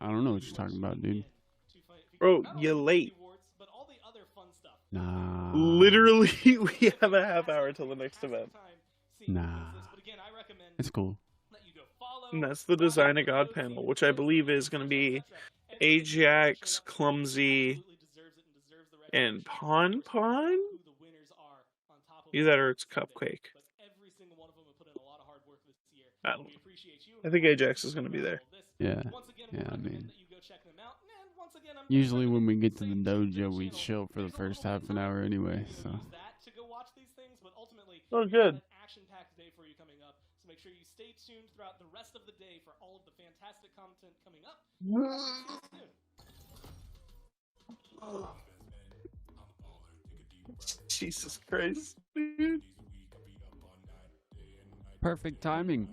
I don't know what you're talking about, dude. Bro, you're late. Nah. Literally, we have a half hour till the next event. Nah. It's cool. And that's the Design of God panel, which I believe is going to be Ajax, Clumsy, and Pon Pon? Either that or it's Cupcake. I don't know. I think Ajax is going to be there. Yeah. Yeah, I mean, usually when we get to the dojo, we chill for the first half an hour anyway, so. Oh, good. So make sure you stay tuned throughout the rest of the day for all of the fantastic content coming up. Jesus Christ, dude. Perfect timing.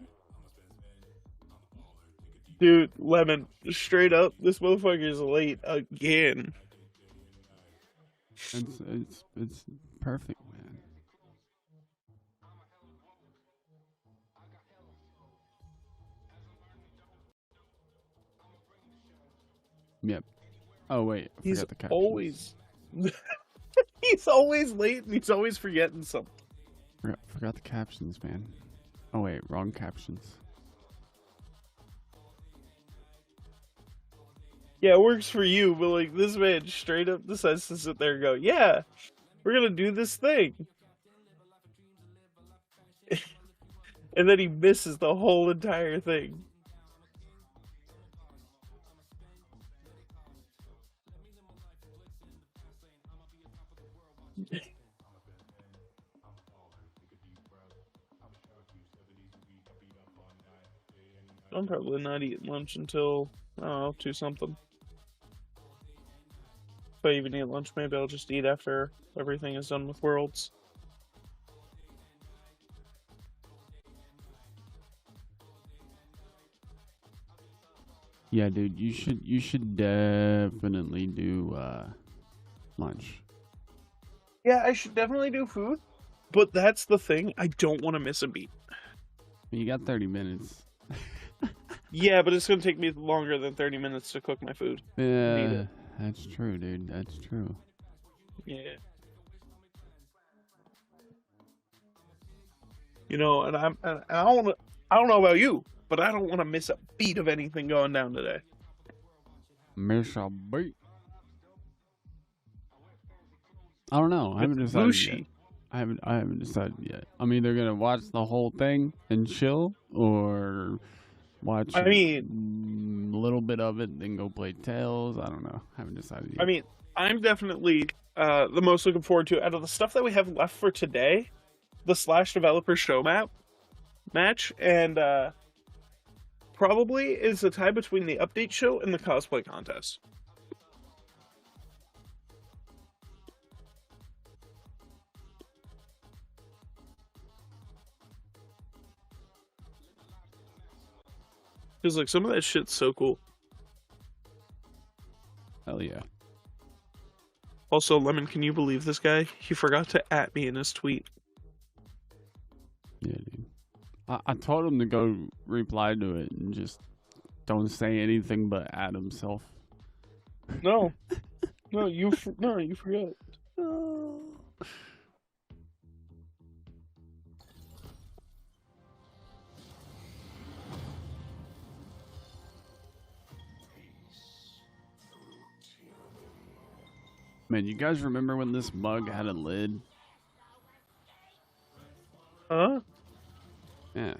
Dude, Lemon, straight up, this motherfucker's late again. It's perfect, man. Yep. Oh wait, I He's forgot the captions. always he's always late and he's always forgetting something. Forgot the captions, man. Oh wait, wrong captions. Yeah, it works for you, but like this man straight up decides to sit there and go, yeah, we're gonna do this thing. And then he misses the whole entire thing. I'm probably not eating lunch until, I don't know, 2 something. If I even eat lunch, maybe I'll just eat after everything is done with Worlds. Yeah, dude, you should definitely do lunch. Yeah, I should definitely do food, but that's the thing, I don't want to miss a beat. You got 30 minutes. Yeah, but it's gonna take me longer than 30 minutes to cook my food. Yeah, that's true, dude. That's true. Yeah. You know, and I don't know about you, but I don't want to miss a beat of anything going down today. Miss a beat. I don't know. I haven't decided yet. I haven't decided yet. I'm either gonna watch the whole thing and chill, or watch a little bit of it, then go play Tails. I don't know. I haven't decided yet. I mean, I'm definitely the most looking forward to out of the stuff that we have left for today, the Slash Developer Show match, and probably is a tie between the update show and the cosplay contest. Because like some of that shit's so cool. Hell yeah. Also, Lemon, can you believe this guy? He forgot to @ me in his tweet. Yeah, dude. I told him to go reply to it and just don't say anything but @ himself. No. No, you forgot. Man, you guys remember when this mug had a lid? Huh? Yeah.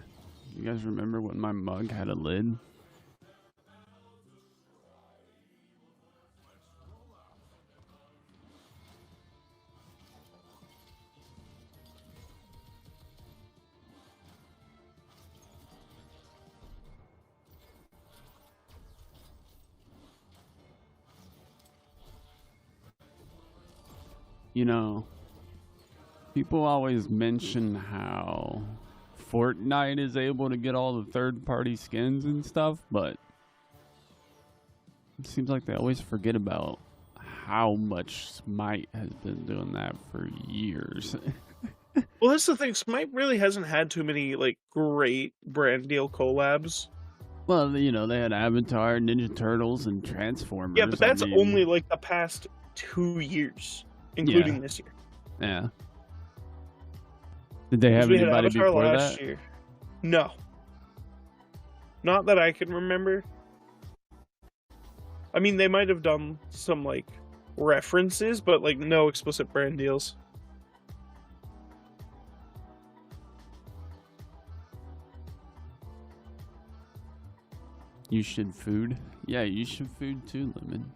You guys remember when my mug had a lid? You know, people always mention how Fortnite is able to get all the third-party skins and stuff, but it seems like they always forget about how much Smite has been doing that for years. Well, that's the thing. Smite really hasn't had too many like great brand deal collabs. Well, you know, they had Avatar, Ninja Turtles, and Transformers. Yeah, but that's only like the past 2 years, including this year. Yeah. Did they have We had anybody Avatar before last that? year. No. Not that I can remember. I mean, they might have done some, like, references, but, like, no explicit brand deals. You should food? Yeah, you should food too, Lemon.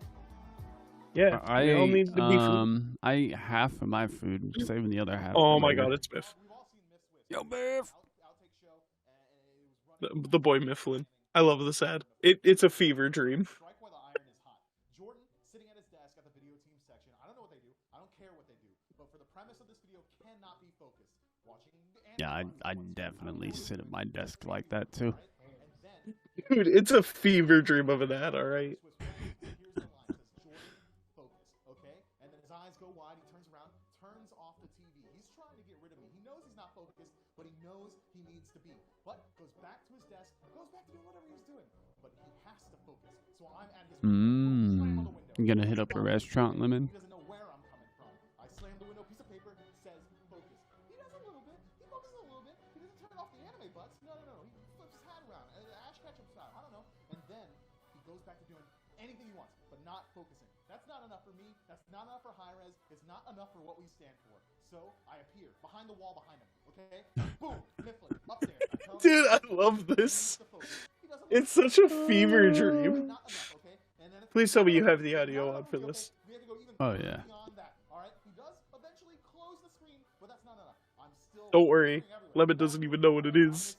Yeah, I all need to be food. I ate half of my food, saving the other half. Oh my god, it's Biff. Yo, Biff! The boy Mifflin. I love this ad. It's a fever dream. Jordan sitting at his desk at the video team section. I don't know what they do. I don't care what they do. But for the premise of this video, cannot be focused. Watching. Yeah, I definitely sit at my desk like that too. Dude, it's a fever dream of an ad, alright? Okay? And then his eyes go wide, he turns around, turns off the TV. He's trying to get rid of me. He knows he's not focused, but he knows he needs to be. But goes back to his desk, goes back to doing whatever he's doing. But he has to focus. So I'm at his window. You gonna hit up a restaurant, Lemon? He doesn't know where I'm coming from. I slam the window, piece of paper, says focus. He does a little bit. He focuses a little bit. He doesn't turn off the anime butts. No. He flips his hat around. Ash Ketchum style. I don't know. And then he goes back to doing anything he wants, but not focusing. That's not enough for me. That's not enough for Hi-Rez. It's not enough for what we stand for. So I appear behind the wall behind him. Okay? Boom! Mifflin. Upstairs. Dude, I love this. It's such a fever dream. Please tell me you have the audio on for this. Oh yeah. Don't worry, Lemon doesn't even know what it is.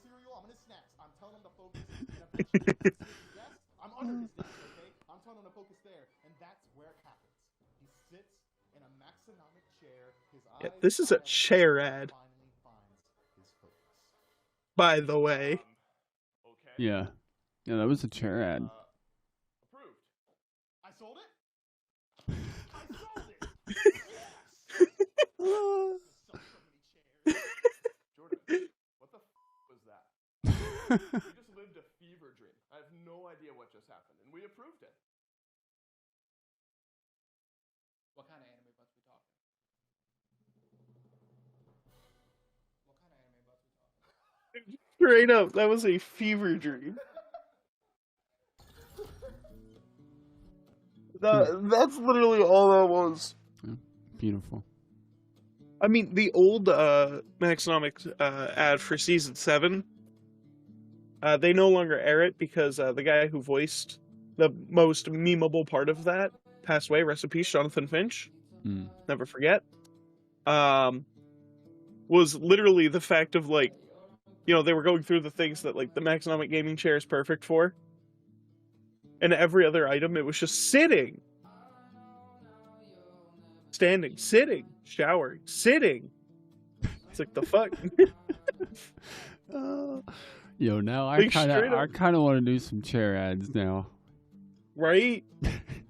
Yeah, this is a chair ad. By the way. Yeah. Yeah, that was a chair ad. Approved. I sold it? I sold it! Jordan, what the was that? You just lived a fever dream. I have no idea what just happened, and we approved it. What kind of anime butts we talking? What kind of anime butts we talking? Straight up, that was a fever dream. That's literally all that was. Yeah, beautiful. I mean, the old Maxonomics ad for season 7, they no longer air it because the guy who voiced the most memeable part of that passed away. Rest in peace, Jonathan Finch. Never forget. Was literally the fact of, like, you know, they were going through the things that, like, the Maxonomic gaming chair is perfect for. And every other item, it was just sitting. Standing, sitting, showering, sitting. It's like, the fuck? Yo, now Like, I kind of want to do some chair ads now. Right?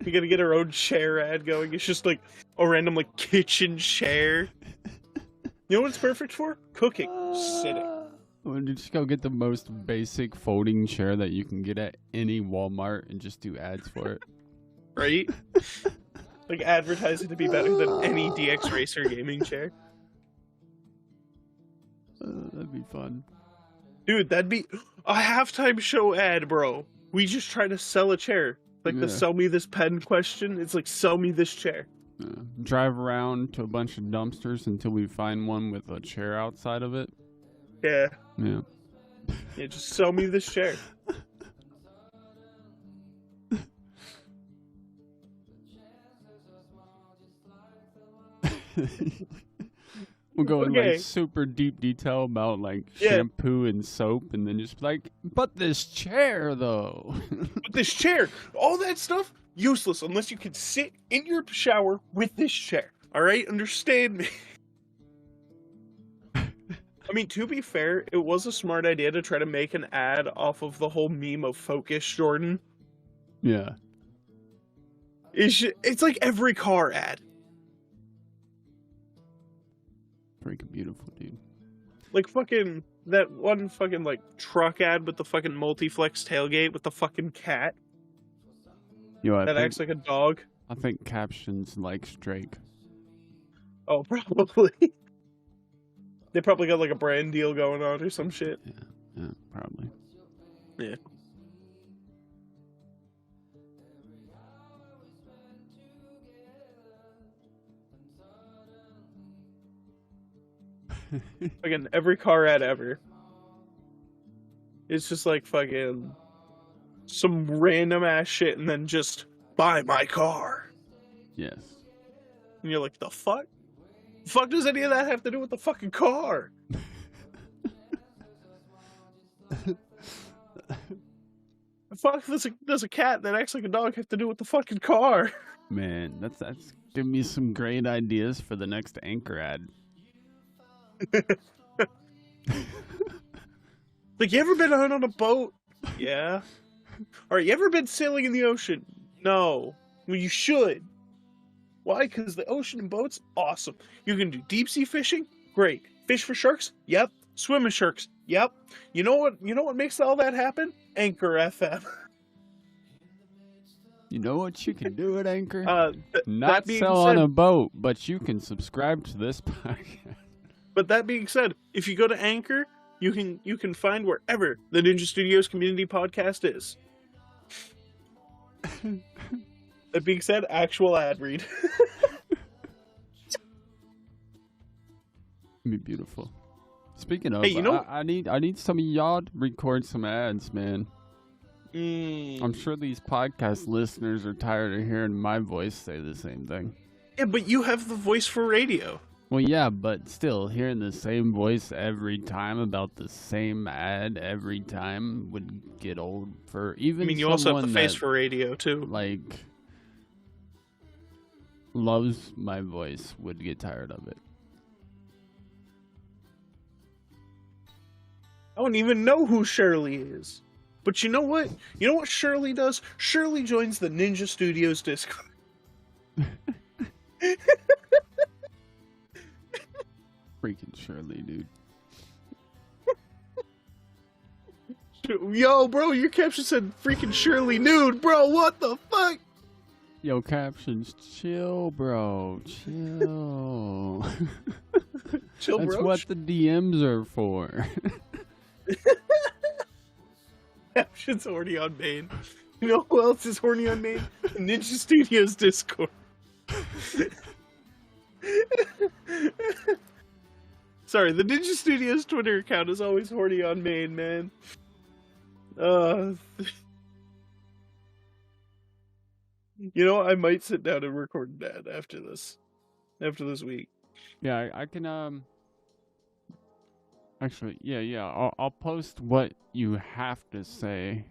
We gotta get our own chair ad going. It's just like a random, like, kitchen chair. You know what it's perfect for? Cooking. Sitting. Well, just go get the most basic folding chair that you can get at any Walmart and just do ads for it. Right? Like, advertising to be better than any DX Racer gaming chair. That'd be fun. Dude, that'd be a halftime show ad, bro. We just try to sell a chair. Like the sell me this pen question. It's like, sell me this chair. Drive around to a bunch of dumpsters until we find one with a chair outside of it. Yeah. Yeah. Yeah, just sell me this chair. We'll go in like super deep detail about like shampoo and soap, and then just like, but this chair though. But this chair, all that stuff, useless unless you can sit in your shower with this chair. All right, understand me. I mean, to be fair, it was a smart idea to try to make an ad off of the whole meme of Focus Jordan. Yeah. It's like every car ad. Freaking beautiful, dude. Like fucking that one fucking like truck ad with the fucking multi-flex tailgate with the fucking cat that acts like a dog? I think captions likes Drake. Oh, probably. They probably got like a brand deal going on or some shit. Yeah, probably. Yeah. Fucking every car ad ever. It's just like fucking some random ass shit and then just buy my car. Yes. And you're like, the fuck? The fuck does any of that have to do with the fucking car? The fuck does a cat that acts like a dog have to do with the fucking car? Man, that's giving me some great ideas for the next Anchor ad. Like, you ever been out on a boat? Yeah. Alright, you ever been sailing in the ocean? No. Well, you should. Why? Because the ocean and boats, awesome. You can do deep sea fishing? Great. Fish for sharks? Yep. Swim with sharks? Yep. You know what makes all that happen? Anchor FM. You know what you can do at Anchor? that Not being sell on said- a boat, but you can subscribe to this podcast. But that being said, if you go to Anchor, you can find wherever the Ninja Studios community podcast is. That being said, actual ad read. Be beautiful. Speaking of, Hey, you know- I need some of y'all to record some ads, man. Mm. I'm sure these podcast listeners are tired of hearing my voice say the same thing. Yeah, but you have the voice for radio. Well, yeah, but still, hearing the same voice every time about the same ad every time would get old for even. I mean, you also have the someone face that, for radio too. like, loves my voice would get tired of it. I don't even know who Shirley is. But you know what? You know what Shirley does? Shirley joins the Ninja Studios Discord. Freaking Shirley, dude. Yo, bro, your caption said freaking Shirley nude. Bro, what the fuck? Yo, captions, chill, bro. Chill. Chill, That's bro. what the DMs are for. Captions horny on main. You know who else is horny on main? Ninja Studios Discord. Sorry, the Ninja Studios Twitter account is always horny on main, man. You know, I might sit down and record that after this week. Yeah, I can, actually, yeah, I'll post what you have to say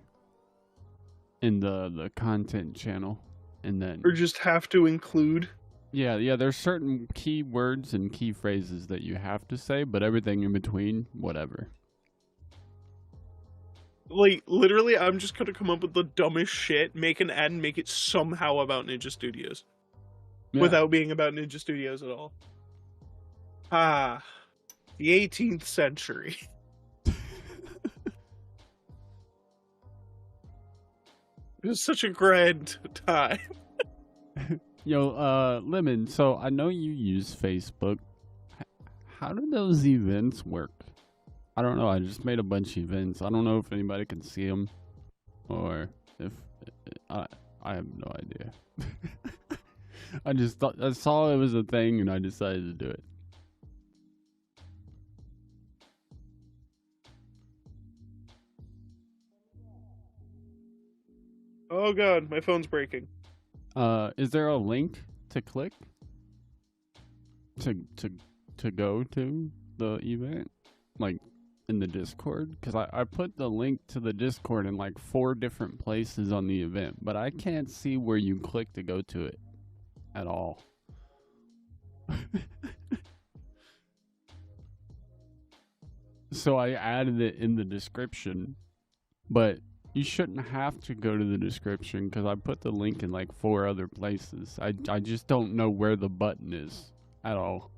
in the content channel, and then... Or just have to include. Yeah, there's certain key words and key phrases that you have to say, but everything in between, whatever. Like, literally, I'm just gonna come up with the dumbest shit, make an ad, and make it somehow about Ninja Studios. Yeah. Without being about Ninja Studios at all. Ah, the 18th century. It was such a grand time. Yo, Lemon, so I know you use Facebook. How do those events work? I don't know. I just made a bunch of events. I don't know if anybody can see them, or if I have no idea. I just thought I saw it was a thing, and I decided to do it. Oh god, my phone's breaking. Is there a link to click to go to the event, like in the Discord? Because I put the link to the Discord in like 4 different places on the event, but I can't see where you click to go to it at all. So I added it in the description, but you shouldn't have to go to the description because I put the link in like 4 other places. I just don't know where the button is at all.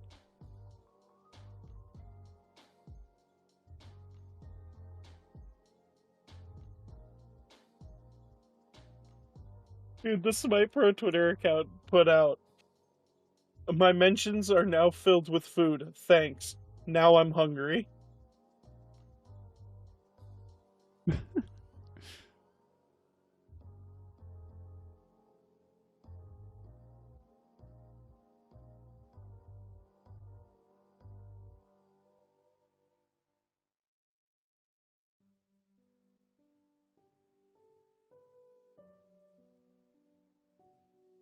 Dude, the Smite Pro Twitter account put out, "My mentions are now filled with food. Thanks. Now I'm hungry."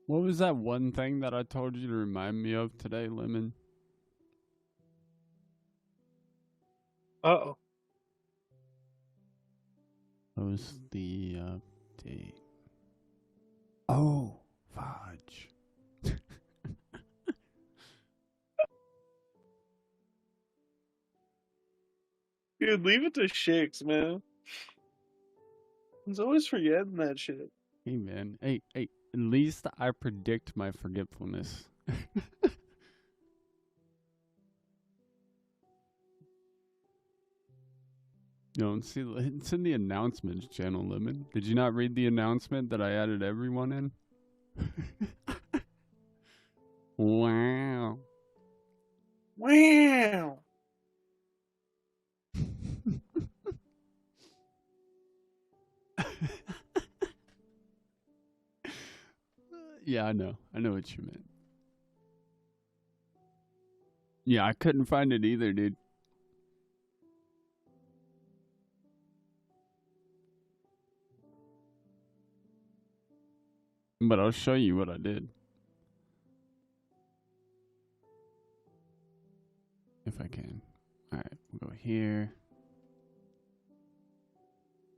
What was that one thing that I told you to remind me of today, Lemon? Uh-oh. That was the update. Oh, fudge. Dude, leave it to Shakes, man. He's always forgetting that shit. Hey, man. Hey, at least I predict my forgetfulness. You know, see, it's in the announcements channel, Lemon. Did you not read the announcement that I added everyone in? Wow. Wow. Yeah, I know. I know what you meant. Yeah, I couldn't find it either, dude. But I'll show you what I did. If I can. Alright, we'll go here.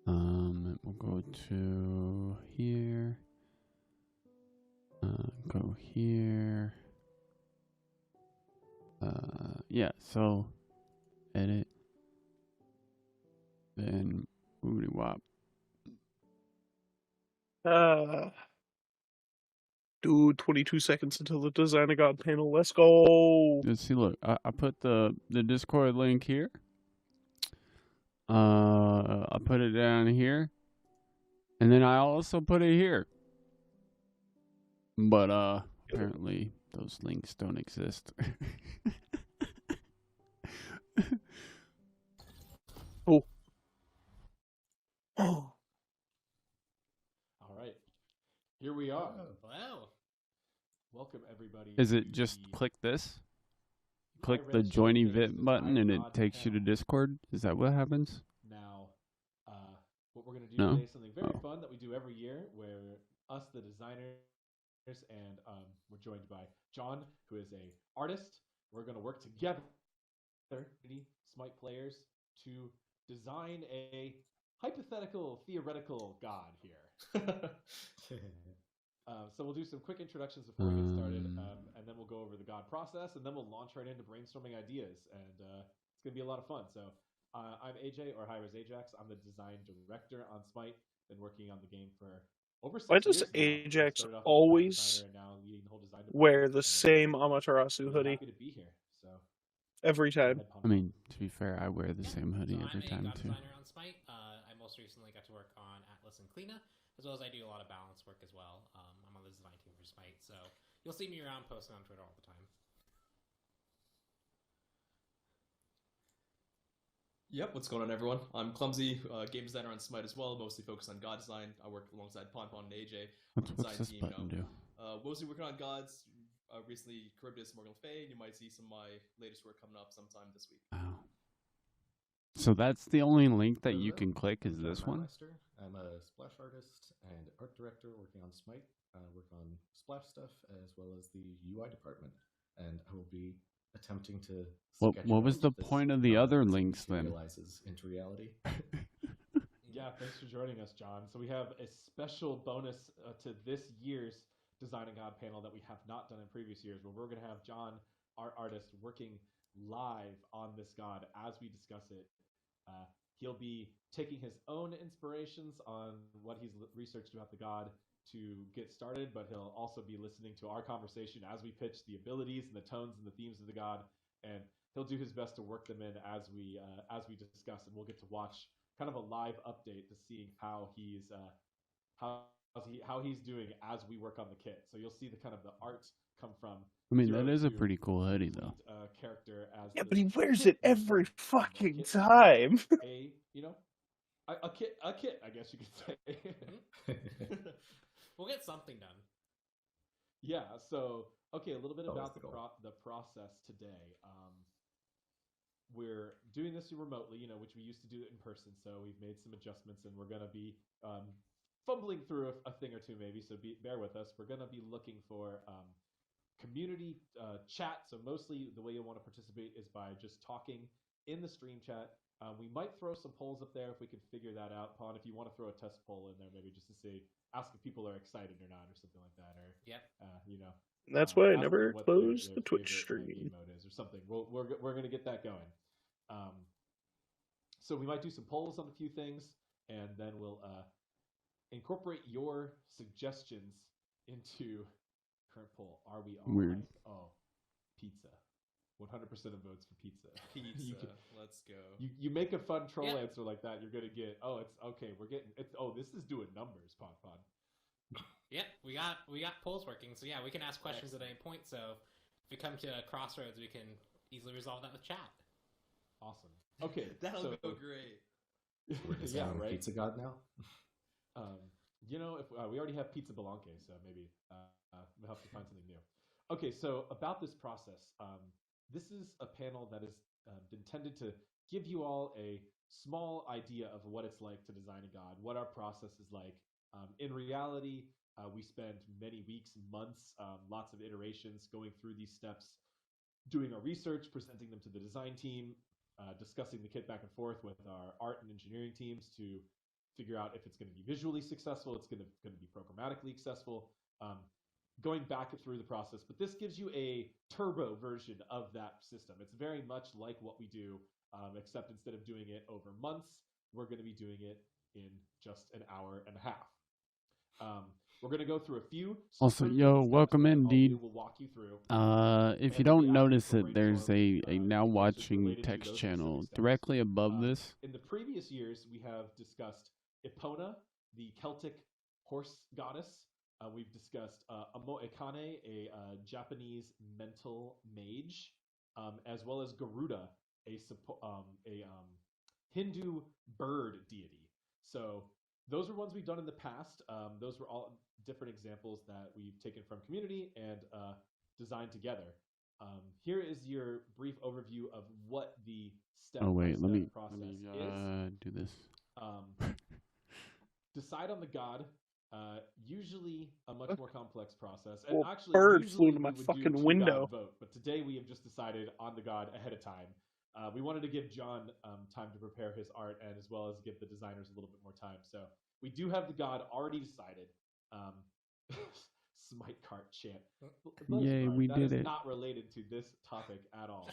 We'll go to here. Go here. Yeah, so edit. Then woody wop. Dude, 22 seconds until the Design of God panel. Let's go. Let's see, look. I put the Discord link here. I put it down here. And then I also put it here. But apparently those links don't exist. Oh. All right. Here we are. Wow. Welcome, everybody. Is it just click this? Click the join event button and it takes you to Discord? Is that what happens? Now, what we're going to do No? today is something very Oh. fun that we do every year, where us, the designers, and we're joined by John, who is a artist. We're going to work together, Smite players, to design a hypothetical, theoretical god here. So we'll do some quick introductions before we get started, and then we'll go over the God process, and then we'll launch right into brainstorming ideas, and it's going to be a lot of fun. So I'm AJ, or Hi-Rez Ajax. I'm the design director on Smite. Been working on the game for over 6 Why years does now. Ajax Started off as a always designer and now leading the whole design wear department, the and same Amaterasu really hoodie happy to be here. So every go time? ahead, Pump. I mean, to be fair, I wear the Yeah, same hoodie so every I'm time a god too. designer on Smite. I most recently got to work on Atlas and Kleena, as well as I do a lot of balance work as well. I'm on the design team for Smite, so you'll see me around posting on Twitter all the time. Yep, what's going on, everyone? I'm Clumsy, game designer on Smite as well, mostly focused on God design. I work alongside Pon and AJ on the What's design this team. button do? Mostly working on gods. Recently, Charybdis, Morgan Le Fay, and you might see some of my latest work coming up sometime this week. Oh. So that's the only link that you Hello, can click is I'm this John one? Rhinelaster. I'm a splash artist and art director working on Smite. I work on splash stuff as well as the UI department, and I will be attempting to. What was the point of the other links then? Materializes into reality. Yeah, thanks for joining us, John. So we have a special bonus to this year's Design a God panel that we have not done in previous years, where we're going to have John, our artist, working live on this god as we discuss it. He'll be taking his own inspirations on what he's researched about the god to get started, but he'll also be listening to our conversation as we pitch the abilities and the tones and the themes of the god, and he'll do his best to work them in as we discuss, and we'll get to watch kind of a live update to seeing how he's how he's doing as we work on the kit. So you'll see the kind of the art come from. I mean, that is a pretty cool hoodie, though. Character as yeah, but he wears it every fucking time. A kit, I guess you could say. We'll get something done. Yeah. So okay, a little bit about the process today. We're doing this remotely, which we used to do it in person. So we've made some adjustments, and we're going to be fumbling through a thing or two, maybe. So bear with us. We're going to be looking for community chat. So mostly the way you'll want to participate is by just talking in the stream chat. We might throw some polls up there if we can figure that out. Pawn, if you want to throw a test poll in there, maybe just to see, ask if people are excited or not, or something like that, or That's why I never closed the Twitch stream mode is or something. We're gonna get that going. So we might do some polls on a few things, and then we'll incorporate your suggestions into current poll. Are we all Weird? Right? Oh, pizza. 100% of votes for pizza. Pizza. Let's go. You make a fun troll answer like that, you're gonna get. Oh, it's okay. This is doing numbers. Pod. Yeah, we got polls working. So yeah, we can ask questions at any point. So if we come to a crossroads, we can easily resolve that with chat. Awesome. Okay, that'll go great. We're designing right? Pizza God now. If we already have Pizza Belanque, so maybe we'll have to find something new. Okay, so about this process, this is a panel that is intended to give you all a small idea of what it's like to design a god, what our process is like. In reality, we spend many weeks, months, lots of iterations going through these steps, doing our research, presenting them to the design team, discussing the kit back and forth with our art and engineering teams to figure out if it's going to be visually successful, it's going to be programmatically successful, going back through the process. But this gives you a turbo version of that system. It's very much like what we do, except instead of doing it over months, we're going to be doing it in just an hour and a half. We're going to go through a few. Also, yo, welcome in, Deed. We'll walk you through. If you don't notice it, there's a now watching text channel directly above this. In the previous years, we have discussed Epona, the Celtic horse goddess. We've discussed Amo Ekane, a Japanese mental mage, as well as Garuda, a Hindu bird deity. So those are ones we've done in the past. Those were all different examples that we've taken from community and designed together. Here is your brief overview of what the step-by-step process is. Do this. Decide on the god. Usually a much more complex process. And actually, bird flew into my fucking window. Vote, but today we have just decided on the god ahead of time. We wanted to give John time to prepare his art, and as well as give the designers a little bit more time. So we do have the god already decided. Smite cart chant. Yay, we did it. Not related to this topic at all.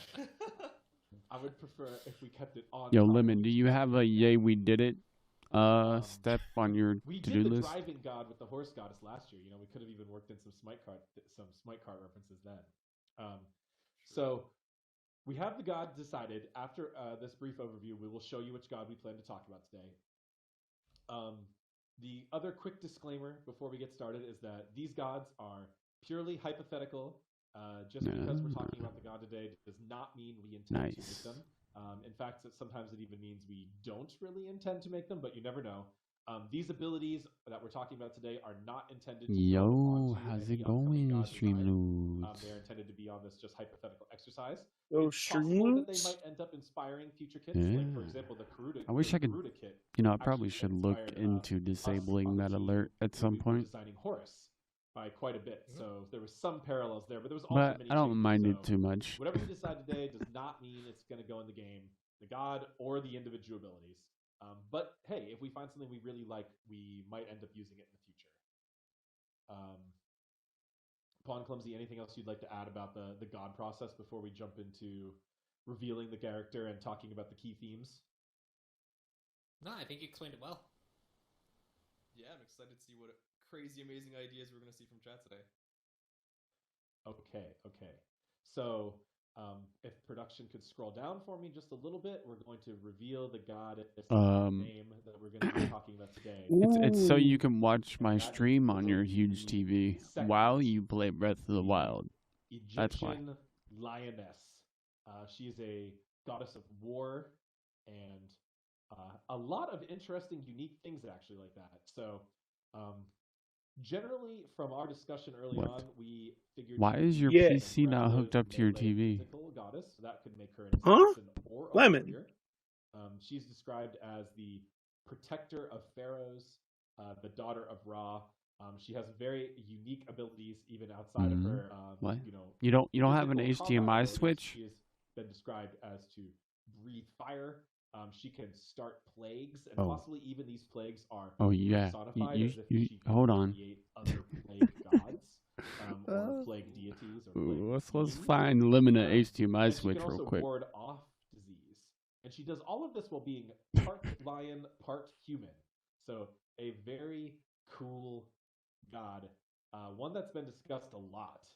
I would prefer if we kept it on. Yo, Lemon, do you have a yay, we did it step on your to-do list? We did the driving god with the horse goddess last year. We could have even worked in some smite cart references then. So we have the god decided. After this brief overview, we will show you which god we plan to talk about today. The other quick disclaimer before we get started is that these gods are purely hypothetical. Just because we're talking about the god today does not mean we intend to make them. In fact, sometimes it even means we don't really intend to make them, but you never know. These abilities that we're talking about today are not intended to how's it going, Streamloots? They're intended to be on this just hypothetical exercise. It's possible that they might end up inspiring future kits. Yeah. Like, for example, the Karuda. I wish I could. Kit I probably should look into disabling that alert at some point. Designing Horus by quite a bit, so there was some parallels there, but there was also many I don't changes, mind so it too much. Whatever we decide today does not mean it's going to go in the game, the god or the individual abilities. But hey, if we find something we really like, we might end up using it in the future. Pawn Clumsy, anything else you'd like to add about the god process before we jump into revealing the character and talking about the key themes? No, I think you explained it well. Yeah, I'm excited to see what crazy, amazing ideas we're going to see from chat today. Okay. So If production could scroll down for me just a little bit, we're going to reveal the god name that we're going to be talking about today. It's so you can watch my stream on your huge TV while you play Breath of the Wild. That's why. Egyptian lioness. She is a goddess of war and a lot of interesting, unique things actually like that. So, generally, from our discussion early on, we figured. Why is your PC not hooked up to your TV? Goddess, so that could make her an assassin or a Lemon. warrior. She's described as the protector of pharaohs, the daughter of Ra. She has very unique abilities even outside of her. What? You don't have an HDMI abilities. switch? She has been described as to breathe fire. She can start plagues, and possibly even these plagues are personified as if she can hold on. create other plague gods or plague deities. Or Let's find Lemon an HDMI switch she can real also quick. ward off disease, and she does all of this while being part lion, part human. So a very cool god, one that's been discussed a lot.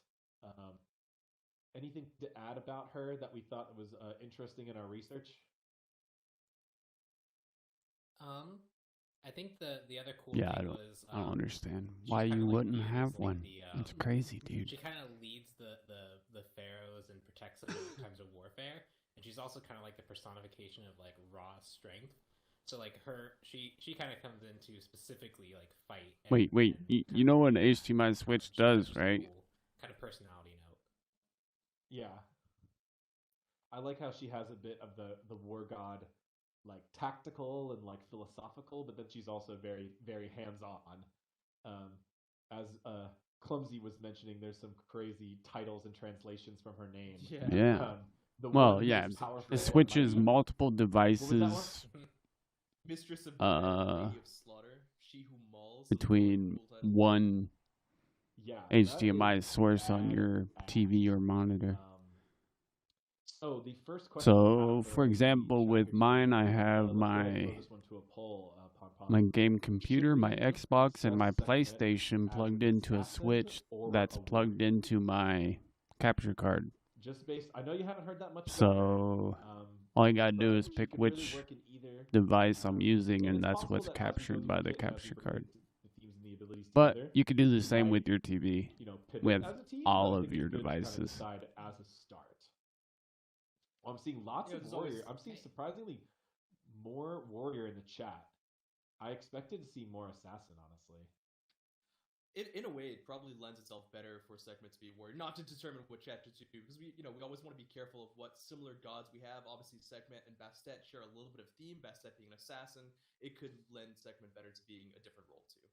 Anything to add about her that we thought was interesting in our research? I think the other cool Yeah, thing was I don't understand why you wouldn't have one. It's crazy, dude. She kind of leads the pharaohs and protects them in times of warfare, and she's also kind of like the personification of like raw strength. So like she kind of comes into specifically like fight. Wait. You know what an HDMI switch does, right? Cool kind of personality note. Yeah, I like how she has a bit of the war god, like tactical and like philosophical, but then she's also very, very hands-on. As Clumsy was mentioning, there's some crazy titles and translations from her name. Yeah. It switches multiple devices. Mistress of Lady of Slaughter, she who mauls between one HDMI source on your TV or monitor. So the first question. So, for example, with mine, I have my game computer, my Xbox, and my PlayStation plugged into a switch that's plugged into my capture card. I know you haven't heard that much. So all I gotta do is pick which device I'm using, and that's what's captured by the capture card. But you could do the same with your TV, with all of your devices. I'm seeing lots of warrior. I'm seeing surprisingly more warrior in the chat. I expected to see more assassin, honestly. In a way, it probably lends itself better for Sekhmet to be a warrior, not to determine what chat to do, because we always want to be careful of what similar gods we have. Obviously, Sekhmet and Bastet share a little bit of theme. Bastet being an assassin, it could lend Sekhmet better to being a different role too.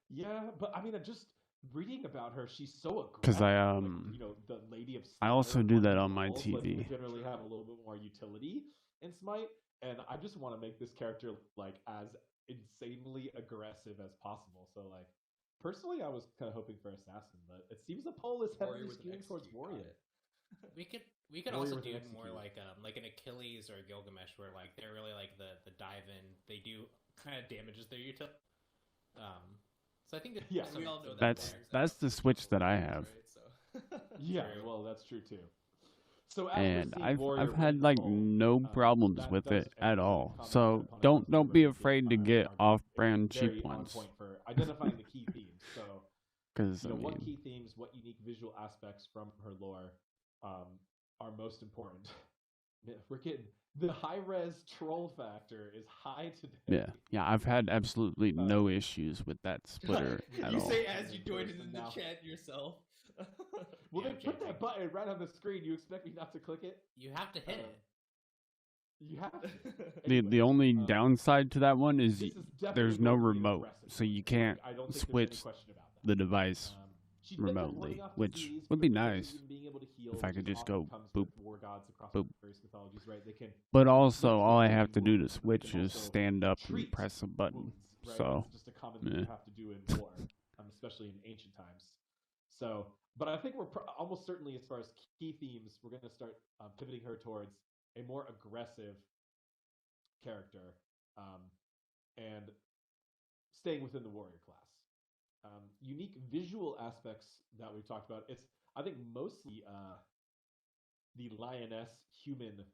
Yeah, but I mean, just reading about her, she's so aggressive. Because the Lady of Slaughter, I also do that on my TV. Generally have a little bit more utility in Smite, and I just want to make this character like as insanely aggressive as possible. So like, personally, I was kind of hoping for assassin, but it seems the poll is heavily skewing towards warrior. We could also do more like an Achilles or a Gilgamesh, where like they're really like the dive in. They do kind of damages their utility. So I think we all know that's the switch that I have. Right, so. Yeah, well, that's true too. So and I've had like no problems with it at all. So don't be afraid to get off-brand cheap ones. For identifying the key themes. So because what key themes, what unique visual aspects from her lore are most important. We're getting the Hi-Rez troll factor is high today. Yeah. I've had absolutely no issues with that splitter at all. You say as you joined in the chat yourself. Well, they put that button right on the screen. You expect me not to click it? You have to hit it. You have to. The only downside to that one is there's no remote, so you can't switch the device remotely, which would be nice if I could just go boop, boop. But also, all I have to do to switch is stand up and press a button. So, it's just a common thing you have to do in war, especially in ancient times. So, but I think we're almost certainly, as far as key themes, we're going to start pivoting her towards a more aggressive character and staying within the warrior class. Unique visual aspects that we've talked about. It's, I think, mostly the lioness human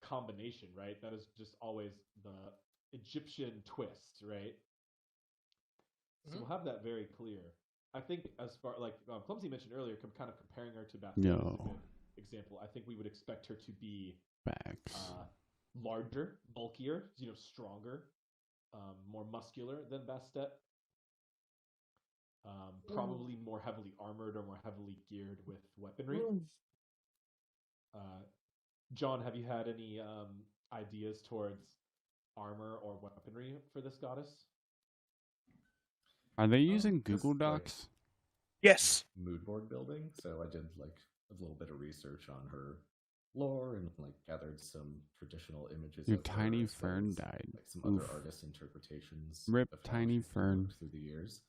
combination, right? That is just always the Egyptian twist, right? So we'll have that very clear. I think as far like Clumsy mentioned earlier, kind of comparing her to Bastet is a good example. I think we would expect her to be larger, bulkier, stronger, more muscular than Bastet. Probably more heavily armored or more heavily geared with weaponry. John, have you had any ideas towards armor or weaponry for this goddess? Are they using Google Docs? Yes. Mood board building. So I did like a little bit of research on her lore and like gathered some traditional images. Your tiny fern died. Like some other artist interpretations. Rip Tiny Fern. Through the years,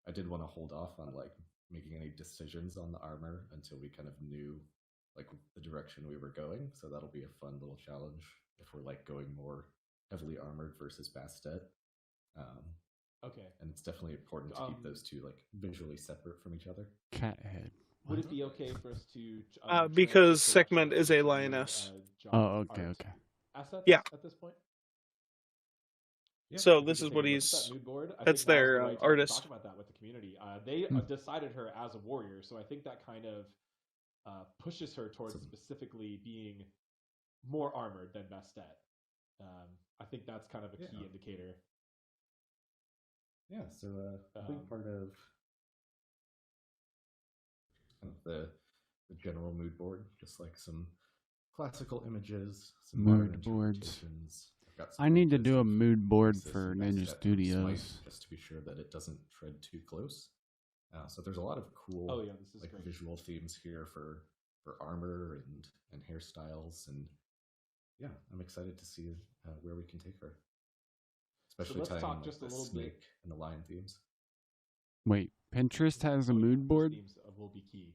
I did want to hold off on like making any decisions on the armor until we kind of knew like the direction we were going. So that'll be a fun little challenge if we're like going more heavily armored versus Bastet. Okay. And it's definitely important to keep those two like visually separate from each other. Cat head. Would it be okay for us to because Segment is a lioness. Okay. Assets at this point? Yeah. So this is what he's. That's their artist. Talk about that with the community. They decided her as a warrior, so I think that kind of pushes her towards specifically being more armored than Bastet. I think that's kind of a key indicator. Yeah, so a big part of kind of the general mood board, just like some classical images, some mood boards. I need to do a mood board for Ninja Studios just to be sure that it doesn't tread too close. So there's a lot of cool like visual themes here for armor and hairstyles, and yeah, I'm excited to see where we can take her. Especially so let's talk just the a little snake bit and the lion themes. Wait, Pinterest has a mood board? Themes will be key.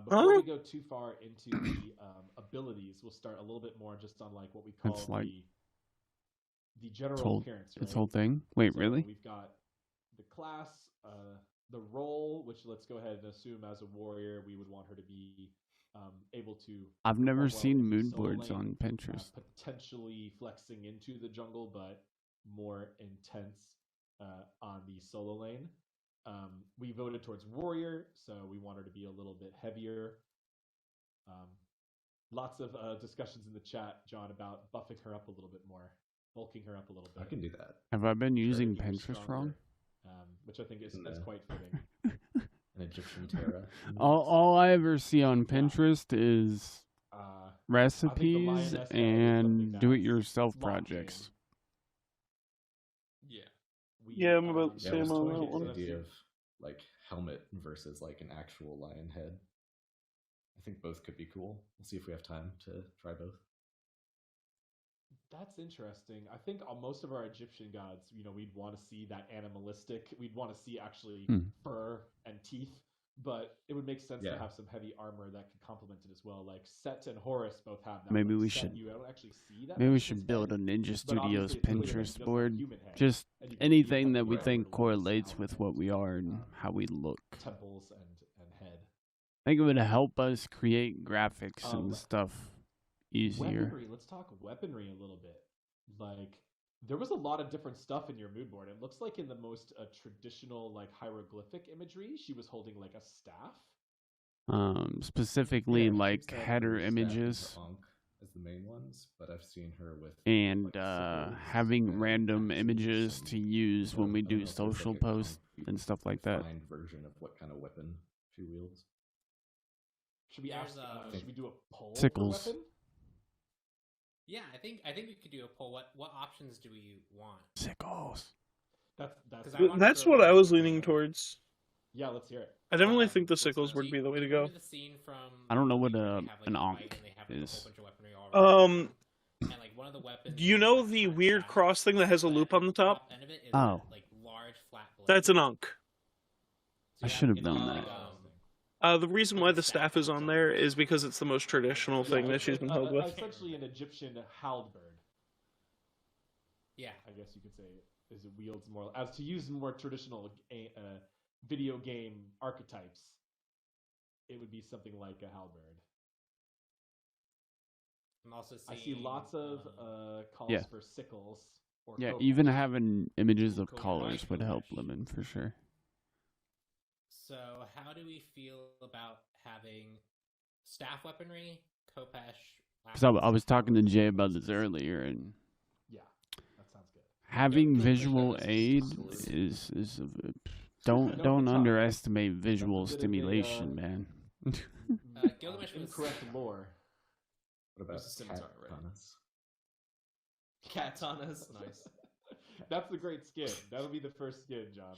Before we go too far into the abilities, we'll start a little bit more just on like what we call the general appearance. Right? This whole thing? Wait, so really? We've got the class, the role, which let's go ahead and assume as a warrior, we would want her to be able to. I've never seen mood boards on Pinterest. Potentially flexing into the jungle, but more intense on the solo lane. We voted towards warrior, so we want her to be a little bit heavier. Lots of discussions in the chat, John, about buffing her up a little bit more, bulking her up a little bit. I can do that. Have I been using Pinterest wrong? Which I think is quite fitting. An Egyptian Terra. All I ever see on Pinterest is recipes and do-it-yourself projects. Yeah, I'm about the same on that one. The idea of like helmet versus like an actual lion head. I think both could be cool. We'll see if we have time to try both. That's interesting. I think most of our Egyptian gods, we'd want to see that animalistic. We'd want to see actually fur and teeth, but it would make sense to have some heavy armor that could complement it as well. Like Set and Horus both have that. Maybe we Set, should. you don't actually see that. Maybe we should build a Ninja Studios Pinterest board. Just anything that we think correlates with what we are and how we look. Temples and head. I think it would help us create graphics and stuff easier. Weaponry. Let's talk weaponry a little bit. Like, there was a lot of different stuff in your mood board. It looks like in the most traditional, like, hieroglyphic imagery, she was holding, like, a staff. Specifically, like, header images. As the main ones, but I've seen her with and having random images to use when we do social posts and stuff like that. Version of what kind of weapon she wields. Should we ask? Should we do a poll? Sickles. For weapon? Yeah, I think we could do a poll. What options do we want? Sickles. That's what I was leaning towards. Yeah, let's hear it. I definitely think the sickles would be the way to go. I don't know what an ankh is. And like one of the weapons. Do you know the weird cross thing that has a loop on the top? Oh. Like large flat blade. That's an ankh. I should have done that. The reason why the staff is on there is because it's the most traditional thing that she's been held with. Essentially an Egyptian halberd. Yeah. I guess you could say is it wields more as to use more traditional video game archetypes. It would be something like a halberd. I'm also I seeing. see lots of calls for sickles. Or even having images of colors would help Lemon for sure. So, how do we feel about having staff weaponry, Khopesh? Because I was talking to Jay about this earlier, and yeah, that sounds good. Having visual aid is don't underestimate visual stimulation, man. Gilgamesh was incorrect lore. What about katanas? Katanas, nice. That's the great skin. That'll be the first skin, John.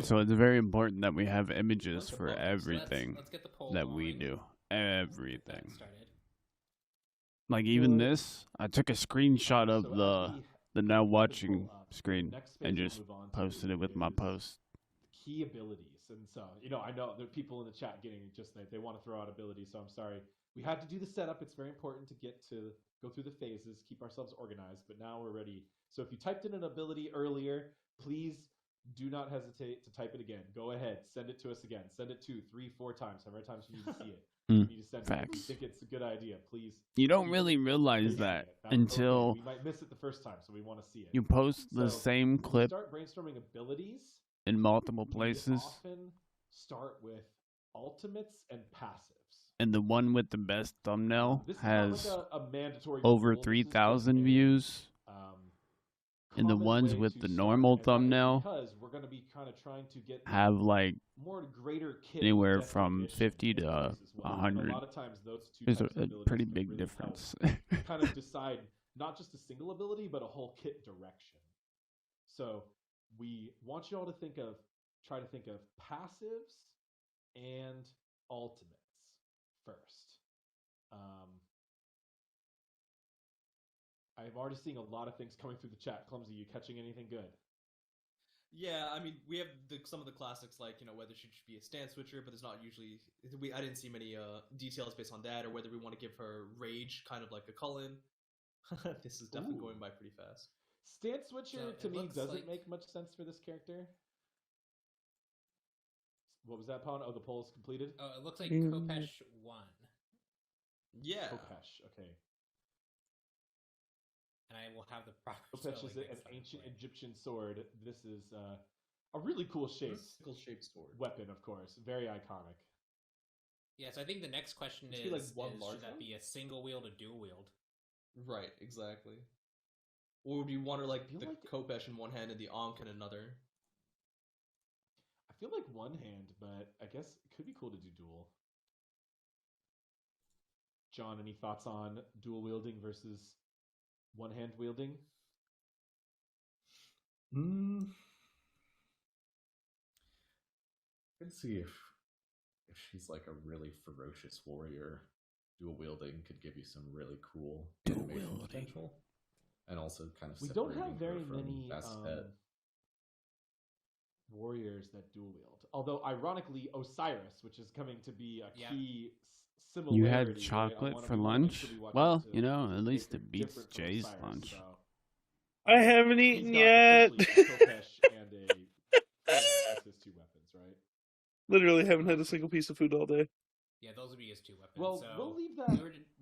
So it's very important that we have images for everything let's get the poll that going. we do. Everything. Started. Like even this, I took a screenshot of the now watching screen and just posted it with my post. Key abilities, and so I know there are people in the chat getting just they want to throw out abilities. So I'm sorry, we had to do the setup. It's very important to go through the phases, keep ourselves organized. But now we're ready. So if you typed in an ability earlier, please do not hesitate to type it again. Go ahead, send it to us again. Send it 2, 3, 4 times, however many times you need to see it. You need to send Facts. it. If you think it's a good idea, please. You don't really realize that until we might miss it the first time, so we want to see it. You post the same clip. Start brainstorming abilities in multiple places. We often start with ultimates and passives. And the one with the best thumbnail has like a mandatory over 3,000 views. And the ones with the normal thumbnail we're going to be kind of trying to get have like greater anywhere from 50 to 100. A lot of times those two There's a pretty big really difference. Kind of decide not just a single ability, but a whole kit direction. So we want you all to try to think of passives and ultimates first. I'm already seeing a lot of things coming through the chat. Clumsy, you catching anything good? Yeah, I mean, we have some of the classics like, whether she should be a stance switcher, but there's not usually... I didn't see many details based on that, or whether we want to give her rage, kind of like a Cullen. This is definitely going by pretty fast. Stance switcher, to me, doesn't make much sense for this character. What was that, Pawn? Oh, the poll is completed? Oh, it looks like Khopesh won. Yeah. Khopesh, okay. And I will have the proper Khopesh is an ancient Egyptian sword. This is a really cool shaped sword. Weapon, of course. Very iconic. Yeah, so I think the next question is, should that be a single wield or dual wield? Right, exactly. Or would you want her like the Khopesh in one hand and the Ankh in another? I feel like one hand, but I guess it could be cool to do dual. John, any thoughts on dual wielding versus one hand wielding? I'd see if she's like a really ferocious warrior. Dual wielding could give you some really cool animation potential, and also kind of we don't have very many warriors that dual wield. Although, ironically, Osiris, which is coming to be a key similarity. You had chocolate for lunch? Well, at least it beats Jay's lunch. So. I haven't eaten yet. And that's his two weapons, right? Literally haven't had a single piece of food all day. Yeah, those would be his two weapons. Well, so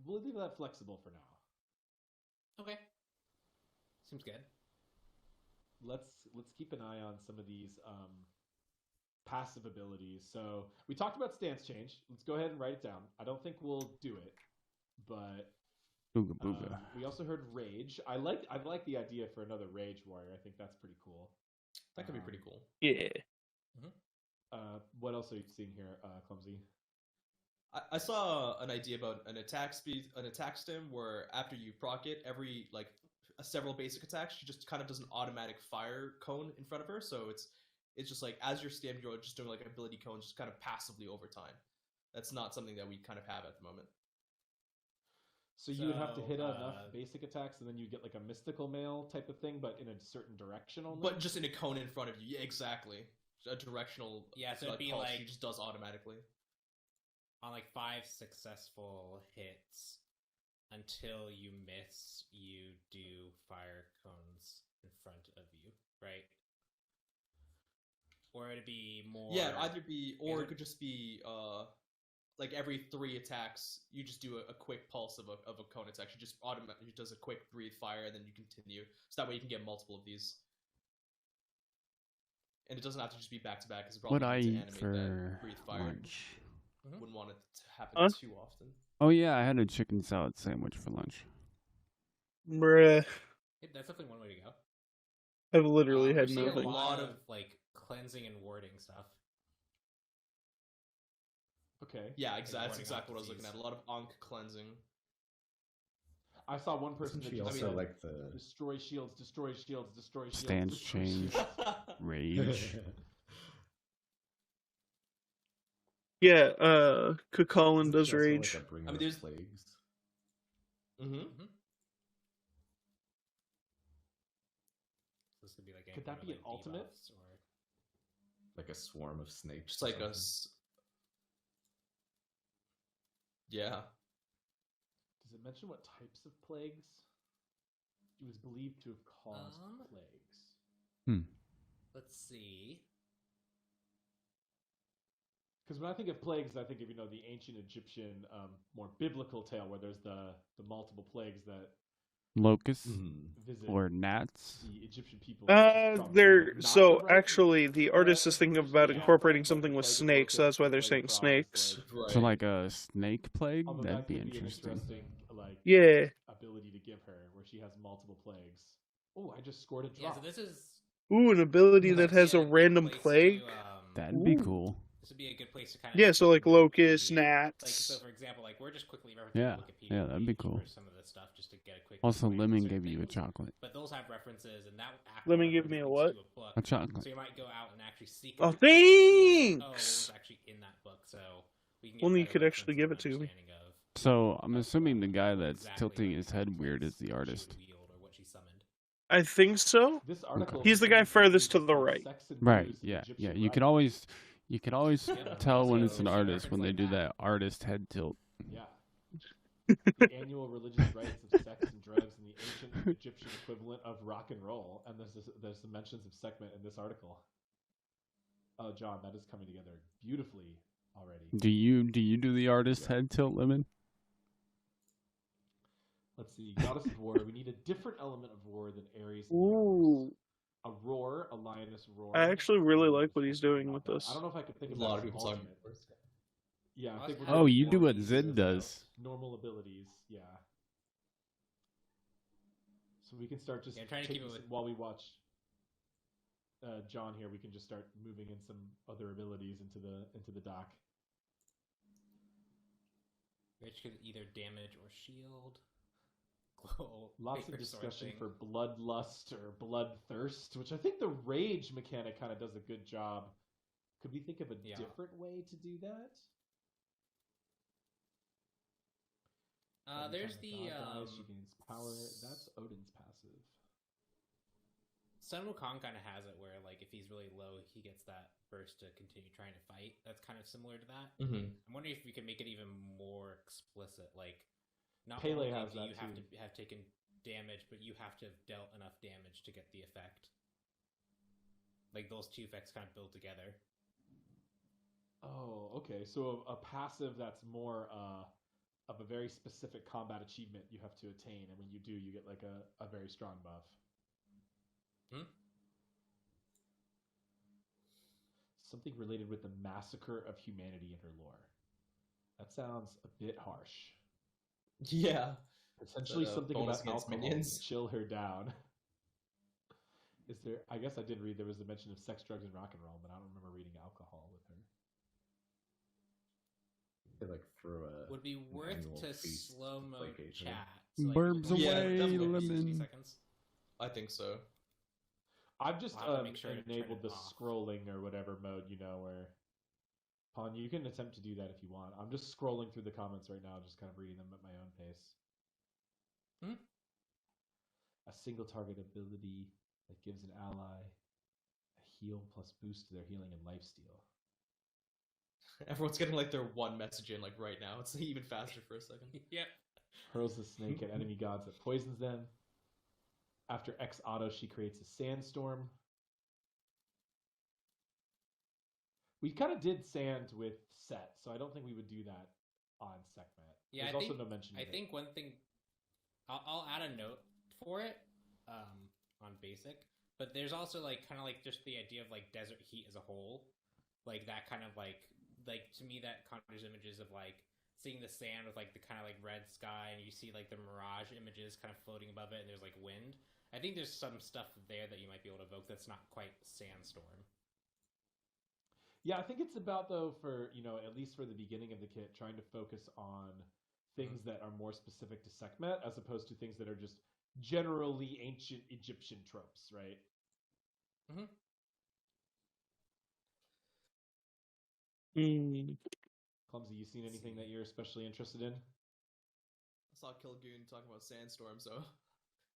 we'll leave that flexible for now. Okay. Seems good. Let's keep an eye on some of these passive abilities. So we talked about stance change. Let's go ahead and write it down. I don't think we'll do it, but Booga booga. We also heard rage. I like the idea for another rage warrior. I think that's pretty cool. That could be pretty cool. Yeah. What else are you seeing here, Clumsy? I saw an idea about an attack stem where after you proc it, every several basic attacks, she just kind of does an automatic fire cone in front of her. So it's just like as you're stammed, you're just doing like an ability cone, just kind of passively over time. That's not something that we kind of have at the moment. So you would have to hit enough basic attacks, and then you get like a mystical mail type of thing, but in a certain direction only. But just in a cone in front of you, yeah, exactly. A directional. Yeah, so it'd be pulse, like she just does automatically. On like 5 successful hits, until you miss, you do fire cones in front of you, right? Or it'd be more. Yeah, it'd either be, or it could just be like every 3 attacks, you just do a quick pulse of a cone attack. She just automatically does a quick breathe fire, and then you continue. So that way you can get multiple of these. And it doesn't have to just be back to back. What I eat for lunch? Wouldn't want it to happen too often. Oh yeah, I had a chicken salad sandwich for lunch. Bruh. That's definitely one way to go. I've literally had nothing. A lot of like cleansing and warding stuff. Okay. Yeah, exactly. That's exactly what I was looking at. A lot of Ankh cleansing. I saw one person that also like the destroy shields, destroy shields, destroy shields. Stance change, rage. Yeah, Kukulkan does rage. Like I mean, there's plagues. This could be like could that be an ultimate? Or... Like a swarm of snakes. Just like us. Yeah. Does it mention what types of plagues? It was believed to have caused plagues. Let's see. Because when I think of plagues, I think of the ancient Egyptian, more biblical tale where there's the multiple plagues that locusts or gnats. The Egyptian people. So actually, the artist is thinking about incorporating something with snakes. So that's why they're saying snakes. Right. So like a snake plague, that'd be interesting. Yeah. Ability to give her where she has multiple plagues. Oh, I just scored a drop. Yeah, so this is. An ability that has a random plague. That'd be cool. This would be a good place to kind of. Yeah, so like locusts, gnats. Like, so for example, like we're just quickly referencing Wikipedia. Yeah, that'd be cool. For some of this stuff, just to get a quick. Also, Lemon gave you a chocolate. But those have references, and that. Lemon give me a what? A chocolate. So you might go out and actually seek. Oh, thanks. Oh, it was actually in that book, so we can. Only you could actually give it to me. So I'm assuming the guy that's tilting his head weird is the artist. I think so. This article He's the guy furthest to the right. Right. Yeah. Yeah. You can always tell when it's an artist when they do that artist head tilt. Yeah. The annual religious rites of sex and drugs in the ancient Egyptian equivalent of rock and roll, and there's some mentions of segment in this article. Oh, John, that is coming together beautifully already. Do you do the artist head tilt, Lemon? Let's see, Goddess of War. We need a different element of war than Ares. Ooh. A roar, a lioness roar. I actually really like what he's doing with this. I don't know if I could think of a lot of people talking. Yeah, I think oh, you do what Zid does. Normal abilities, yeah. So we can start just trying to keep it with... while we watch John here. We can just start moving in some other abilities into the dock. Which could either damage or shield. Lots of discussion for bloodlust or bloodthirst, which I think the rage mechanic kind of does a good job. Could we think of a different way to do that? There's the she gains power. That's Odin's passive. Sun Wukong kind of has it where, like, if he's really low, he gets that burst to continue trying to fight. That's kind of similar to that. I'm wondering if we can make it even more explicit, like. Not Pele only has do that you have too. to have taken damage, but you have to have dealt enough damage to get the effect. Like, those two effects kind of build together. Oh, okay. So a passive that's more of a very specific combat achievement you have to attain, and when you do, you get like a very strong buff. Something related with the massacre of humanity in her lore. That sounds a bit harsh. Yeah. Potentially something about alcohol to chill her down. Is there? I guess I did read there was a mention of sex, drugs, and rock and roll, but I don't remember reading alcohol with her. They like throw a. Would be worth to slow mo chat. So like, Burbs away, Lemon. I think so. I've just enabled the scrolling or whatever mode, where. Pawn, you can attempt to do that if you want. I'm just scrolling through the comments right now, just kind of reading them at my own pace. A single target ability that gives an ally a heal plus boost to their healing and lifesteal. Everyone's getting like their one message in like right now. It's even faster for a second. Yep. Hurls the snake at enemy gods that poisons them. After X auto, she creates a sandstorm. We kind of did sand with set, so I don't think we would do that on Sekhmet. Yeah, There's also no mention. I think one thing I'll add a note for it on basic, but there's also like kind of like just the idea of like desert heat as a whole, like that kind of like to me that conjures images of like seeing the sand with like the kind of like red sky, and you see like the mirage images kind of floating above it, and there's like wind. I think there's some stuff there that you might be able to evoke that's not quite sandstorm. Yeah, I think it's about, though, for, at least for the beginning of the kit, trying to focus on things that are more specific to Sekhmet, as opposed to things that are just generally ancient Egyptian tropes, right? Clumsy, you seen anything that you're especially interested in? I saw Kilgoon talking about sandstorm, so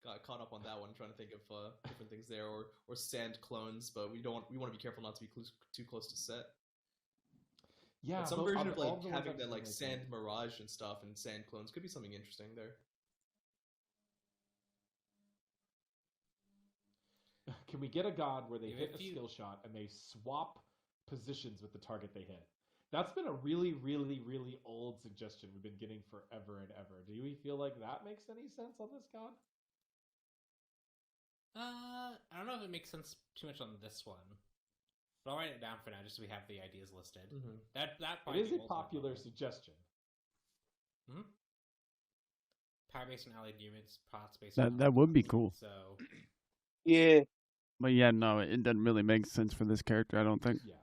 got caught up on that one, trying to think of different things there, or sand clones, but we want to be careful not to be too close to set. Yeah, but some version of like having that like sand mirage and stuff and sand clones could be something interesting there. Can we get a god where they hit a skill shot and they swap positions with the target they hit? That's been a really, really, really old suggestion we've been getting forever and ever. Do we feel like that makes any sense on this god? I don't know if it makes sense too much on this one, but I'll write it down for now, just so we have the ideas listed. That it is a popular suggestion. Power-based and allied units, pots-based. That would be cool. So yeah, but yeah, no, it doesn't really make sense for this character, I don't think. Yeah.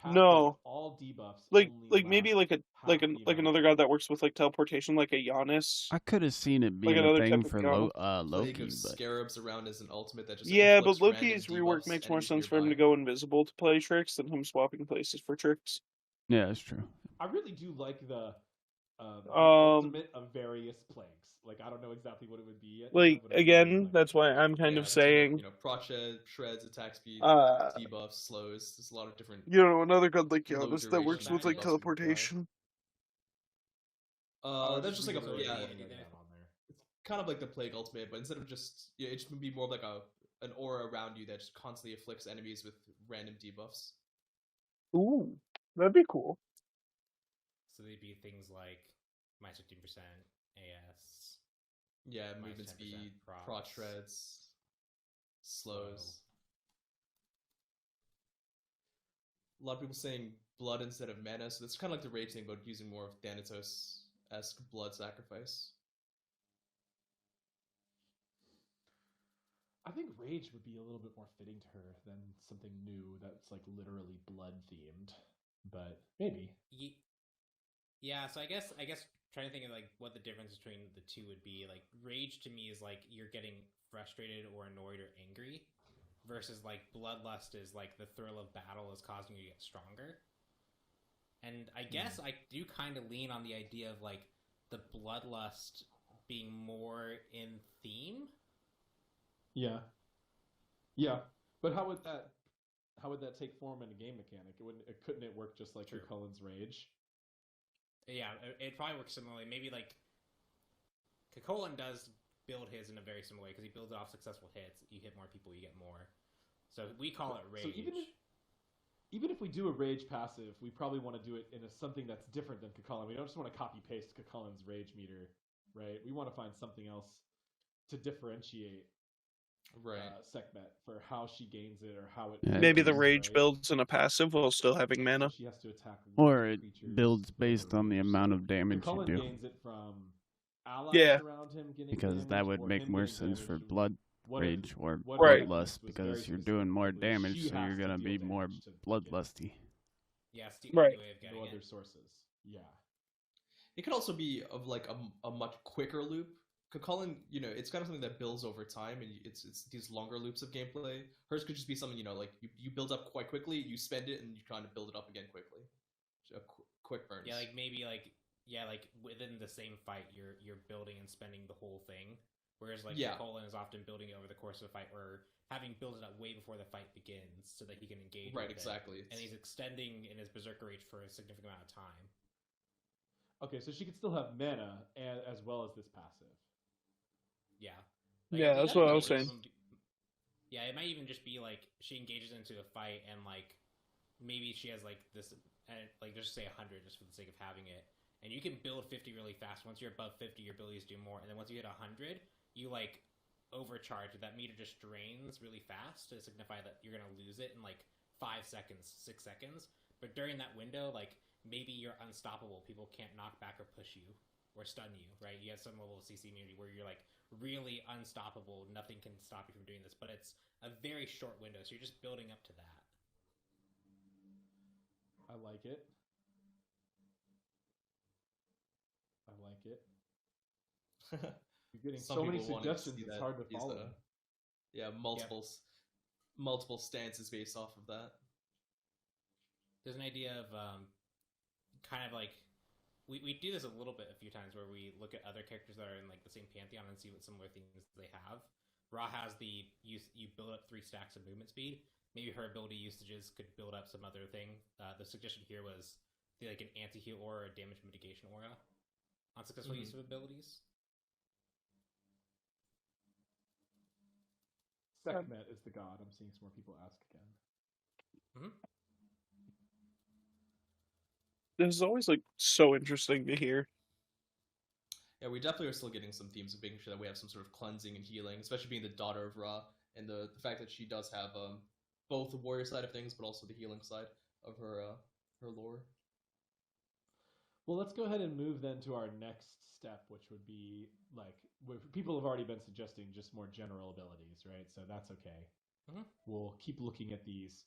No, all debuffs. Like maybe like another god that works with like teleportation, like a Giannis. I could have seen it being Like a another thing type for of Loki, Plague of but scarabs around as an ultimate that just Yeah, but inflicts random Loki's rework debuffs makes more enemies sense for him to nearby. go invisible to play tricks than him swapping places for tricks. yeah, that's true. I really do like the ultimate of various plagues. Like, I don't know exactly what it would be yet. Like again, that's why I'm kind of saying, proc shreds, attack speed, debuffs, slows. There's a lot of different. Another god like low Giannis that duration works with like debuffs teleportation. That's just like it's kind of like the plague ultimate, but instead of just it just would be more of like an aura around you that just constantly afflicts enemies with random debuffs. Ooh, that'd be cool. So they'd be things like minus 15% AS. Yeah, movement speed, proc shreds, slows. A lot of people saying blood instead of mana, so that's kind of like the rage thing, but using more of Thanatos-esque blood sacrifice. I think rage would be a little bit more fitting to her than something new that's like literally blood themed, but maybe. Yeah, so I guess trying to think of like what the difference between the two would be. Like rage to me is like you're getting frustrated or annoyed or angry, versus like bloodlust is like the thrill of battle is causing you to get stronger. And I guess I do kind of lean on the idea of like the bloodlust being more in theme. Yeah, but how would that take form in a game mechanic? Couldn't it work just like Cullen's rage? Yeah, it probably works similarly. Maybe like Kakolan does build his in a very similar way because he builds it off successful hits. You hit more people, you get more. So we call it rage. So even if we do a rage passive, we probably want to do it in something that's different than Kakolan. We don't just want to copy paste Kakolan's rage meter, right? We want to find something else to differentiate Sekhmet for how she gains it or how it. Maybe the rage builds in a passive while still having mana. She has to attack. Or it builds based on the amount of damage you do. Gains it from allies around him getting because damage, that would make more sense for blood rage or Right. bloodlust because you're doing more damage, so you're gonna be more bloodlusty. Yeah, right. Way of getting no other sources. Yeah. It could also be of like a much quicker loop. Kakolan, it's kind of something that builds over time, and it's these longer loops of gameplay. Hers could just be something, like you build up quite quickly, you spend it, and you're trying to build it up again quickly. Quick burns. Yeah, like maybe like within the same fight, you're building and spending the whole thing. Whereas like Kakolan is often building it over the course of a fight, or having built it up way before the fight begins, so that he can engage. Right, with exactly. And he's extending in his berserker rage for a significant amount of time. Okay, so she could still have mana as well as this passive. Yeah. Yeah, that's what I was saying. Yeah, it might even just be like she engages into a fight and like maybe she has like this, like just say 100 just for the sake of having it, and you can build 50 really fast. Once you're above 50, your abilities do more, and then once you hit 100, you like overcharge. That meter just drains really fast to signify that you're gonna lose it in like 5 seconds, 6 seconds. But during that window, like maybe you're unstoppable. People can't knock back or push you or stun you, right? You have some level of CC immunity where you're like really unstoppable. Nothing can stop you from doing this, but it's a very short window, so you're just building up to that. I like it. I like it. You're getting so many suggestions, it's hard to follow. Yeah, multiple stances based off of that. There's an idea of kind of like we do this a little bit a few times where we look at other characters that are in like the same pantheon and see what similar things they have. Ra has the you build up 3 stacks of movement speed. Maybe her ability usages could build up some other thing. The suggestion here was like an anti-heal aura or a damage mitigation aura on successful use of abilities. Sekhmet is the god. I'm seeing some more people ask again. This is always like so interesting to hear. Yeah, we definitely are still getting some themes of making sure that we have some sort of cleansing and healing, especially being the daughter of Ra, and the fact that she does have both the warrior side of things, but also the healing side of her lore. Well, let's go ahead and move then to our next step, which would be like people have already been suggesting just more general abilities, right? So that's okay. We'll keep looking at these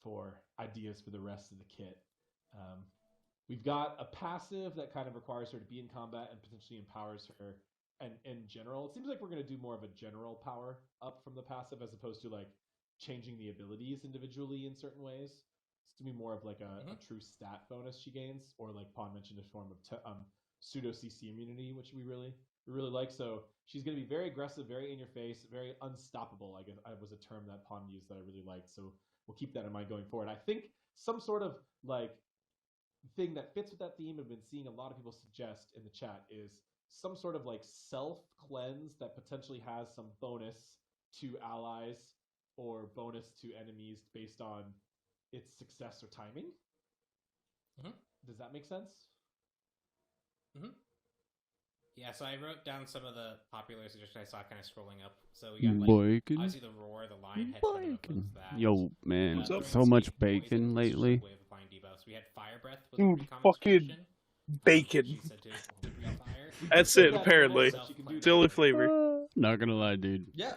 for ideas for the rest of the kit. We've got a passive that kind of requires her to be in combat and potentially empowers her. And in general, it seems like we're going to do more of a general power up from the passive as opposed to like changing the abilities individually in certain ways. It's to be more of like a true stat bonus she gains, or like Pawn mentioned, a form of pseudo CC immunity, which we really like. So she's going to be very aggressive, very in your face, very unstoppable. I guess was a term that Pawn used that I really liked. So we'll keep that in mind going forward. I think some sort of like thing that fits with that theme I've been seeing a lot of people suggest in the chat is some sort of like self cleanse that potentially has some bonus to allies or bonus to enemies based on its success or timing. Does that make sense? Yeah, so I wrote down some of the popular suggestions I saw kind of scrolling up. So we got like obviously the roar, the lion head, that. Yo, man, so much bacon lately. We had fire breath. Was fucking bacon. That's it, apparently. It's the only flavor. Not gonna lie, dude. Yeah.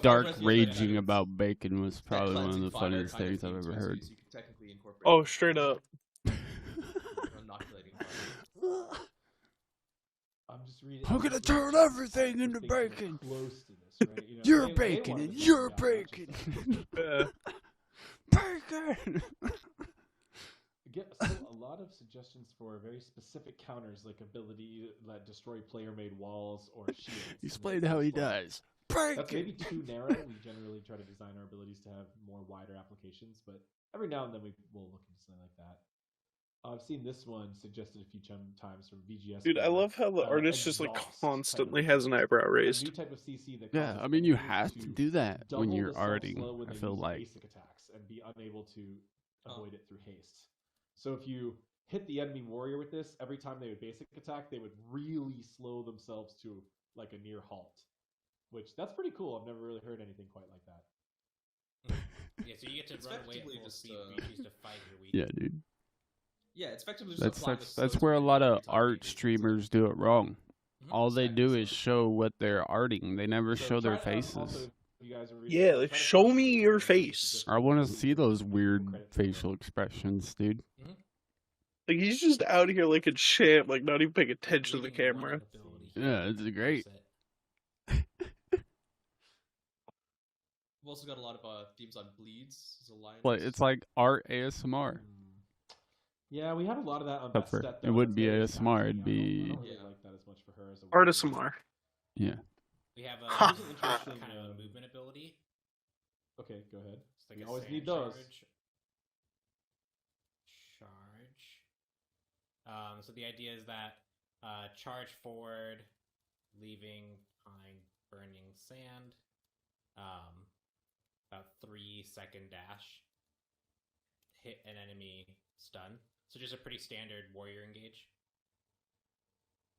Dark raging about bacon was probably one of the funniest things I've ever heard. Oh, straight up. I'm just reading. I'm gonna turn everything into bacon. Close to this, right? You're bacon and you're bacon. Bacon. Get a lot of suggestions for very specific counters, like ability that destroy player-made walls or shields. Explain how he dies. Bacon. That's maybe too narrow. We generally try to design our abilities to have more wider applications, but every now and then we'll look into something like that. I've seen this one suggested a few times from VGS. Dude, I love how the artist just like constantly has an eyebrow raised. A new type of CC that yeah, I mean you have to do that when you're arting. I feel like basic attacks and be unable to avoid it through haste. So if you hit the enemy warrior with this, every time they would basic attack, they would really slow themselves to like a near halt. Which that's pretty cool. I've never really heard anything quite like that. Yeah, so you get to run away at full speed, you choose to fight your weak. Yeah, dude. Yeah, it's effectively just that's where a lot of art streamers do it wrong. All they do is show what they're arting. They never show their faces. Yeah, like show me your face. I want to see those weird facial expressions, dude. Like he's just out here like a champ, like not even paying attention to the camera. Yeah, it's great. We've also got a lot of themes on bleeds. But it's like art ASMR. Yeah, we have a lot of that on that step. It wouldn't be ASMR, it'd be... I don't really like that as much for her as a art ASMR. Yeah. We have a kind of a movement ability. Okay, go ahead. Like we always need those. Charge. So the idea is that charge forward, leaving behind burning sand. About 3-second dash. hit an enemy stun. So just a pretty standard warrior engage.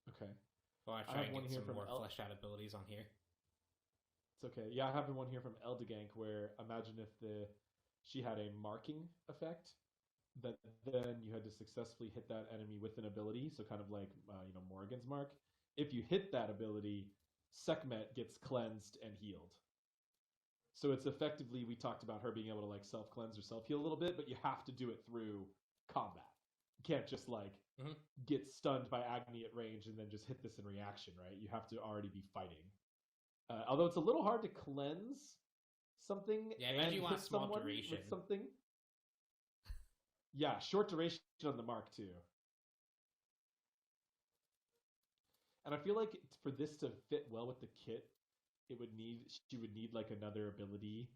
Okay. Well, I try and get some more fleshed out abilities on here. It's okay. Yeah, I have one here from Eldegank where imagine if she had a marking effect that then you had to successfully hit that enemy with an ability, so kind of like Morrigan's Mark. If you hit that ability, Sekhmet gets cleansed and healed. So it's effectively, we talked about her being able to like self-cleanse or self-heal a little bit, but you have to do it through combat. You can't just like get stunned by Agni at range and then just hit this in reaction, right? You have to already be fighting. Although it's a little hard to cleanse something and you want hit small someone duration. with something. Yeah, short duration on the Mark too. And I feel like for this to fit well with the kit, she would need like another ability,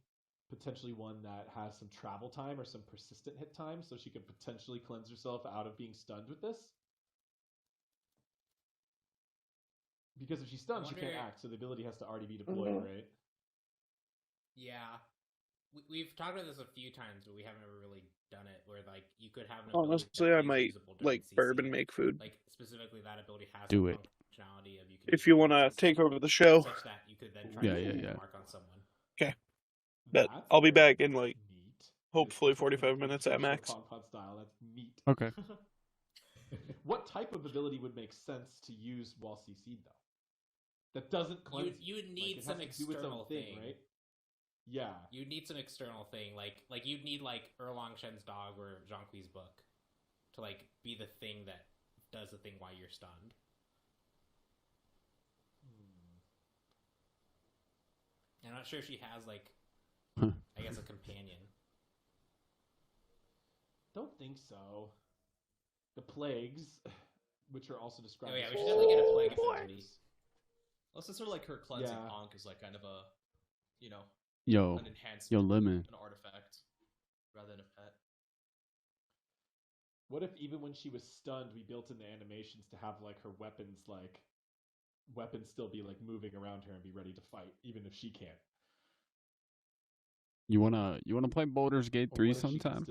potentially one that has some travel time or some persistent hit time, so she could potentially cleanse herself out of being stunned with this. Because if she's stunned, she can't act, so the ability has to already be deployed, right? Yeah. We've talked about this a few times, but we haven't ever really done it, where like you could have an ability. Honestly, I might like burp and make food. Like specifically, that ability has do it. Functionality of if you want to take over the show. Such that you could then try to mark on someone. Okay. But I'll be back in like hopefully 45 minutes at max. Style. That's neat. Okay. What type of ability would make sense to use while CC'd though? That doesn't cleanse. You would need some external thing, right? Yeah. You'd need some external thing, like you'd need like Erlang Shen's dog or Zhonghui's book to like be the thing that does the thing while you're stunned. I'm not sure if she has like I guess a companion. Don't think so. The plagues, which are also described. Oh yeah, we should definitely get a plague ability. Also, sort of like her cleansing Ankh is like kind of a, an enhancement, Lemon, an artifact, rather than a pet. What if even when she was stunned, we built in the animations to have like her weapons still be like moving around her and be ready to fight, even if she can't. You wanna play Baldur's Gate 3 sometime?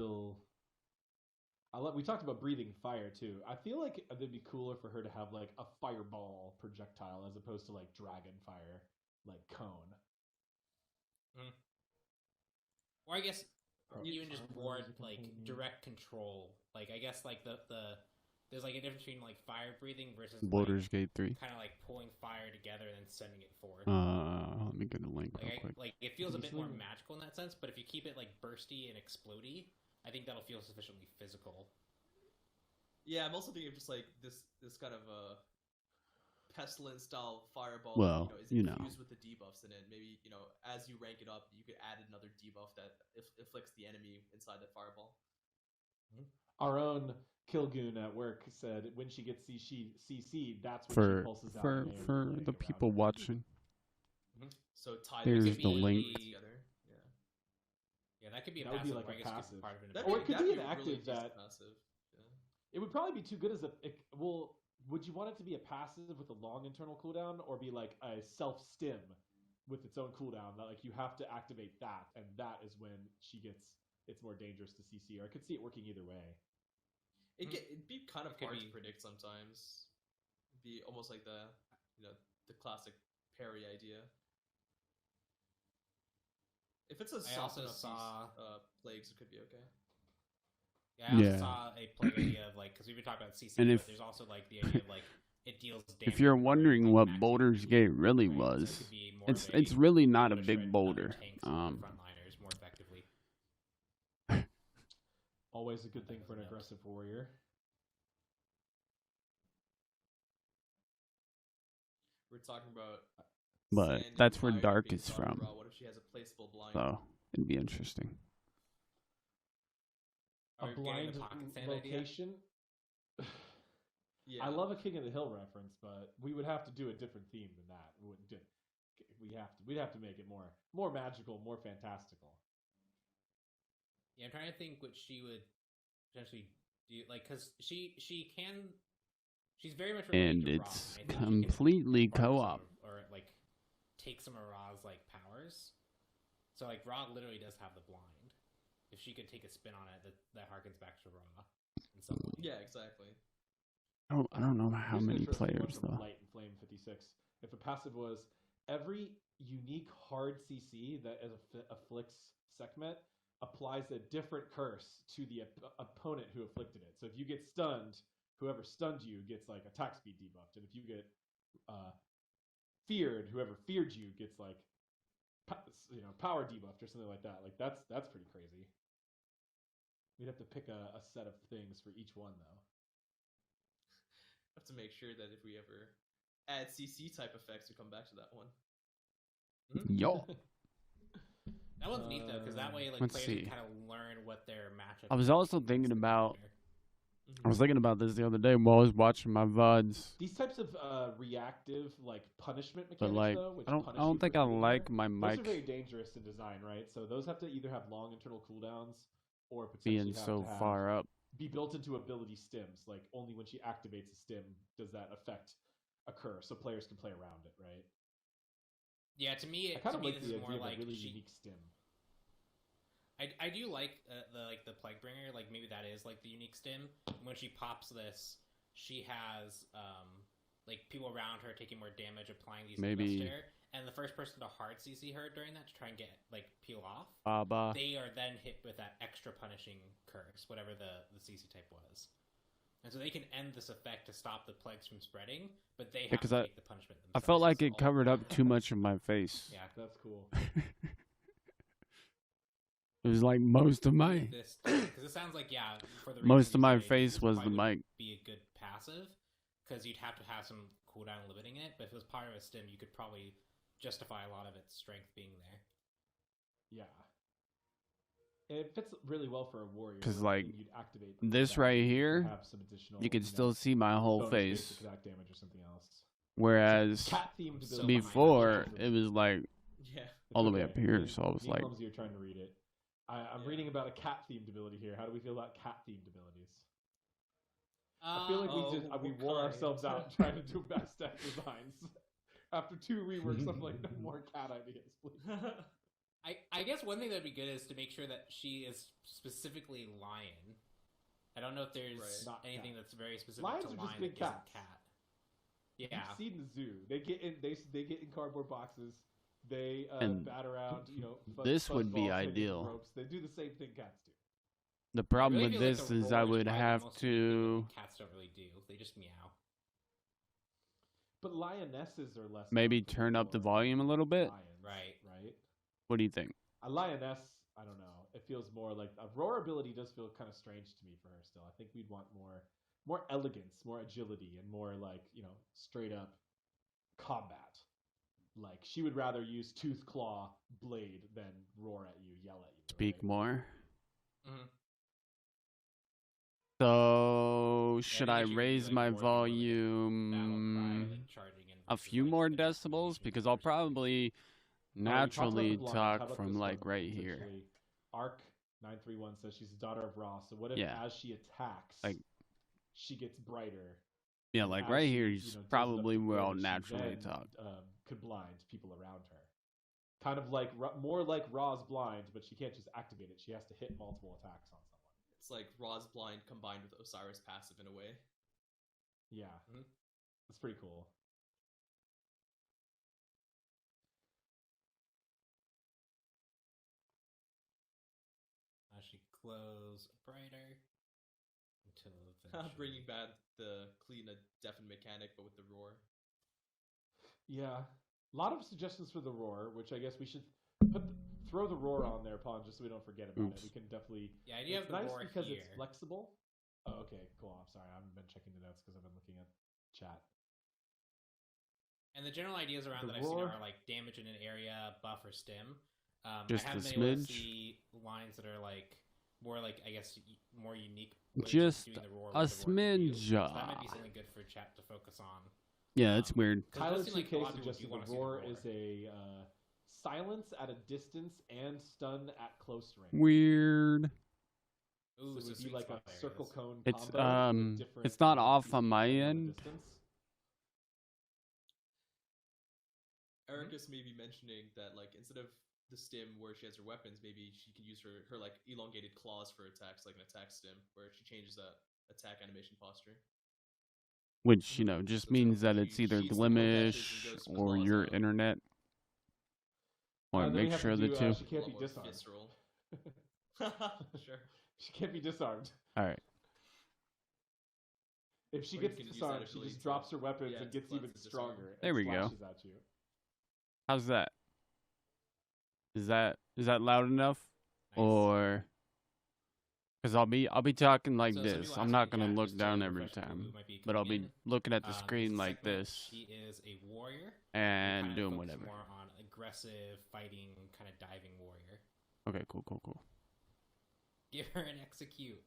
We talked about breathing fire too. I feel like it'd be cooler for her to have like a fireball projectile as opposed to like dragon fire, like cone. Or I guess even just more like direct control. Like I guess like the there's like a difference between like fire breathing versus Baldur's Gate 3. Kind of like pulling fire together and then sending it forth. Let me get a link real quick. Like it feels a bit more magical in that sense, but if you keep it like bursty and explodey, I think that'll feel sufficiently physical. Yeah, I'm also thinking of just like this kind of pestilence style fireball. Well, is infused with the debuffs in it. Maybe as you rank it up, you could add another debuff that afflicts the enemy inside that fireball. Our own Kilgoon at work said when she gets CC'd, that's when she pulses out. For the people watching. So there's the link. Together. Yeah, that could be a passive. Would be like a passive. Part of Or it could be an active really that. Passive. Yeah. It would probably be too good as a. Would you want it to be a passive with a long internal cooldown, or be like a self-stim with its own cooldown that like you have to activate that, and that is when it's more dangerous to CC. Or I could see it working either way. It'd be kind of hard to predict sometimes. It'd be almost like the classic parry idea. If it's a soft enough plagues, it could be okay. Yeah, I also saw a plague idea of like, because we've been talking about CC, but there's also like the idea of like it deals damage. If you're wondering what Baldur's Gate really was, it's really not a big boulder. Frontliners more effectively. Always a good thing for an aggressive warrior. We're talking about. But that's where Dark is from. What if she has a placeable blind? So it'd be interesting. A blind location. Yeah, I love a King of the Hill reference, but we would have to do a different theme than that. We'd have to make it more magical, more fantastical. Yeah, I'm trying to think what she would potentially do, like, because she's very much and it's completely co-op or like take some of Ra's like powers. So like Ra literally does have the blind. if she could take a spin on it, that harkens back to Raw in some way. Yeah, exactly. I don't know how many players though. Light and Flame 56. If a passive was every unique hard CC that afflicts Sekhmet applies a different curse to the opponent who afflicted it. So if you get stunned, whoever stunned you gets like attack speed debuffed, and if you get feared, whoever feared you gets like power debuffed or something like that. Like that's pretty crazy. We'd have to pick a set of things for each one though. Have to make sure that if we ever add CC type effects, we come back to that one. Yo. That one's neat though, because that way like players can kind of learn what their matchup. I was also thinking about. I was thinking about this the other day while I was watching my VODs. These types of reactive like punishment mechanics, but like, though, which I don't think I like my mic. Those are very dangerous in design, right? So those have to either have long internal cooldowns or potentially being so far up. Be built into ability stims. Like only when she activates a stim does that effect occur, so players can play around it, right? Yeah, to me, I kind of like this the is more idea of like a really unique stim. I do like the Plaguebringer, like maybe that is like the unique stim. When she pops this, she has like people around her taking more damage, applying these debuffs to her, and the first person to hard CC her during that to try and get like peel off, they are then hit with that extra punishing curse, whatever the CC type was. And so they can end this effect to stop the plagues from spreading, but they have to take the punishment themselves. I felt like it covered up too much of my face. Yeah, that's cool. It was like most of my. Because it sounds like for the most of my face was the mic. Be a good passive, because you'd have to have some cooldown limiting it. But if it was part of a stim, you could probably justify a lot of its strength being there. Yeah, it fits really well for a warrior. Because like you'd activate this right here, you can still see my whole face. Attack damage or something else. Whereas before it was like all the way up here, so I was like, you're trying to read it. I'm reading about a cat-themed ability here. How do we feel about cat-themed abilities? I feel like we wore ourselves out trying to do best deck designs. After 2 reworks, I'm like, no more cat ideas, please. I guess one thing that'd be good is to make sure that she is specifically lion. I don't know if there's anything that's very specific Lions to are lion just big that cats. isn't cat. Yeah, you've seen the zoo. They get in cardboard boxes. They bat around. This would be ideal. Ropes. They do the same thing cats do. The problem with this is I would have to. Cats don't really do. They just meow. But lionesses are less. Maybe turn up the volume a little bit. Right. What do you think? A lioness, I don't know. It feels more like a roar ability does feel kind of strange to me for her still. I think we'd want more elegance, more agility, and more like straight up combat. Like she would rather use tooth, claw, blade than roar at you, yell at you. Speak more. Mm-hmm. So should I raise my volume a few more decibels? Because I'll probably naturally talk from like right here. Arc 931 says she's the daughter of Ra. So what if as she attacks, like she gets brighter? Yeah, like right here is probably where I'll naturally talk. Could blind people around her. Kind of like more like Ra's blind, but she can't just activate it. She has to hit multiple attacks on someone. It's like Ra's blind combined with Osiris passive in a way. Yeah, that's pretty cool. She glows brighter until eventually... Bringing back the clean a deafen mechanic, but with the roar. Yeah, a lot of suggestions for the roar, which I guess we should throw the roar on there, Pawn, just so we don't forget about it. We can definitely. Yeah, you have the nice roar because here. It's flexible. Oh, okay, cool. I'm sorry, I haven't been checking the notes because I've been looking at chat. And the general ideas around that I've seen are like damage in an area, buff or stim. Just I haven't a been able to smidge. see lines that are like more like I guess more unique. Just doing the roar a with the roar smidge. so that might be something good for chat to focus on. Yeah, that's weird. Tyler like TK suggested the roar is a silence at a distance and stun at close range. Weird. Ooh, so it would be like a circle cone. It's not off on my end. Ericus may be mentioning that like instead of the stim where she has her weapons, maybe she could use her like elongated claws for attacks, like an attack stim, where she changes that attack animation posture. Which, just means that it's either Glimish or your internet. Or make sure the two. She can't be disarmed. Sure. She can't be disarmed. All right. If she gets disarmed, she just drops her weapons and gets even stronger. There we go. At you. How's that? Is that loud enough? Nice. Or because I'll be talking like this. I'm not gonna look down every time, but I'll be looking at the screen like this. She is a warrior and doing whatever. More on aggressive, fighting, kind of diving warrior. Okay, cool. Give her an execute.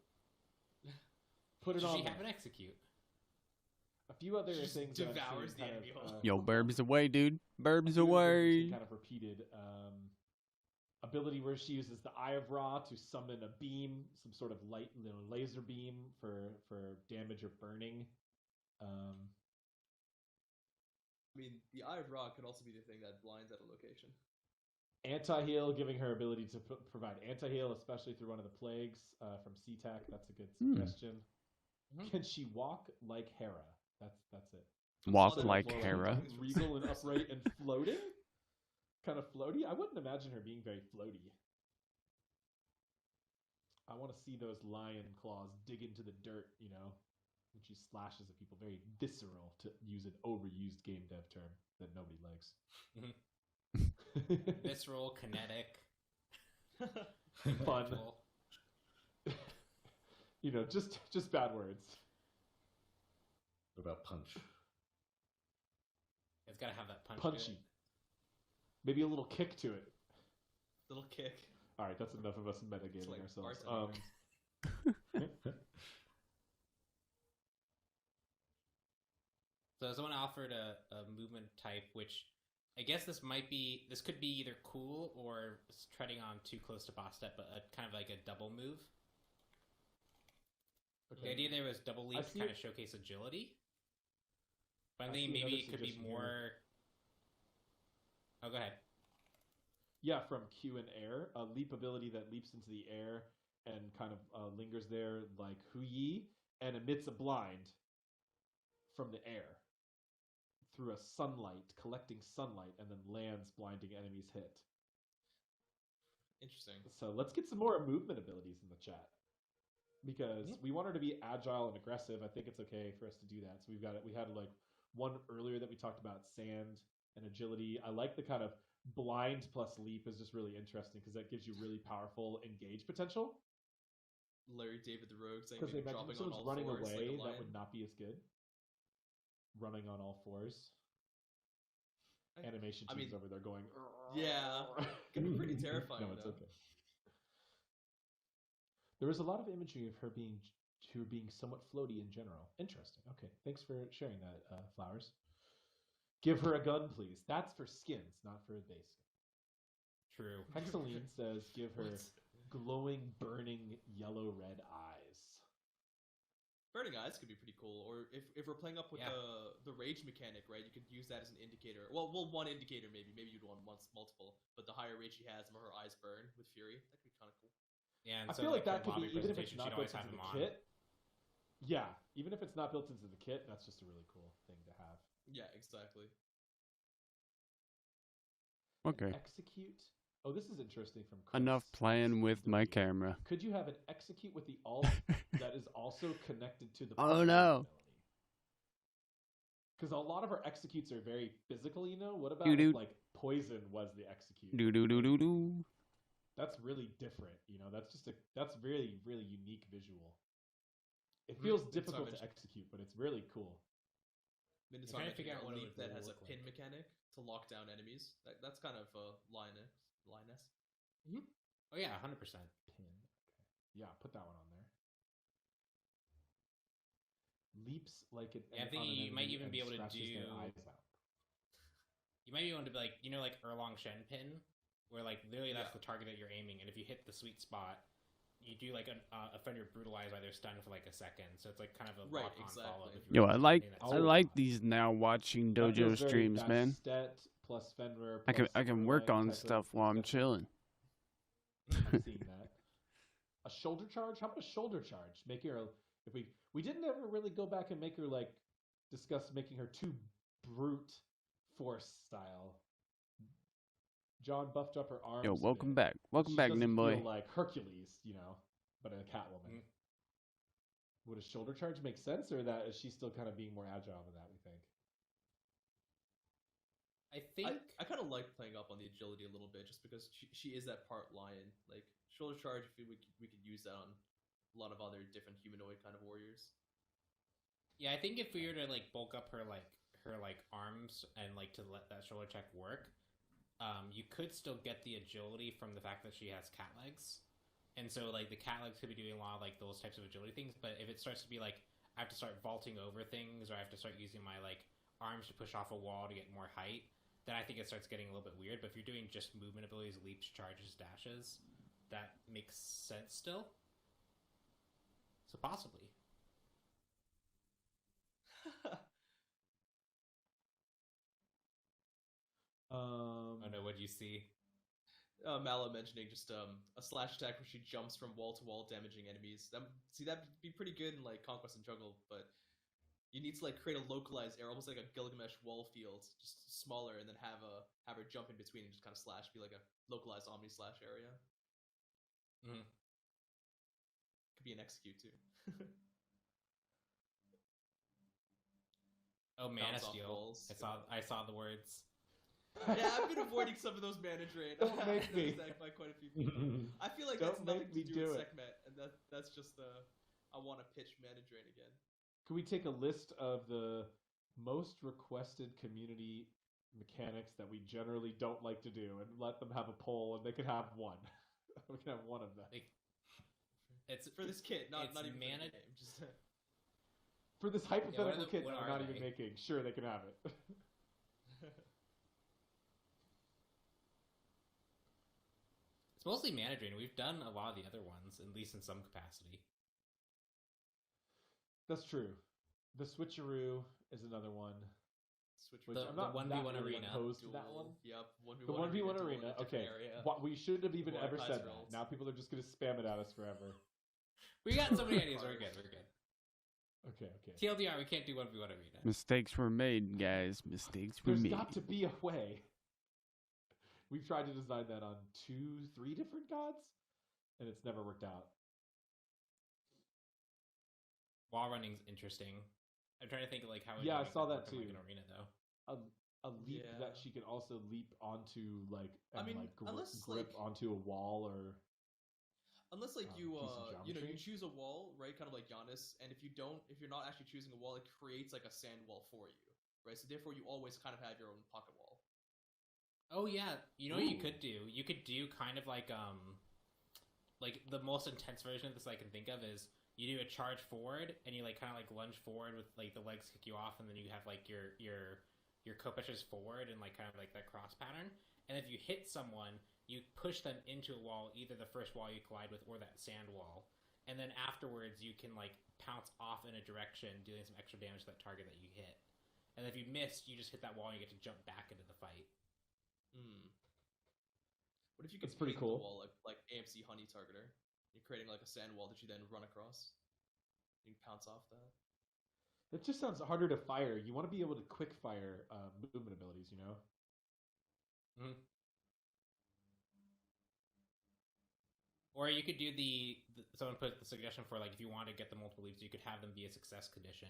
Put it on. She have an execute. A few other things. Devours the enemy. Yo, Burbs away, dude. Burbs away. Kind of repeated ability where she uses the Eye of Ra to summon a beam, some sort of light, laser beam for damage or burning. I mean, the Eye of Ra could also be the thing that blinds at a location. Anti-heal, giving her ability to provide anti-heal, especially through one of the plagues from CTAC. That's a good suggestion. Can she walk like Hera? That's it. Walk like Hera? Regal and upright and floating? Kind of floaty? I wouldn't imagine her being very floaty. I want to see those lion claws dig into the dirt, when she slashes at people. Very visceral, to use an overused game dev term that nobody likes. Visceral, kinetic, fun. Just bad words. What about punch? It's gotta have that punch. Punchy. Maybe a little kick to it. Little kick. All right, that's enough of us metagaming ourselves. So someone offered a movement type, which I guess this could be either cool or treading on too close to boss step, but kind of like a double move. Okay. The idea there was double leap to kind of showcase agility. But I think maybe it could be more. Here. Oh, go ahead. Yeah, from Q and air, a leap ability that leaps into the air and kind of lingers there like Hu Yi and emits a blind from the air through a sunlight, collecting sunlight, and then lands, blinding enemies hit. Interesting. So let's get some more movement abilities in the chat. Because we want her to be agile and aggressive. I think it's okay for us to do that. So we had like one earlier that we talked about, sand and agility. I like the kind of blind plus leap is just really interesting because that gives you really powerful engage potential. Larry David the Rogue saying because maybe dropping on all running fours away, like that would not be as good. Running on all fours. Animation teams over there going. Yeah, can be pretty terrifying. No, it's okay. There was a lot of imagery of her being somewhat floaty in general. Interesting. Okay, thanks for sharing that, Flowers. Give her a gun, please. That's for skins, not for a base skin. True. Hexaline says give her glowing, burning, yellow-red eyes. Burning eyes could be pretty cool. Or if we're playing up with the rage mechanic, right, you could use that as an indicator. Well, one indicator maybe. Maybe you'd want multiple. But the higher rage she has, the more her eyes burn with fury. That could be kind of cool. Yeah, I feel like that could be, even if it's not built into the kit. Yeah, even if it's not built into the kit, that's just a really cool thing to have. Yeah, exactly. Okay. Execute. Oh, this is interesting from Chris. Enough playing with my camera. Could you have an execute with the alt that is also connected to the Oh no. Because a lot of our executes are very physical, What about if, like poison was the execute? Do. That's really different, that's really, really unique visual. It feels difficult to execute, but it's really cool. Then it's trying to figure out a leap that has a pin mechanic to lock down enemies. That's kind of lioness. Mm-hmm. Oh yeah, 100%. Pin. Okay. Yeah, put that one on there. Leaps like it. Yeah, I think you might even be able to do. You might be able to be like like Erlong Shen pin, where like literally that's the target that you're aiming, and if you hit the sweet spot, you do like an offender brutalize while they're stunned for like a second, so it's like kind of a lock on follow. Yo, I like these now watching dojo streams, man. plus Fenrir. I can work on stuff while I'm chilling. I'm seeing that. A shoulder charge? How about a shoulder charge? Make her if we didn't ever really go back and make her like discuss making her too brute force style. John buffed up her arms. Yo, welcome back. Welcome back, Nimboy. Like Hercules, but a Catwoman. Would a shoulder charge make sense, or is she still kind of being more agile than that? We think. I kind of like playing up on the agility a little bit, just because she is that part lion. Like shoulder charge, we could use that on a lot of other different humanoid kind of warriors. Yeah, I think if we were to like bulk up her arms and like to let that shoulder check work, you could still get the agility from the fact that she has cat legs, and so like the cat legs could be doing a lot of like those types of agility things. But if it starts to be like I have to start vaulting over things, or I have to start using my like arms to push off a wall to get more height, then I think it starts getting a little bit weird. But if you're doing just movement abilities, leaps, charges, dashes, that makes sense still. So possibly. Oh no, what'd you see? Mallow mentioning just a slash attack where she jumps from wall to wall, damaging enemies. That'd be pretty good in like Conquest and Jungle, but you need to like create a localized area, almost like a Gilgamesh wall field, just smaller, and then have her jump in between and just kind of slash, be like a localized Omni slash area. Mm-hmm. Could be an execute too. Oh, Mana Steel. I saw the words. Yeah, I've been avoiding some of those mana drain. Don't make me. By quite a few people. I feel like that's nothing to do with Sekhmet, and that's just I want to pitch mana drain again. Could we take a list of the most requested community mechanics that we generally don't like to do, and let them have a poll, and they could have one. We can have one of them. It's for this kit, not even mana. For the game, just for this hypothetical kit that we're not even making. Sure, they can have it. It's mostly mana drain. We've done a lot of the other ones, at least in some capacity. That's true. The switcheroo is another one. The 1v1 arena. Opposed to that one. Yep. The 1v1 arena. Okay. We shouldn't have even ever said that. Now people are just going to spam it at us forever. We got so many ideas. We're good. Okay. TLDR, we can't do 1v1 arena. Mistakes were made, guys. Mistakes were made. There's got to be a way. We've tried to design that on 2-3 different gods, and it's never worked out. Wall running's interesting. I'm trying to think of like how. I saw that too. Like an arena though. A leap that she can also leap onto unless grip onto a wall or. Unless like you choose a wall, right? Kind of like Giannis, and if you're not actually choosing a wall, it creates like a sand wall for you, right? So therefore, you always kind of have your own pocket wall. Oh yeah, you know what you could do? You could do kind of like the most intense version of this I can think of is you do a charge forward and you like kind of like lunge forward with like the legs kick you off, and then you have like your co-pitchers forward and like kind of like that cross pattern. And if you hit someone, you push them into a wall, either the first wall you collide with or that sand wall. And then afterwards you can like pounce off in a direction, dealing some extra damage to that target that you hit. And if you missed, you just hit that wall and you get to jump back into the fight. What if you could paint the wall like AMC Honey Targeter? You're creating like a sand wall that you then run across. You can pounce off that. It just sounds harder to fire. You want to be able to quick fire movement abilities, you know? Mm-hmm. Or you could do someone put the suggestion for like if you want to get the multiple leaps, you could have them be a success condition.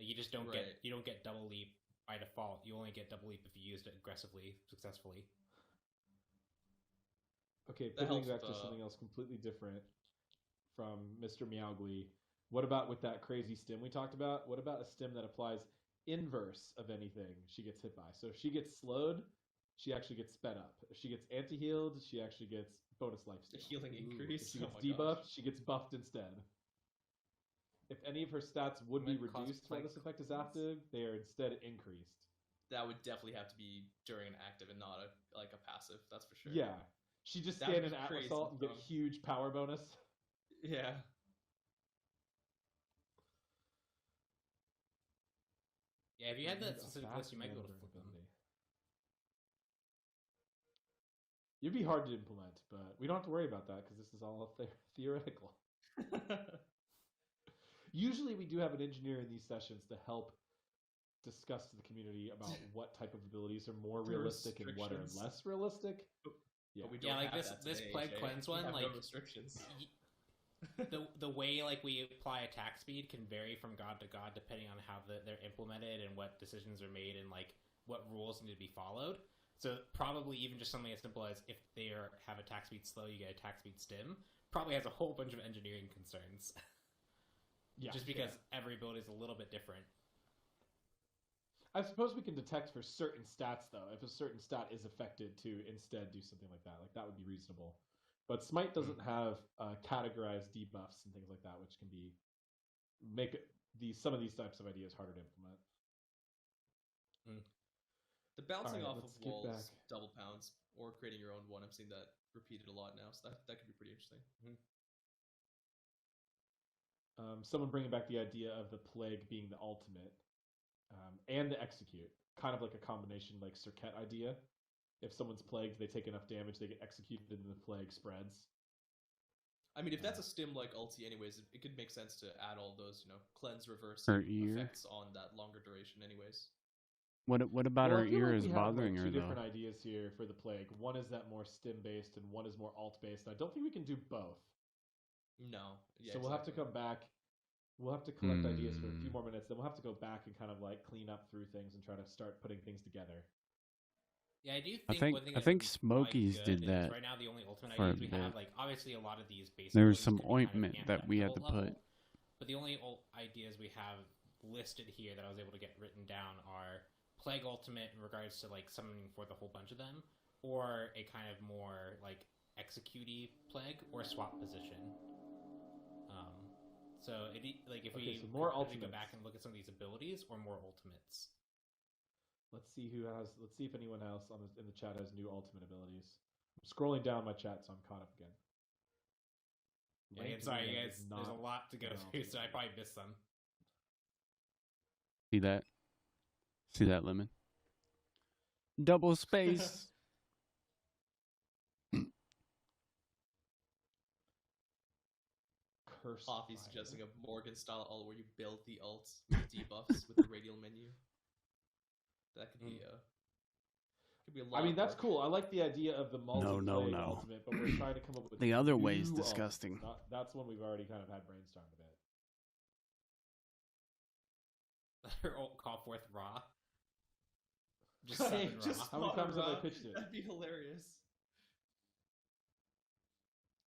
Like you just don't get double leap by default. You only get double leap if you used it aggressively, successfully. Okay, pivoting back to something else completely different from Mr. Meowgly. What about with that crazy stim we talked about? What about a stim that applies inverse of anything she gets hit by? So if she gets slowed, she actually gets sped up. If she gets anti-healed, she actually gets bonus lifesteal. The healing increase. If she gets debuffed, she gets buffed instead. If any of her stats would be reduced while this effect is active, they are instead increased. That would definitely have to be during an active and not a passive, that's for sure. Yeah. She just stand in Atlas Assault and get a huge power bonus. Yeah. Yeah, if you had that specific list, you might be able to flip them. You'd be hard to implement, but we don't have to worry about that because this is all theoretical. Usually we do have an engineer in these sessions to help discuss to the community about what type of abilities are more realistic and what are less realistic. But we don't like have this plague cleanse one, like no restrictions. the way like we apply attack speed can vary from god to god depending on how they're implemented and what decisions are made and like what rules need to be followed. So probably even just something as simple as if they have attack speed slow, you get attack speed stim. Probably has a whole bunch of engineering concerns. Just because every ability is a little bit different. I suppose we can detect for certain stats, though, if a certain stat is affected to instead do something like that. Like, that would be reasonable. But Smite doesn't have categorized debuffs and things like that, which can make some of these types of ideas harder to implement. The bouncing off of walls, double pounds, or creating your own one, I'm seeing that repeated a lot now, so that could be pretty interesting. Someone bringing back the idea of the plague being the ultimate and the execute, kind of like a combination like Circuit idea. If someone's plagued, they take enough damage, they get executed, and the plague spreads. I mean, if that's a stim like ulti, anyways, it could make sense to add all those, cleanse, reverse effects on that longer duration, anyways. What about her ear is bothering her, though? Two different ideas here for the plague. One is that more stim based, and one is more alt based. I don't think we can do both. No. Yeah, so we'll have to come back. We'll have to collect ideas for a few more minutes. Then we'll have to go back and kind of like clean up through things and try to start putting things together. Yeah, I do I think Smokies did that. Right now, the only ultimate ideas we have, like obviously a lot of these basic. There was some ointment that we had to put. But the only ideas we have listed here that I was able to get written down are Plague Ultimate in regards to like summoning forth a whole bunch of them, or a kind of more like execute-y plague, or swap position. So if we more go back and look at some of these abilities, or more ultimates. Let's see if anyone else in the chat has new ultimate abilities. I'm scrolling down my chat, so I'm caught up again. Sorry, you guys. There's a lot to go through, so I probably missed some. See that? See that, Lemon? Double space. Coffee suggesting a Morgan style ult where you build the ults with debuffs with the radial menu. That could be a lot. I mean, that's cool. I like the idea of the multi-play ultimate, but we're trying to come up with the other way is disgusting. That's one we've already kind of had brainstormed a bit. Her ult call forth raw. How many times have I pitched it? That'd be hilarious.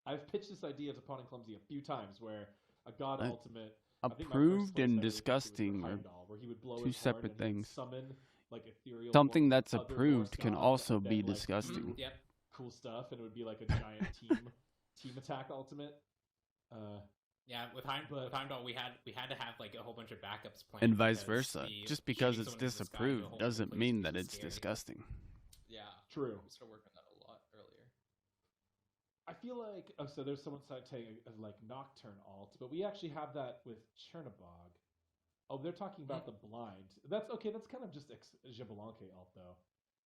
I've pitched this idea to Pawn and Clumsy a few times where a god ultimate approved and disgusting are two separate things. Summon, like, ethereal something that's approved can also be disgusting. Yep. Cool stuff, and it would be like a giant team attack ultimate. Yeah, with Heimdall, we had to have like a whole bunch of backups planned. And vice versa. Just because it's disapproved doesn't mean that it's disgusting. Yeah, true. We started working on that a lot earlier. I feel like so there's someone saying like Nocturne alt, but we actually have that with Chernobog. Oh, they're talking about the blind. That's okay. That's kind of just Xbalanque alt though.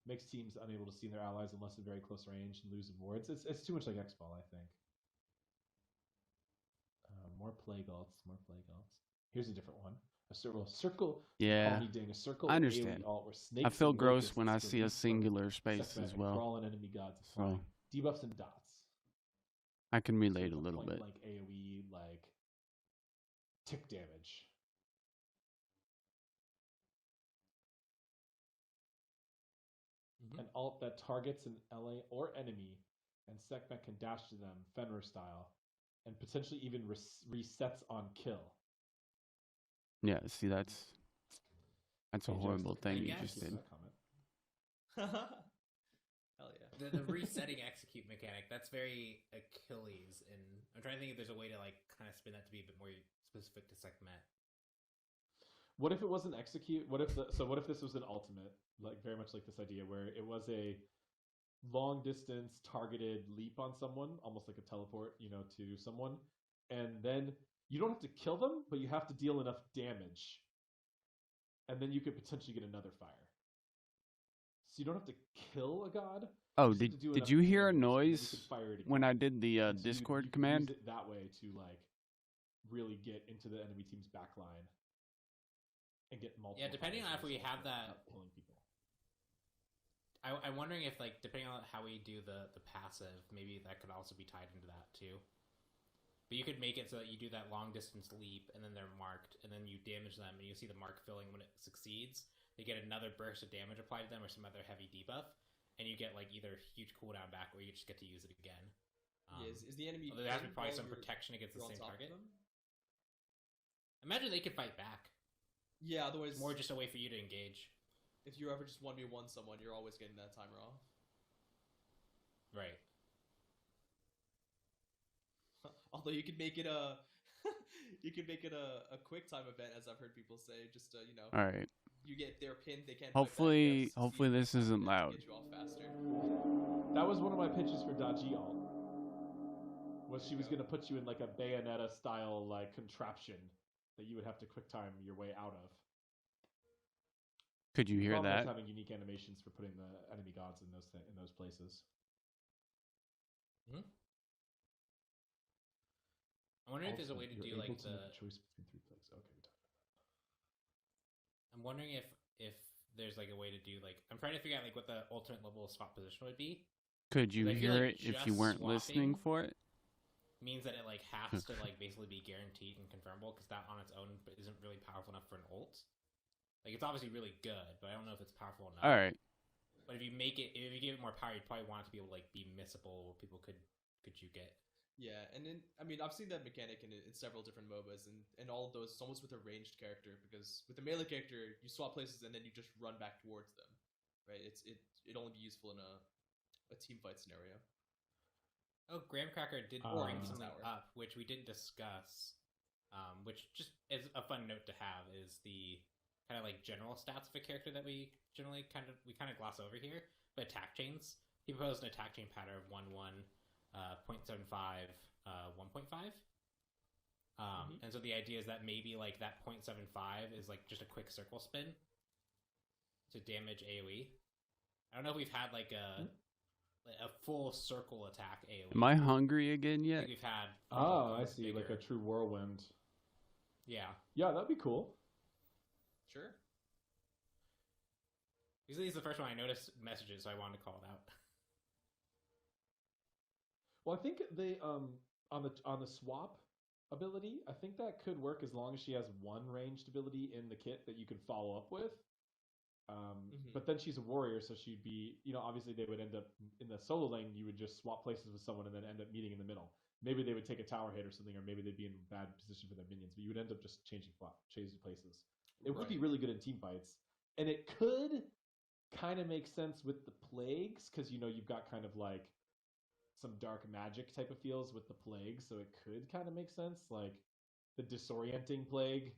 Makes teams unable to see their allies unless in very close range and lose in wards. It's too much like X-Ball, I think. More plague alts. Here's a different one. A circle. Yeah, a circle. I understand. Alt where snakes I feel gross when I see a singular space as well. Crawling enemy gods. So debuffs and dots. I can relate a little bit. Like AoE, like tick damage. An alt that targets an ally or enemy, and Sekhmet can dash to them, Fenrir style, and potentially even resets on kill. Yeah, see, that's a horrible thing you just did. Hell yeah. The resetting execute mechanic, that's very Achilles, and I'm trying to think if there's a way to like kind of spin that to be a bit more specific to Sekhmet. What if it wasn't execute? What if this was an ultimate, like very much like this idea where it was a long distance targeted leap on someone, almost like a teleport, to someone, and then you don't have to kill them, but you have to deal enough damage, and then you could potentially get another fire. so you don't have to kill a god. Oh, did you hear a noise when I did the Discord command? Use it that way to like really get into the enemy team's back line and get multiple. Yeah, depending on if we have that. Pulling people. I'm wondering if, like, depending on how we do the passive, maybe that could also be tied into that too. But you could make it so that you do that long distance leap, and then they're marked, and then you damage them, and you see the mark filling when it succeeds. They get another burst of damage applied to them, or some other heavy debuff, and you get like either huge cooldown back, or you just get to use it again. Is the enemy? There has to be probably some protection against the same target. Imagine they could fight back. Yeah, otherwise it's more just a way for you to engage. If you ever just 1v1 someone, you're always getting that timer off. Right. Although you could make it a quick time event, as I've heard people say. Just you know. All right. You get their pin. They can't. Hopefully this isn't loud. Get you off faster. That was one of my pitches for Dodgy Alt. Was she was going to put you in like a Bayonetta style like contraption that you would have to quick time your way out of. Could you hear that? Having unique animations for putting the enemy gods in those places. Hmm? I'm wondering if there's a way to do like the choice between 3 plays. Okay. I'm wondering if there's like a way to do like I'm trying to figure out like what the alternate level of swap position would be. Could you hear it if you weren't listening for it? Means that it like has to like basically be guaranteed and confirmable, because that on its own isn't really powerful enough for an ult. Like, it's obviously really good, but I don't know if it's powerful enough. All right. But if you give it more power, you'd probably want it to be able to like be missable, where people could juke it. Yeah, and then I mean I've seen that mechanic in several different MOBAs, and all of those it's almost with a ranged character, because with a melee character you swap places and then you just run back towards them, right? It'd only be useful in a team fight scenario. Oh, Graham Cracker did bring something up, which we didn't discuss, which just is a fun note to have, is the kind of like general stats of a character that we generally kind of gloss over here. But attack chains. He proposed an attack chain pattern of 1-1, 0.75, 1.5. And so the idea is that maybe like that 0.75 is like just a quick circle spin to damage AoE. I don't know if we've had like a full circle attack AoE. Am I hungry again yet? We've had. I see, bigger. Like a true whirlwind. Yeah. Yeah, that'd be cool. Sure. Usually it's the first one I noticed messages, so I wanted to call it out. Well, I think they on the swap ability, I think that could work as long as she has one ranged ability in the kit that you can follow up with. But then she's a warrior, so she'd be, obviously they would end up in the solo lane. You would just swap places with someone and then end up meeting in the middle. Maybe they would take a tower hit or something, or maybe they'd be in a bad position for their minions. But you would end up just changing places. It would be really good in team fights, and it could kind of make sense with the plagues, because you've got kind of like some dark magic type of feels with the plague, so it could kind of make sense. Like the disorienting plague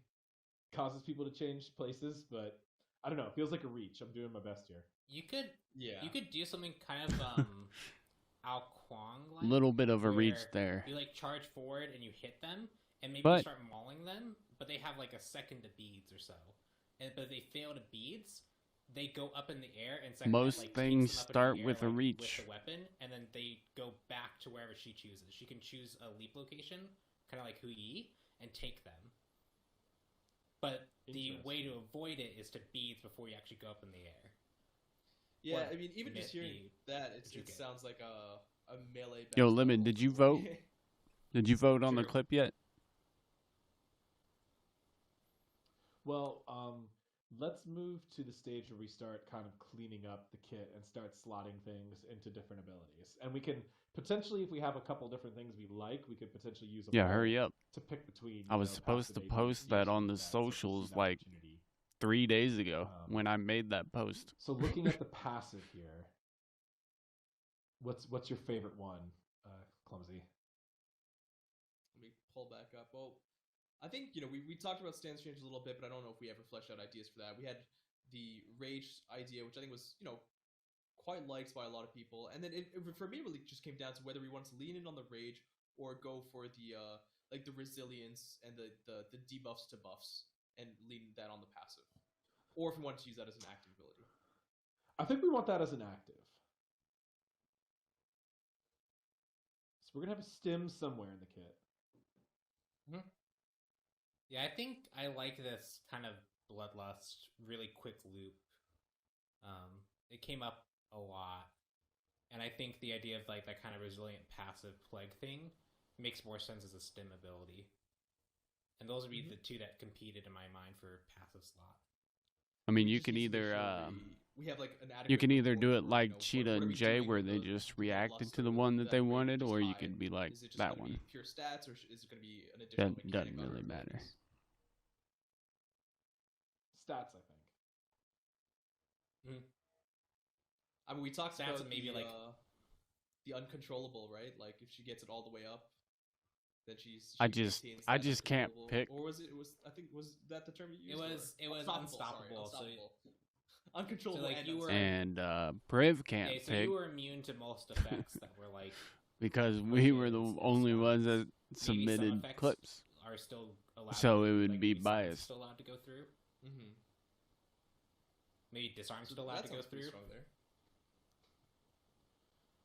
causes people to change places, but I don't know. It feels like a reach. I'm doing my best here. You could do something kind of Ao Kuang like. Little bit of a reach there. You like charge forward and you hit them, and maybe you start mauling them, but they have like a second to beads or so. But if they fail to beads, they go up in the air, and most things start with a reach with the weapon, and then they go back to wherever she chooses. She can choose a leap location, kind of like Hu Yi, and take them. But the way to avoid it is to beads before you actually go up in the air. Yeah, I mean, even just hearing that, it sounds like a melee. Yo, Lemon, did you vote? Did you vote on the clip yet? Well, let's move to the stage where we start kind of cleaning up the kit and start slotting things into different abilities. And we can potentially, if we have a couple different things we like, we could potentially use a hurry up to pick between. I was supposed to post that on the socials like 3 days ago when I made that post. So looking at the passive here, what's your favorite one, Clumsy? Let me pull back up. Well, I think, we talked about Stand Strange a little bit, but I don't know if we ever fleshed out ideas for that. We had the Rage idea, which I think was, quite liked by a lot of people. And then for me, it really just came down to whether we wanted to lean in on the Rage or go for the the resilience and the debuffs to buffs and lean that on the passive. Or if we wanted to use that as an active ability. I think we want that as an active. So we're gonna have a stim somewhere in the kit. Mm-hmm. Yeah, I think I like this kind of bloodlust, really quick loop. It came up a lot, and I think the idea of like that kind of resilient passive plague thing makes more sense as a stim ability. And those would be the two that competed in my mind for passive slot. I mean, you can either we have like an you can either do it like Cheetah and Jay, where they just reacted to the one that they wanted, or you could be like that one. Pure stats, or is it going to be an additional That doesn't really matter. Stats, I think. Mm-hmm. I mean, we talked about maybe like the uncontrollable, right? Like if she gets it all the way up, then I just can't pick. Or was it? I think was that the term you used? It was unstoppable. So uncontrollable. So like you were, and Priv can't so pick. You were immune to most effects that were like because we were the only ones that submitted clips. Are still allowed. So it would be biased. Still allowed to go through. Mm-hmm. Maybe disarm's still allowed to go through.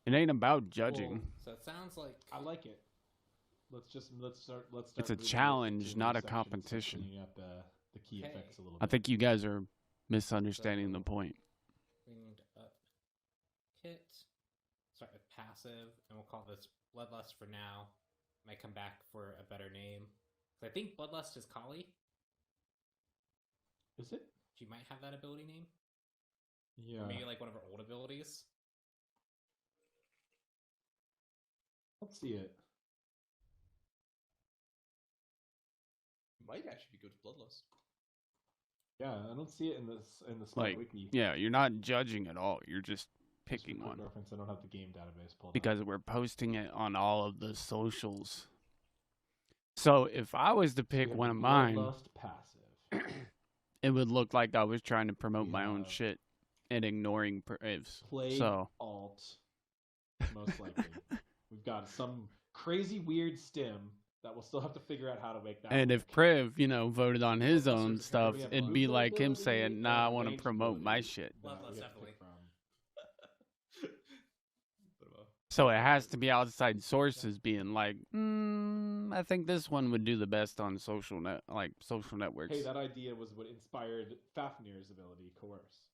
It ain't about judging. Cool. So it sounds like I like it. Let's start. It's a challenge, not a competition. Up the key effects a little bit. I think you guys are misunderstanding the point. Cleaned up kit. Start with passive, and we'll call this Bloodlust for now. Might come back for a better name. I think Bloodlust is Kali. Is it? She might have that ability name. Yeah. Or maybe like one of her old abilities. Let's see it. Might actually be good with Bloodlust. Yeah, I don't see it in the Smart Wiki. Yeah, you're not judging at all. You're just picking one. Reference. I don't have the game database pulled because we're posting it on all of the socials. So if I was to pick one of mine, passive. It would look like I was trying to promote my own shit and ignoring Privs. Play alt, most likely. We've got some crazy weird stim that we'll still have to figure out how to make that. And if Priv, voted on his own stuff, it'd be like him saying, "Nah, I want to promote my shit." Definitely. So it has to be outside sources being like, I think this one would do the best on social networks. Hey, that idea was what inspired Fafnir's ability, Coerce.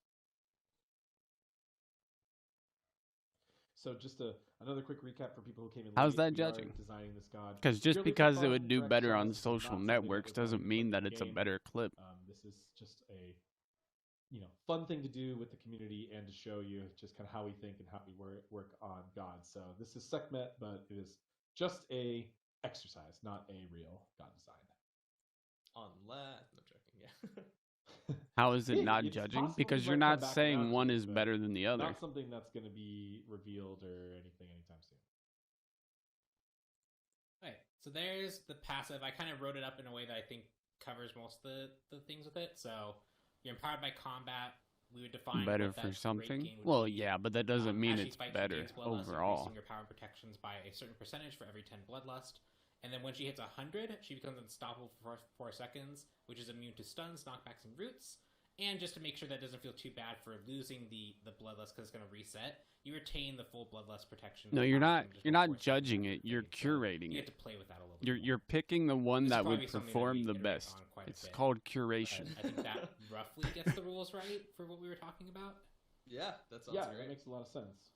So just another quick recap for people who came in late. How's that judging? Designing this god. Because just because it would do better on social networks doesn't mean that it's a better clip. This is just a fun thing to do with the community and to show you just kind of how we think and how we work on God. So this is Sekhmet, but it is just a exercise, not a real God design. Unless I'm joking, yeah. How is it not judging? Because you're not saying one is better than the other. Not something that's going to be revealed or anything anytime soon. Right. So there's the passive. I kind of wrote it up in a way that I think covers most of the things with it. So you're empowered by combat. We would define better for something. Well, yeah, but that doesn't mean it's better overall. Increasing your power and protections by a certain percentage for every 10 bloodlust. And then when she hits 100, she becomes unstoppable for 4 seconds, which is immune to stuns, knockbacks, and roots. And just to make sure that doesn't feel too bad for losing the bloodlust because it's going to reset, you retain the full bloodlust protection. No, you're not. You're not judging it. You're curating it. You have to play with that a little bit. You're picking the one that would perform the best. It's called curation. I think that roughly gets the rules right for what we were talking about. Yeah, that sounds great. That makes a lot of sense.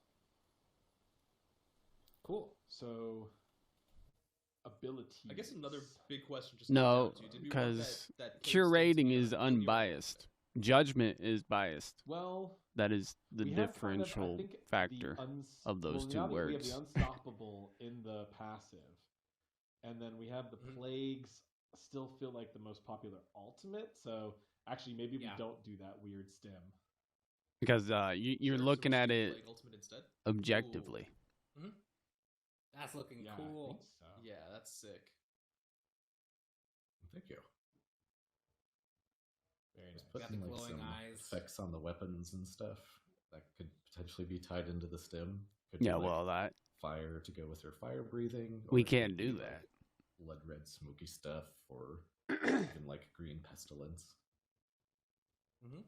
Cool. So, abilities. I guess another big question. No, because curating is unbiased. Judgment is biased. Well, that is the differential factor of those two words. We have the unstoppable in the passive, and then we have the plagues. Still feel like the most popular ultimate. So actually, maybe we don't do that weird stim because you're looking at it objectively. Mm-hmm. That's looking cool. I think so. Yeah, that's sick. Thank you. Very nice. Put some, glowing eyes. Effects on the weapons and stuff that could potentially be tied into the stim. Could that fire to go with her fire breathing. We can't do that. Blood red smoky stuff, or even like green pestilence. Mm-hmm.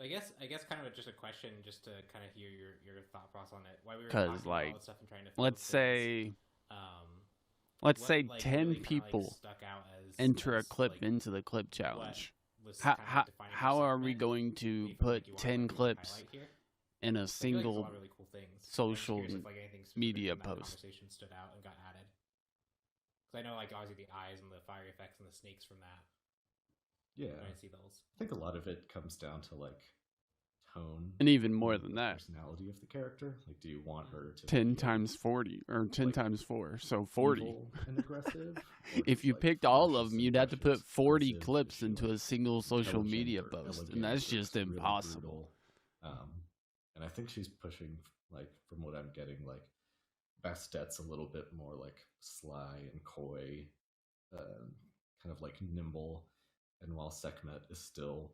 I guess kind of just a question, just to kind of hear your thought process on it. Why we were Because talking about all this stuff and trying to let's say 10 really people stuck out enter a as, clip like, into the clip challenge. How How are we going to put 10 clips in a single really cool things. social media from that post? Conversation stood out and got added. Because I know, like, obviously the eyes and the fire effects and the snakes from that. Yeah, I see those. I think a lot of it comes down to like tone, and even more than that, personality of the character. Like, do you want her to 10 times 40 or 10 like, times 4, so 40? And aggressive. If you picked all of them, you'd have to put 40 clips into a single social media post, and that's just impossible. Really and I think she's pushing, like, from what I'm getting, like, Bastette's a little bit more like sly and coy, kind of like nimble. And while Sekhmet is still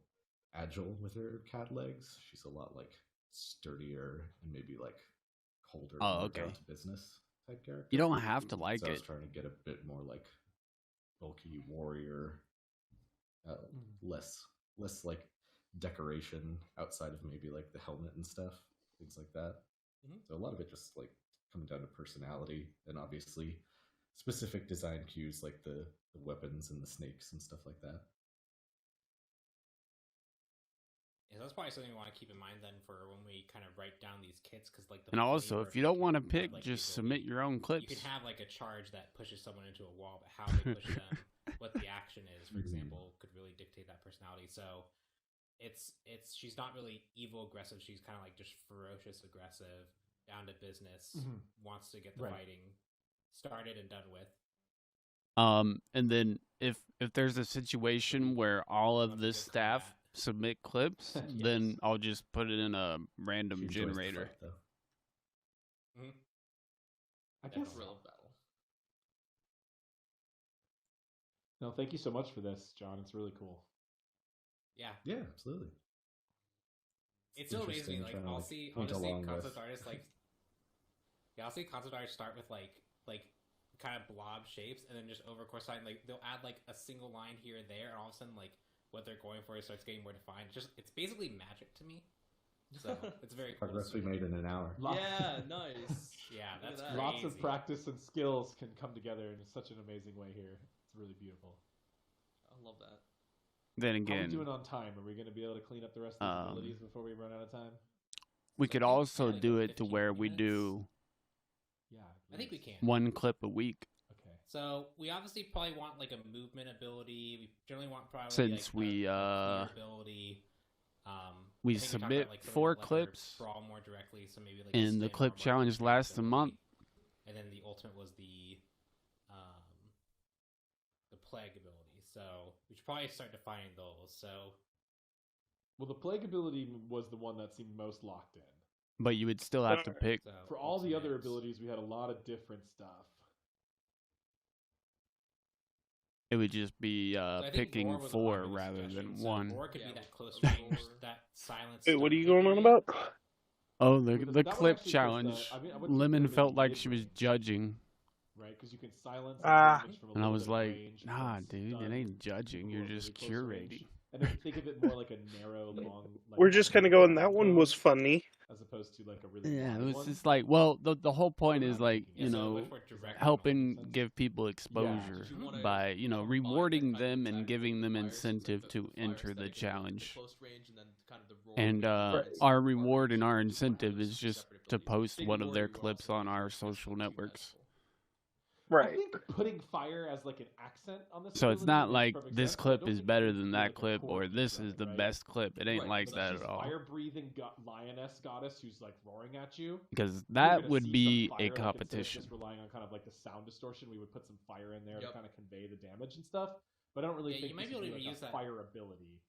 agile with her cat legs, she's a lot like sturdier and maybe like colder, down to business type character. You don't have to like it. I was trying to get a bit more like bulky warrior, less like decoration outside of maybe like the helmet and stuff, things like that. Mm-hmm. So a lot of it just like coming down to personality and obviously specific design cues like the weapons and the snakes and stuff like that. Yeah, that's probably something we want to keep in mind then for when we kind of write down these kits, because like. And also, if you don't want to pick, just submit your own clips. You can have like a charge that pushes someone into a wall, but how they push them, what the action is, for example, could really dictate that personality. So, she's not really evil aggressive. She's kind of like just ferocious aggressive, down to business, wants to get the fighting started and done with. And then if there's a situation where all of the staff submit clips, yes, then I'll just put it in a random generator. I guess real battle. No, thank you so much for this, John. It's really cool. Yeah, absolutely. It's so amazing. Like, I'll see concept artists I'll see concept artists start with like kind of blob shapes, and then just over course time, like they'll add like a single line here and there, and all of a sudden like what they're going for starts getting more defined. It's basically magic to me. So it's very cool. Progress we made in an hour. Yeah, nice. Yeah, that's crazy. Lots of practice and skills can come together in such an amazing way here. It's really beautiful. I love that. Then again, how are we doing on time? Are we going to be able to clean up the rest of the abilities before we run out of time? We could also do it to where we do. Yeah, I think we can. One clip a week. Okay. So we obviously probably want like a movement ability. We generally want probably since like we ability. We submit like 4 clips. Brawl more directly, so maybe like and the clip challenge lasts a month. And then the ultimate was the plague ability. So we should probably start defining those. So, well, the plague ability was the one that seemed most locked in. But you would still have to pick. So, for all the other abilities, we had a lot of different stuff. It would just be picking 4 rather than 1. Or it could be that close range, that silence. Wait, what are you going on about? Oh, the clip challenge. Lemon felt like she was judging. Right, because you can silence. And I was like, nah, dude, it ain't judging. You're just curating. And if you think of it more like a narrow, long. Like, we're just kind of going. That one was funny. As opposed to like a really. Yeah, it was just like, well, the whole point is like, you know, helping give people exposure by, you know, rewarding them and giving them incentive to enter the challenge. And our reward and our incentive is just to post one of their clips on our social networks. Right. I think putting fire as like an accent on this. So it's not like this clip is better than that clip, or this is the best clip. It ain't like that at all. Fire-breathing lioness goddess who's like roaring at you. Because that would be a competition. Just relying on kind of like the sound distortion, we would put some fire in there to kind of convey the damage and stuff. But I don't really think you might be able to use that fire ability.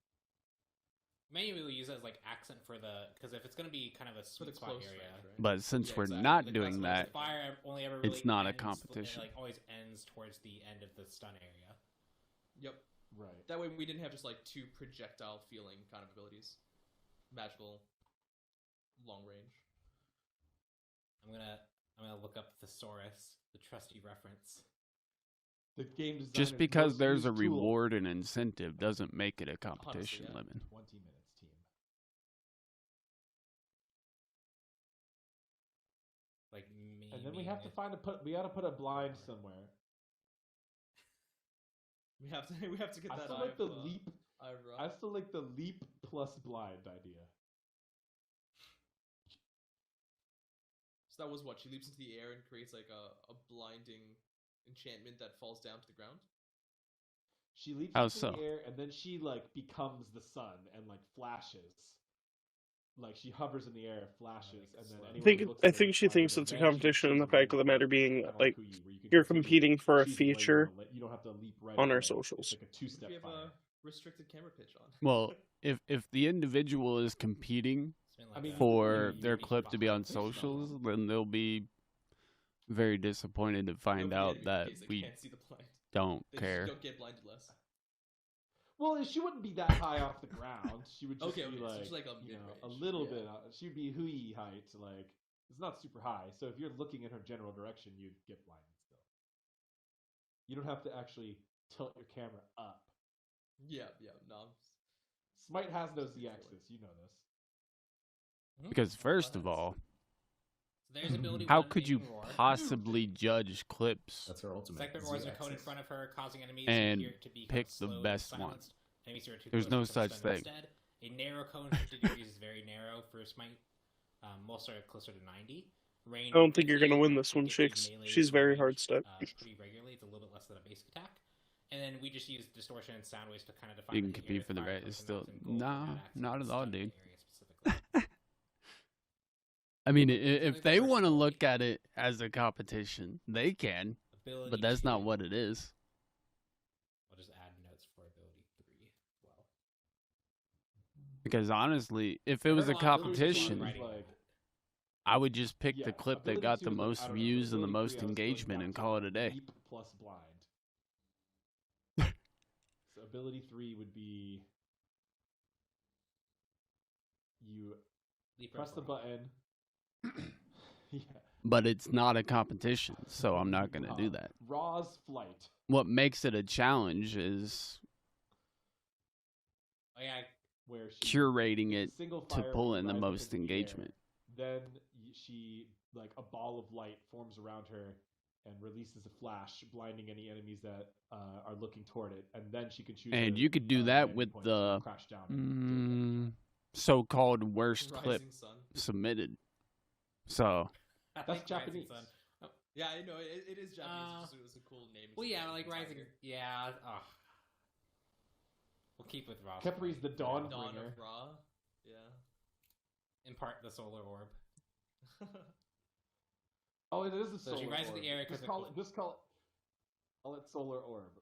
Maybe we'll use it as like accent for because if it's going to be kind of a sweet spot area. Range, right? But since we're not doing that, fire only ever really it's not a competition. It like always ends towards the end of the stun area. Yep. Right. That way we didn't have just like 2 projectile feeling kind of abilities. Magical, long range. I'm gonna look up Thesaurus, the trusty reference. The game just because there's a reward and incentive doesn't make it a competition, Lemon. 20 minutes, team. have to we gotta put a blind somewhere. We have to get that. I still like the leap. I still like the leap plus blind idea. So that was what she leaps into the air and creates like a blinding enchantment that falls down to the ground. She leaps into the air and then she like becomes the sun and like flashes. Like she hovers in the air, flashes, and then I think she thinks it's a competition. And the fact of the matter being, like, you're competing for a feature on our socials. Like a two-step. We have a restricted camera pitch on. Well, if the individual is competing for their clip to be on socials, then they'll be very disappointed to find out that we don't care. Don't get blinded less. Well, she wouldn't be that high off the ground. She would just be like, so a little bit. She'd be hui height. Like, it's not super high. So if you're looking in her general direction, you'd get blinded still. You don't have to actually tilt your camera up. Yeah, no. Smite has no Z-axis. You know this. Because first of all, how could you possibly judge clips? That's her ultimate. Segment roars are code in front of her, causing enemies and to be pick the best one. There's no such thing. Instead. A narrow cone 50 degrees is very narrow for Smite. Most are closer to 90. Rain, I don't think you're going to win this one, Shakes. She's very hard stuck. Pretty regularly. It's a little bit less than a basic attack. And then we just use distortion and sound waves to kind of define. You can compete for the right. It's still not at all, dude. I mean, if they want to look at it as a competition, they can, but that's not what it is. I'll just add notes for ability 3 as well. Because honestly, if it was a competition, I would just pick the clip that got the most views and the most engagement and call it a day. Plus blind. So ability 3 would be you press the button. Yeah. But it's not a competition, so I'm not going to do that. Raw's flight. What makes it a challenge is where curating it to pull in the most engagement. Then she, like a ball of light forms around her and releases a flash, blinding any enemies that are looking toward it. And then she can choose. And you could do that with the so-called worst clip submitted. So that's Japanese. Yeah, I know it is Japanese. It was a cool name. Well, yeah, like Rising. Yeah. We'll keep with Ra. Kepri's the Dawn of bringer. Ra. Yeah. In part, the solar orb. Oh, it is a solar orb. So she rises in the air. Just call it solar orb.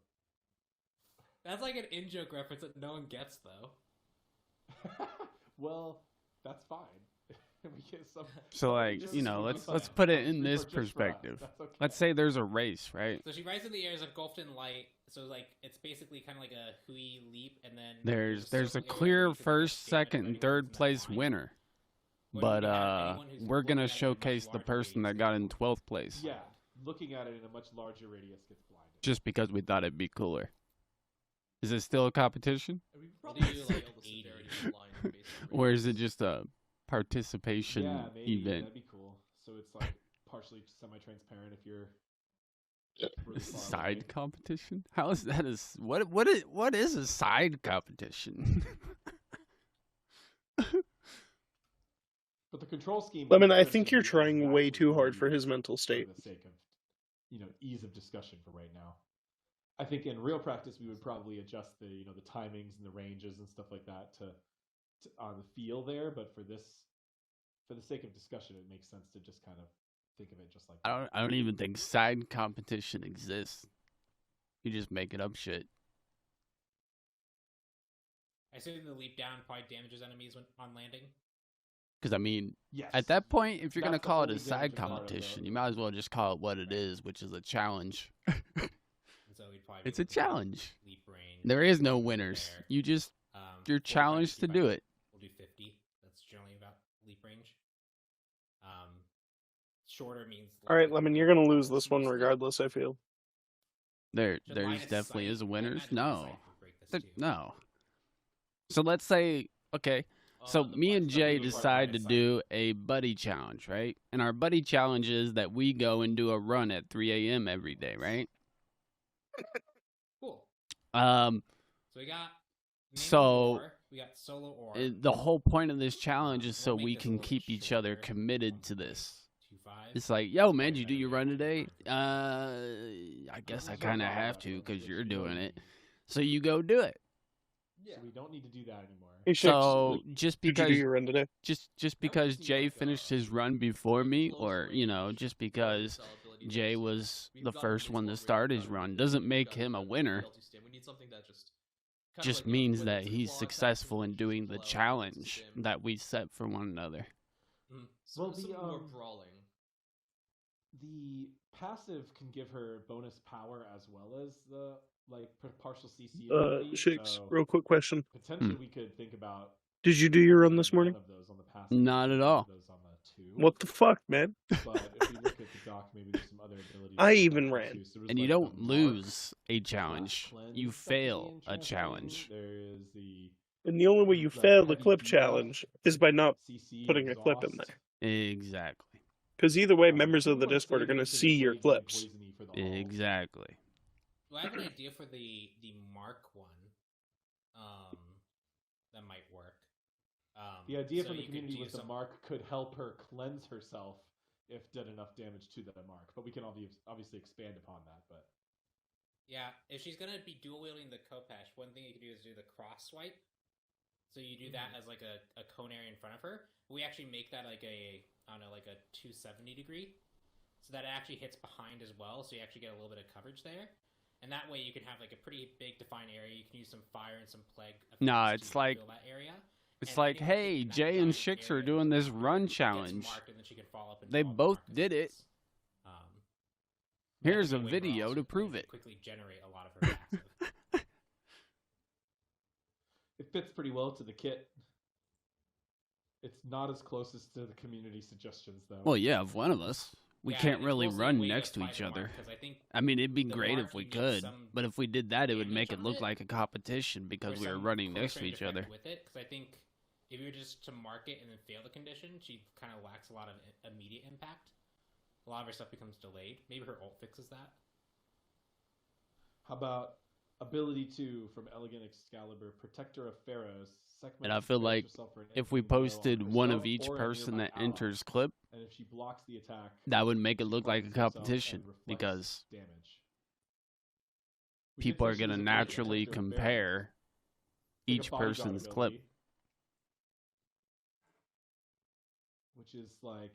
That's like an in-joke reference that no one gets, though. Well, that's fine. So like, let's put it in this perspective. Okay. Let's say there's a race, right? So she rises in the air, is engulfed in light. So like it's basically kind of like a hui leap, and then there's a clear first, second, and third place winner. But we're gonna showcase the person that got in 12th place. Yeah, looking at it in a much larger radius gets blinded. Just because we thought it'd be cooler. Is it still a competition? Or is it just a participation event? That'd be cool. So it's like partially semi-transparent if you're really side away. Competition? How is that? What is a side competition? But the control scheme. I mean, I think you're trying way too hard for his mental state. For the sake of, ease of discussion for right now. I think in real practice we would probably adjust the the timings and the ranges and stuff like that to on the feel there, but for the sake of discussion, it makes sense to just kind of think of it just like that. I don't even think side competition exists. You just make it up shit. I assume the leap down probably damages enemies on landing. Because I mean, yes. At that point, if you're gonna call it a side competition, you might as well just call it what it is, which is a challenge. It's a challenge. There is no winners. You just you're challenged to do it. We'll do 50. That's generally about leap range. Shorter means. All right, Lemon, you're gonna lose this one regardless. I feel. There's definitely is winners. No. No. So let's say, okay, So me and Jay decide to do a buddy challenge, right? And our buddy challenge is that we go and do a run at 3 a.m. every day, right? Cool. So we got we got solo or. The whole point of this challenge is so we can keep each other committed to this. It's like, yo, man, did you do your run today? I guess I kind of have to because you're doing it. So you go do it. Yeah. So we don't need to do that anymore. So just because did you do your run today? Just because Jay finished his run before me, or just because Jay was the first one to start his run, doesn't make him a winner. Just means that he's successful in doing the challenge that we set for one another. Well, the passive can give her bonus power as well as the partial CC. Shakes, real quick question. Potentially, we could think about. Did you do your run this morning? Not at all. What the fuck, man? But if we look at the doc, maybe there's some other abilities. I even ran. And you don't lose a challenge; you fail a challenge. And the only way you fail the clip challenge is by not putting a clip in there. Exactly. Because either way, members of the Discord are going to see your clips. Exactly. Well, I have an idea for the Mark one. That might work. The idea from the community was the Mark could help her cleanse herself if did enough damage to the Mark. But we can obviously expand upon that. But yeah, if she's going to be dual wielding the Khopesh, one thing you can do is do the cross swipe. So you do that as like a cone area in front of her. We actually make that like a 270 degree. So that it actually hits behind as well. So you actually get a little bit of coverage there. And that way you can have like a pretty big defined area. You can use some fire and some plague. Nah, it's like that area. It's like, hey, Jay and Shix are doing this run challenge. They both did it. Here's a video to prove it. Quickly generate a lot of her passive. It fits pretty well to the kit. It's not as closest to the community suggestions, though. Well, yeah, of one of us. We can't really run next to each other. I mean, it'd be great if we could, but if we did that, it would make it look like a competition because we were running next to each other. Because I think if you were just to mark it and then fail the condition, she kind of lacks a lot of immediate impact. A lot of her stuff becomes delayed. Maybe her ult fixes that. How about ability 2 from Elegant Excalibur, Protector of Pharaohs. And I feel like if we posted one of each person that enters clip, and if she blocks the attack, that would make it look like a competition because people are going to naturally compare each person's clip. Which is like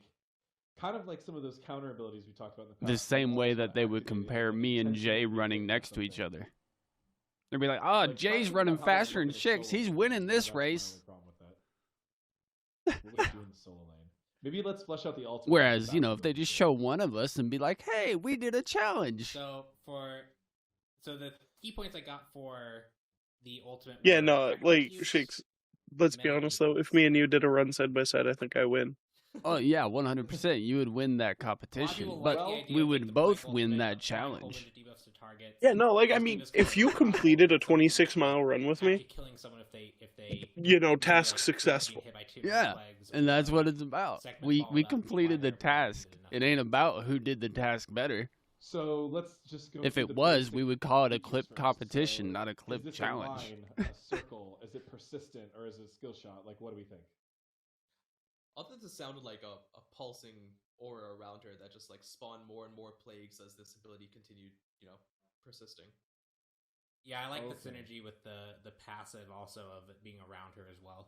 kind of like some of those counter abilities we talked about in the past. The same way that they would compare me and Jay running next to each other. They'd be like, oh, Jay's running faster than Shix. He's winning this race. Maybe let's flesh out the ultimate. Whereas, if they just show one of us and be like, hey, we did a challenge. So the key points I got for the ultimate. Yeah, no, like, Shakes, let's be honest, though. If me and you did a run side by side, I think I win. Oh, yeah, 100%. You would win that competition. But we would both win that challenge. Yeah, no, like, I mean, if you completed a 26-mile run with me, task successful. Yeah, and that's what it's about. We completed the task. It ain't about who did the task better. So let's just go. If it was, we would call it a clip competition, not a clip challenge. Is this a line, a circle? Is it persistent or is it a skill shot? Like, what do we think? I thought this sounded like a pulsing aura around her that just like spawned more and more plagues as this ability continued, persisting. Yeah, I like the synergy with the passive also of it being around her as well.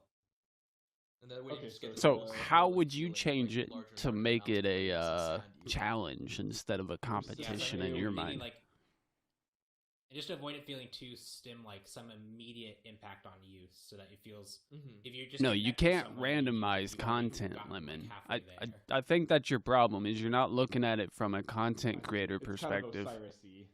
And that way so how would you change it to make it a challenge instead of a competition in your mind? And just to avoid it feeling too like some immediate impact on you, so that it feels if you're just no, you can't randomize content lemon. I think that's your problem is you're not looking at it from a content creator perspective. Kind of Osiris-y.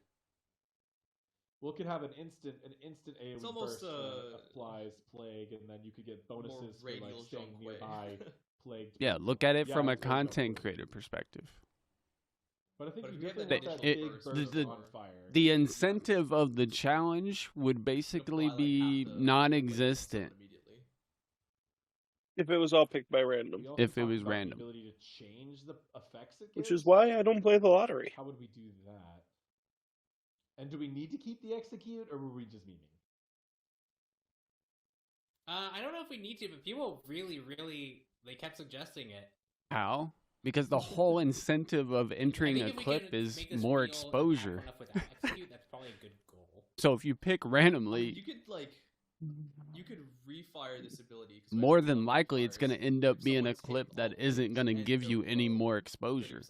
Well, it could have an instant AoE burst that applies plague, and then you could get bonuses for like staying nearby plagued. Yeah, look at it from a content creator perspective. But I think you definitely want that big burst on fire. The incentive of the challenge would basically be non-existent. If it was all picked by random. If it was random. The ability to change the effects it gives? Which is why I don't play the lottery. How would we do that? And do we need to keep the execute, or were we just memeing? I don't know if we need to, but people really, they kept suggesting it. How? Because the whole incentive of entering a clip is more exposure. Execute, that's probably a good goal. So if you pick randomly, you could refire this ability. More than likely, it's going to end up being a clip that isn't going to give you any more exposure.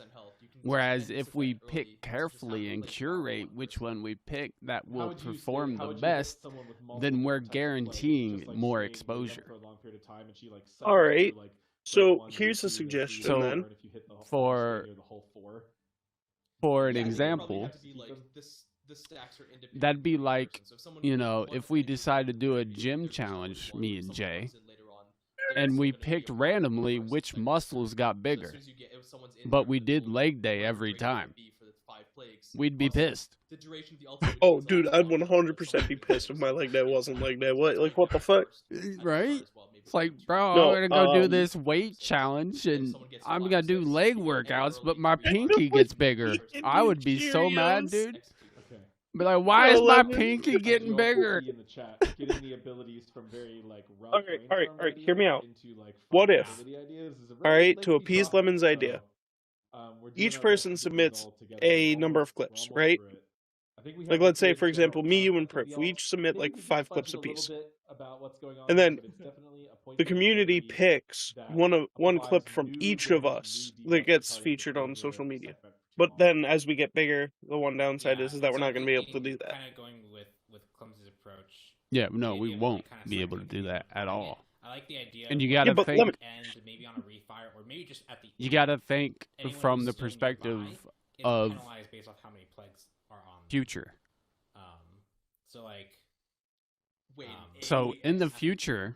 Whereas if we pick carefully and curate which one we pick that will perform the best, then we're guaranteeing more exposure. All right. So here's a suggestion then. For an example, that'd be like, if we decide to do a gym challenge, me and Jay, and we picked randomly which muscles got bigger, but we did leg day every time, we'd be pissed. Oh, dude, I'd 100% be pissed if my leg day wasn't leg day. What the fuck? Right? It's like, bro, I'm gonna go do this weight challenge, and I'm gonna do leg workouts, but my pinky gets bigger. I would be so mad, dude. But like, why is my pinky getting bigger? In the chat, getting the abilities from very rough. All right. Hear me out. What if? All right, to appease Lemon's idea, each person submits a number of clips, right? Like, let's say, for example, me, you, and Prip. We each submit 5 clips apiece, and then the community picks one clip from each of us that gets featured on social media. But then, as we get bigger, the one downside is that we're not going to be able to do that. Kind of going with Clumsy's approach. Yeah, no, we won't be able to do that at all. I like the idea. And you got to think, and maybe on a refire, or maybe just at the. You got to think from the perspective of based off how many plagues are on future. So so in the future,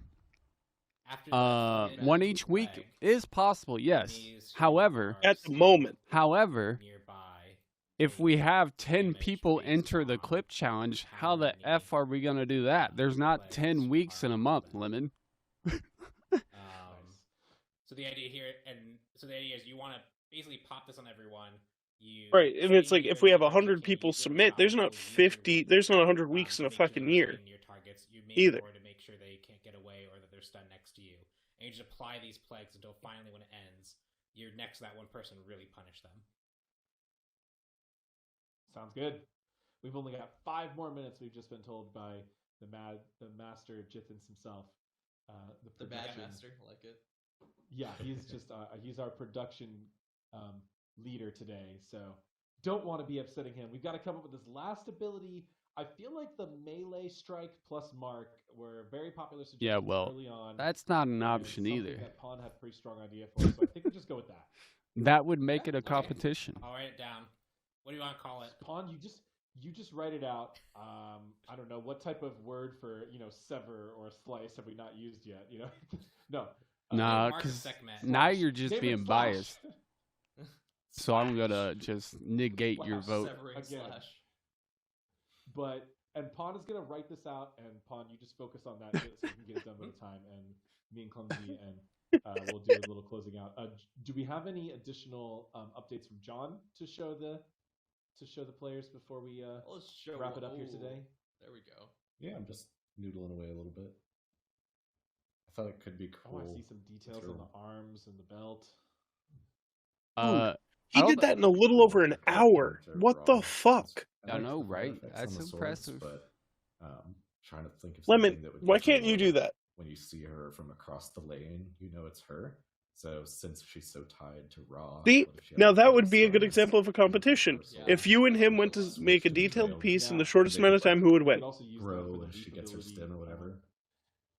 one each week is possible, yes. However, at the moment, if we have 10 people enter the clip challenge, how the F are we going to do that? There's not 10 weeks in a month, Lemon. So the idea here, is you want to basically pop this on everyone. Right, and it's like if we have 100 people submit, there's not 100 weeks in a fucking year. Either. To make sure they can't get away or that they're stunned next to you, and you just apply these plagues until finally, when it ends, you're next to that one person to really punish them. Sounds good. We've only got 5 more minutes. We've just been told by the master Jithens himself. The Mad Master, I like it. Yeah, he's just he's our production leader today. So don't want to be upsetting him. We've got to come up with this last ability. I feel like the melee strike plus mark were very popular suggestions early on. That's not an option either. That Pawn had a pretty strong idea for, so I think we'll just go with that. That would make it a competition. I'll write it down. What do you want to call it? Pawn, you just write it out. I don't know what type of word for sever or slice have we not used yet. No. Nah, because now you're just being biased. So I'm gonna just negate your vote again. And Pawn is gonna write this out, and Pawn, you just focus on that so we can get it done by the time. And me and Clumsy and we'll do a little closing out. Do we have any additional updates from John to show the players before we wrap it up here today? There we go. Yeah, I'm just noodling away a little bit. I thought it could be cool. I see some details on the arms and the belt. He did that in a little over an hour. What the fuck? I know, right? That's impressive. But trying to think of Lemon, something that would why can't you do that? When you see her from across the lane, it's her. So since she's so tied to Raw, see, now that would be a good example of a competition. Yeah. If you and him went to make a detailed piece in the shortest amount of time, who would win? Grow if she gets her stim or whatever.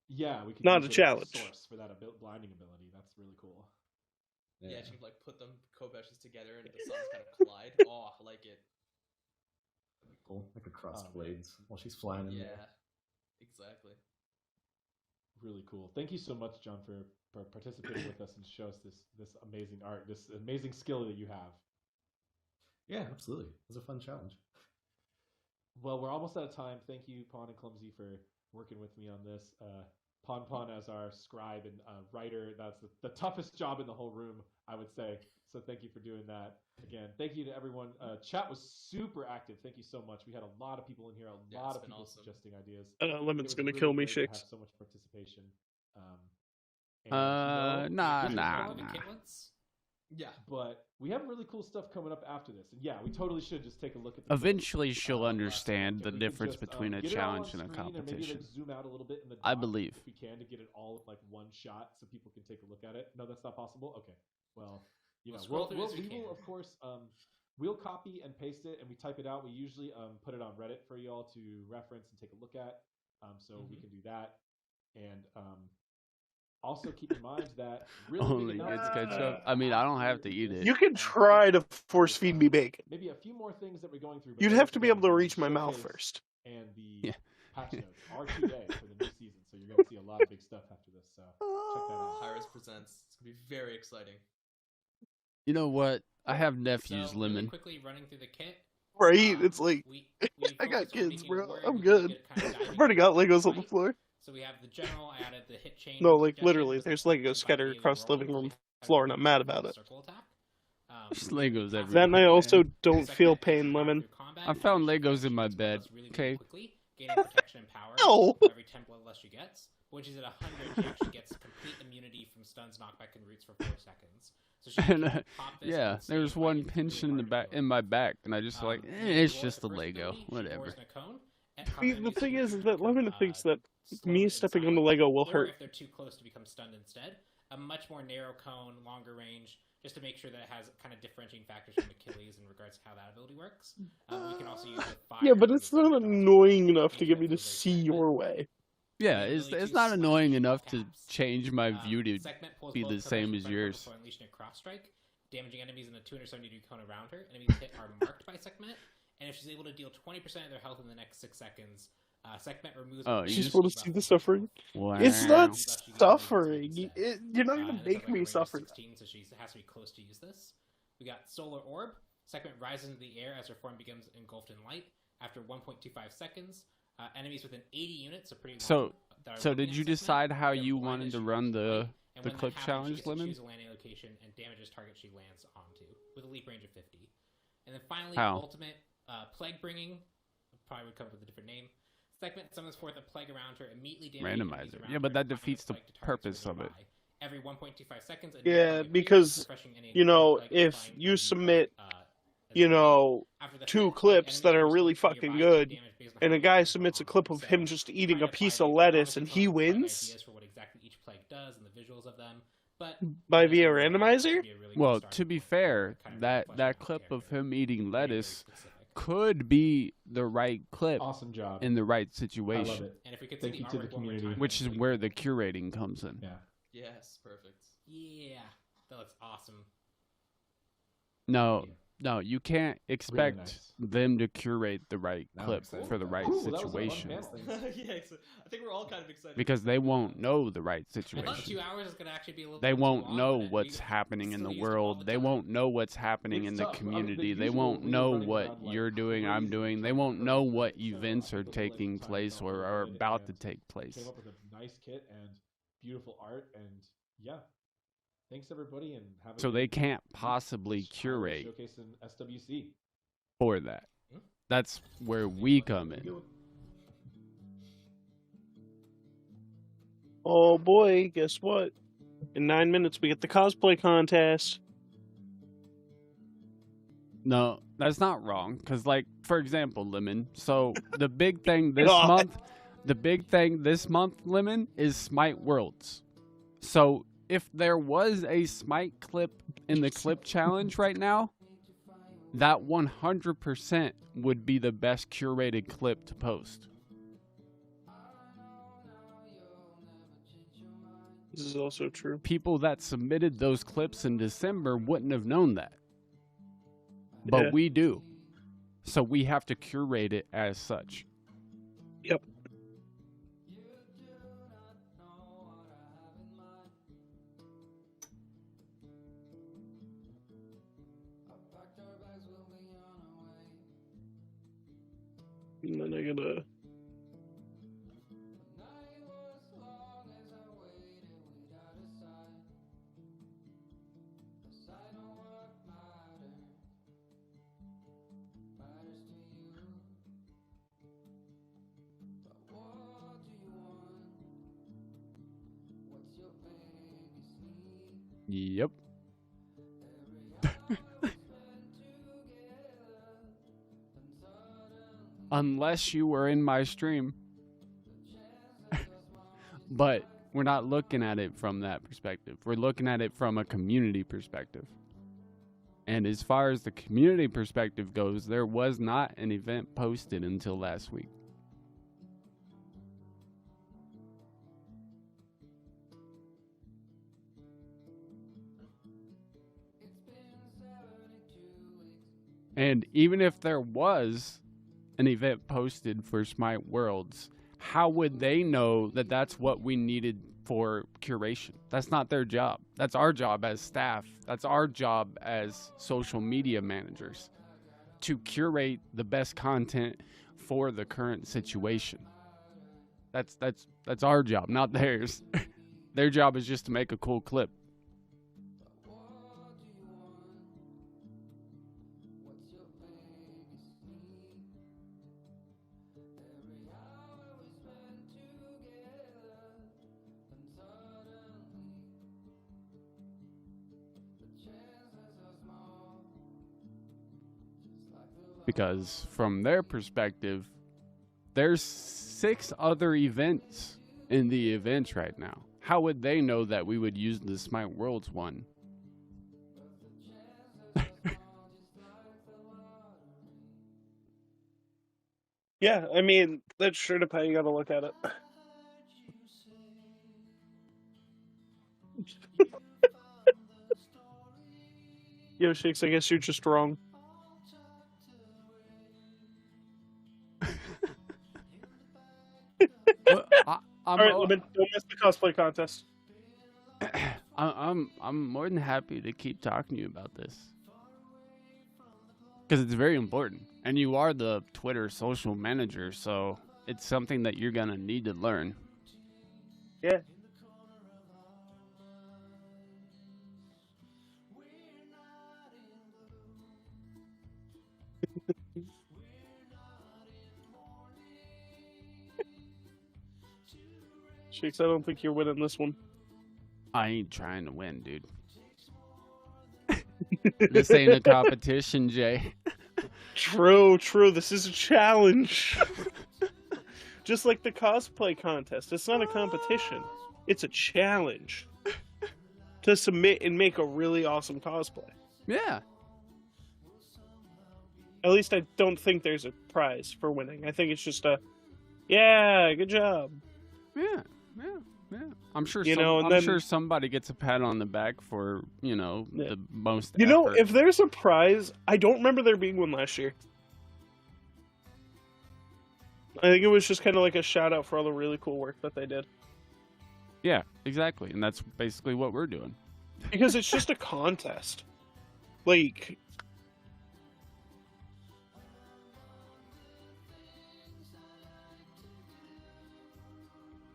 Yeah, we could not a challenge for that blinding ability. That's really cool. Yeah, she could put them Kobeshes together and the suns kind of collide. Oh, I like it. That'd be cool, like a cross blades while she's flying. Yeah, exactly. Really cool. Thank you so much, John, for participating with us and show us this amazing art, this amazing skill that you have. Yeah, absolutely. It was a fun challenge. Well, we're almost out of time. Thank you, Pawn and Clumsy, for working with me on this. Pon as our scribe and writer. That's the toughest job in the whole room, I would say. So thank you for doing that. Again, thank you to everyone. Chat was super active. Thank you so much. We had a lot of people in here, a lot of people suggesting ideas. Lemon's gonna kill me, Shakes. Have so much participation. Nah. Yeah, but we have really cool stuff coming up after this. And yeah, we totally should just take a look at Eventually she'll understand the difference between a challenge and a competition. Maybe, zoom out a little bit in the I believe. If we can, to get it all like one shot so people can take a look at it. No, that's not possible? Okay. Well, we will, of course, we'll copy and paste it and we type it out. We usually put it on Reddit for you all to reference and take a look at. So we can do that. And also keep in mind that only gets ketchup. I mean, I don't have to eat it. You can try to force feed me bacon. Maybe a few more things that we're going through. You'd have to be able to reach my mouth first. And the patch notes are today for the new season, so you're going to see a lot of big stuff after this. So check that out. Hi-Rez presents. It's going to be very exciting. You know what? I have nephews, Lemon. Really quickly running through the kit. Right, it's like I got kids, bro. I'm good. I've already got Legos on the floor. So we have the general. I added the hit chain. No, like literally, there's Legos scattered across the living room floor, and I'm mad about it. There's Legos everywhere. Then I also don't feel pain, Lemon. I found Legos in my bed. Okay. Gaining protection and power No. for every 10 bloodlust she gets. When she's at 100, she actually gets complete immunity from stuns, knockback, and roots for 4 seconds. So she can pop this yeah, there was one pinch in my back, and I just it's just a Lego, whatever. The thing is that Lemon thinks that me stepping on the Lego will hurt. If they're too close to become stunned instead, a much more narrow cone, longer range, just to make sure that it has kind of differentiating factors from Achilles in regards to how that ability works. We can also use the fire. Yeah, but it's not annoying enough to get me to see your way. Yeah, it's not annoying enough to change my view to be the same as yours. Cross strike, damaging enemies in a 270-degree cone around her. Enemies hit are marked by Sekhmet, and if she's able to deal 20% of their health in the next 6 seconds, Sekhmet removes. Oh, she's supposed to see the suffering. Wow. It's not suffering. You're not gonna make me suffer. 16, so she has to be close to use this. We got Solar Orb. Sekhmet rises into the air as her form becomes engulfed in light. After 1.25 seconds, enemies within 80 units, So did you decide how you wanted to run the clip challenge, Lemon? Choose a landing location and damages target she lands onto with a leap range of 50. And then finally, how? ultimate plague bringing. Probably would come up with a different name. Sekhmet summons forth a plague around her, immediately damaging randomizer. Yeah, but that defeats the purpose of it. Every 1.25 seconds. Yeah, because if you submit, 2 clips that are really fucking good, and a guy submits a clip of him just eating a piece of lettuce and he wins by via randomizer. Well, to be fair, that clip of him eating lettuce could be the right clip. Awesome job. In the right situation. I love it. And if we could Thank you to the community. Which is where the curating comes in. Yeah. Yes, perfect. Yeah, that looks awesome. No, you can't expect them to curate the right clip for the right situation. Yeah, I think we're all kind of excited. Because they won't know the right situation. I thought 2 hours is going to actually be a little They won't know what's happening in the world. They won't know what's happening in the community. They won't know what you're doing, I'm doing. They won't know what events are taking place or are about to take place. Came up with a nice kit and beautiful art, and yeah. Thanks everybody, and have a so they can't possibly curate Showcase in SWC for that. That's where we come in. Oh boy, guess what? In 9 minutes we get the cosplay contest. No, that's not wrong. Because, like, for example, Lemon. So the big thing this month, Lemon, is Smite Worlds. So if there was a Smite clip in the clip challenge right now, that 100% would be the best curated clip to post. This is also true. People that submitted those clips in December wouldn't have known that. But we do. So we have to curate it as such. Yep. And then I gotta Yep. Unless you were in my stream. But we're not looking at it from that perspective. We're looking at it from a community perspective. And as far as the community perspective goes, there was not an event posted until last week. And even if there was an event posted for Smite Worlds, how would they know that that's what we needed for curation? That's not their job. That's our job as staff. That's our job as social media managers, to curate the best content for the current situation. That's our job, not theirs. Their job is just to make a cool clip. Because from their perspective, there's 6 other events in the event right now. How would they know that we would use the Smite Worlds one? Yeah, I mean, that's sure to how you gotta look at it. Yo, Shakes, I guess you're just wrong. All right, don't miss the cosplay contest. I'm more than happy to keep talking to you about this, because it's very important, and you are the Twitter social manager, so it's something that you're gonna need to learn. Yeah. Shakes, I don't think you're winning this one. I ain't trying to win, dude. This ain't a competition, Jay. True. This is a challenge. Just like the cosplay contest. It's not a competition. It's a challenge. To submit and make a really awesome cosplay. Yeah. At least I don't think there's a prize for winning. I think it's just a, yeah, good job. Yeah. I'm sure. I'm sure somebody gets a pat on the back for the most. You know, if there's a prize, I don't remember there being one last year. I think it was just kind of like a shout out for all the really cool work that they did. Yeah, exactly, and that's basically what we're doing. Because it's just a contest, like.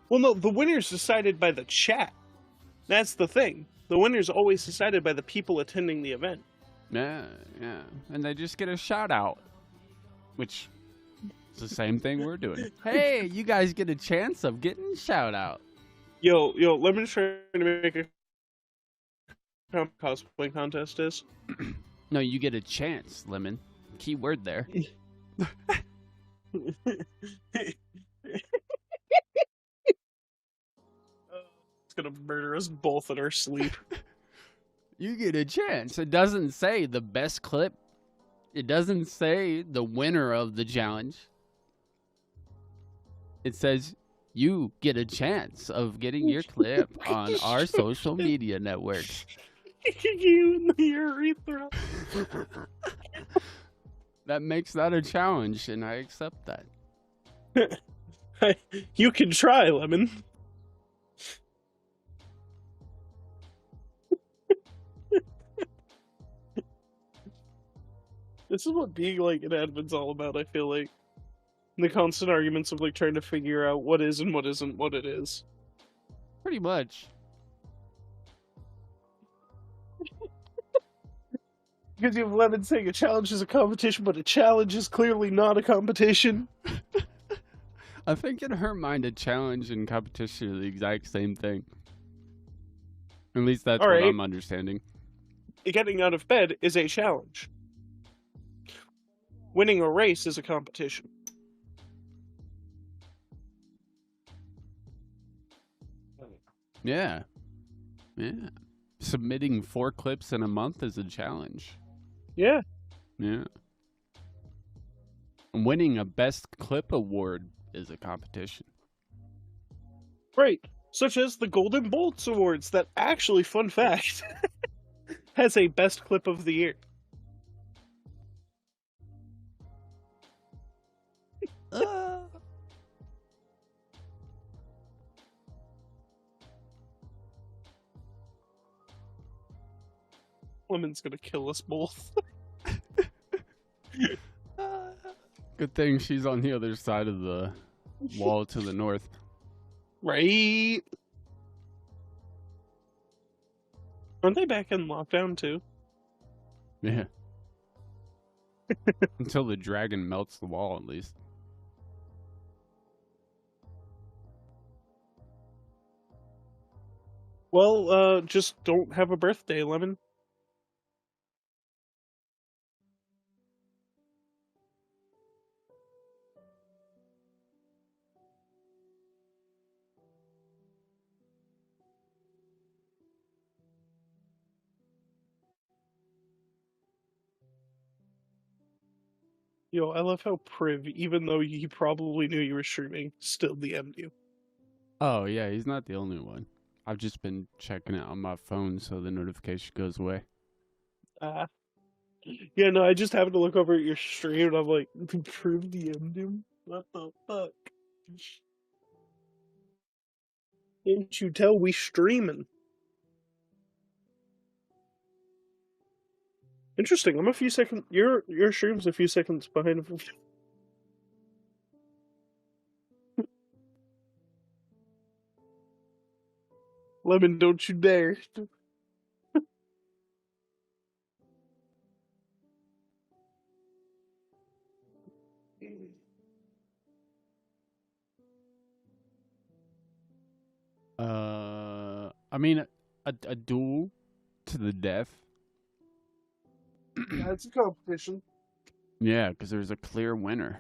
Well, no, the winner's decided by the chat. That's the thing. The winner's always decided by the people attending the event. Yeah. And they just get a shout out, which is the same thing we're doing. Hey, you guys get a chance of getting a shout out. Yo, let me try to make a cosplay contest is. No, you get a chance, Lemon. Key word there. Gonna murder us both in our sleep. You get a chance. It doesn't say the best clip. It doesn't say the winner of the challenge. It says you get a chance of getting your clip on our social media networks. You in the urethra. That makes that a challenge, and I accept that. You can try, Lemon. This is what being like an admin's all about, I feel like. The constant arguments of like trying to figure out what is and what isn't what it is. Pretty much. Because you have Lemon saying a challenge is a competition, but a challenge is clearly not a competition. I think in her mind, a challenge and competition are the exact same thing. At least that's what I'm understanding. Getting out of bed is a challenge. Winning a race is a competition. Yeah. Yeah. Submitting 4 clips in a month is a challenge. Yeah. Yeah. Winning a best clip award is a competition. Right. Such as the Golden Bolts Awards that actually, fun fact, has a best clip of the year. Lemon's gonna kill us both. Good thing she's on the other side of the wall to the north. Right? Aren't they back in lockdown too? Yeah. Until the dragon melts the wall, at least. Well, just don't have a birthday, Lemon. Yo, I love how Priv, even though he probably knew you were streaming, still DM'd you. Oh, yeah, he's not the only one. I've just been checking it on my phone so the notification goes away. Yeah, no, I just happened to look over at your stream and I'm like, Priv DM'd him? What the fuck? Didn't you tell we streaming? Interesting. I'm a few seconds. Your stream's a few seconds behind. Lemon, don't you dare! I mean, a duel to the death. Yeah, it's a competition. Yeah, because there's a clear winner.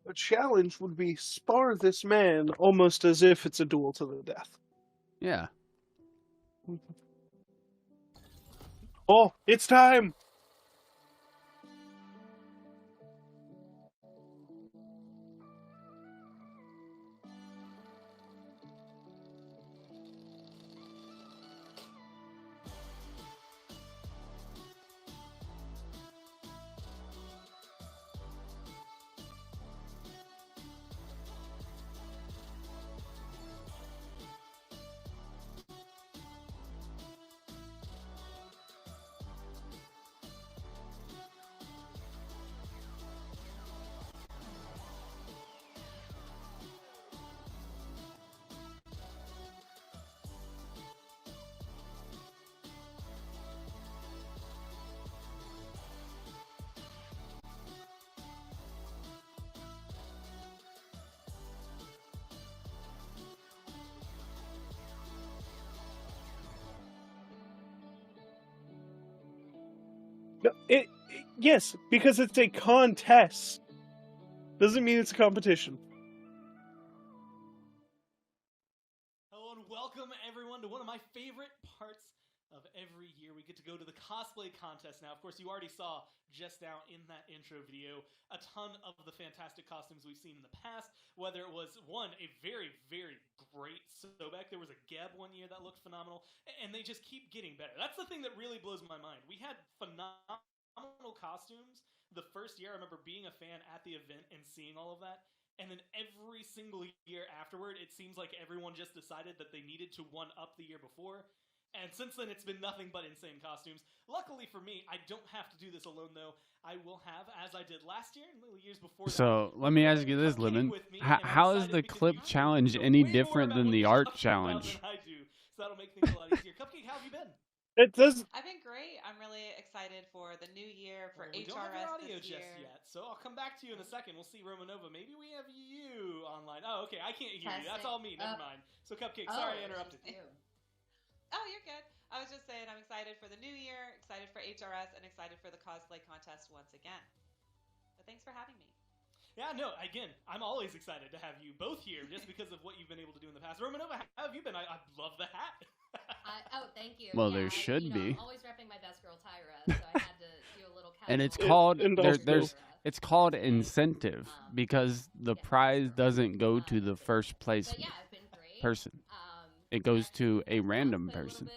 A challenge would be spar this man almost as if it's a duel to the death. Yeah. Oh, it's time! Yes, because it's a contest. Doesn't mean it's a competition. Hello and welcome everyone to one of my favorite parts of every year. We get to go to the cosplay contest now. Of course, you already saw just now in that intro video a ton of the fantastic costumes we've seen in the past, whether it was, a very, very great Sobek. There was a Geb one year that looked phenomenal, and they just keep getting better. That's the thing that really blows my mind. We had phenomenal costumes the first year. I remember being a fan at the event and seeing all of that, and then every single year afterward, it seems like everyone just decided that they needed to one-up the year before. And since then, it's been nothing but insane costumes. Luckily for me, I don't have to do this alone, though. I will have, as I did last year and the years before. So, let me ask you this, Lemon. How is the clip challenge any different than the art challenge? I do, so that'll make things a lot easier. Cupcake, how have you been? It does. I've been great. I'm really excited for for the new year, for we HRS don't have your audio this year. just yet, so I'll come back to you in a second. We'll see, Romanova. Maybe we have you online. Oh, okay. I can't hear you. That's all me. Never mind. So, Cupcake, sorry I interrupted. Oh, you're good. I was just saying I'm excited for the new year, excited for HRS, and excited for the cosplay contest once again. But thanks for having me. Yeah, no, again, I'm always excited to have you both here just because of what you've been able to do in the past. Romanova, how have you been? I love the hat. Thank you. Well, there should be. I'm always repping my best girl Tyra, so I had to do a little and it's called it's called incentive because the prize doesn't go to the first place person. It goes to a random person.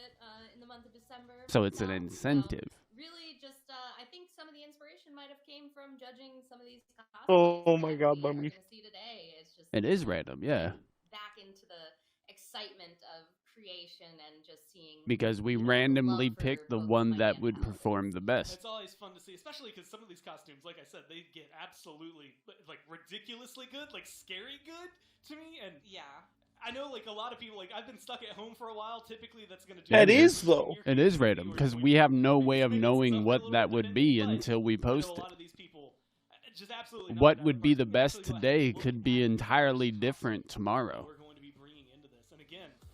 In the month of December. So it's an incentive. Really, just I think some of the inspiration might have came from judging some of these. Oh my God, Bummy! It is random, yeah. Back into the excitement of creation and just seeing. Because we randomly picked the one that would perform the best. It's always fun to see, especially because some of these costumes, like I said, they get absolutely like ridiculously good, like scary good to me, and yeah. I know, like, a lot of people, like, I've been stuck at home for a while. Typically, that's going to do... That is, though. It is random, because we have no way of knowing what that would be until we post it. What would be the best today could be entirely different tomorrow.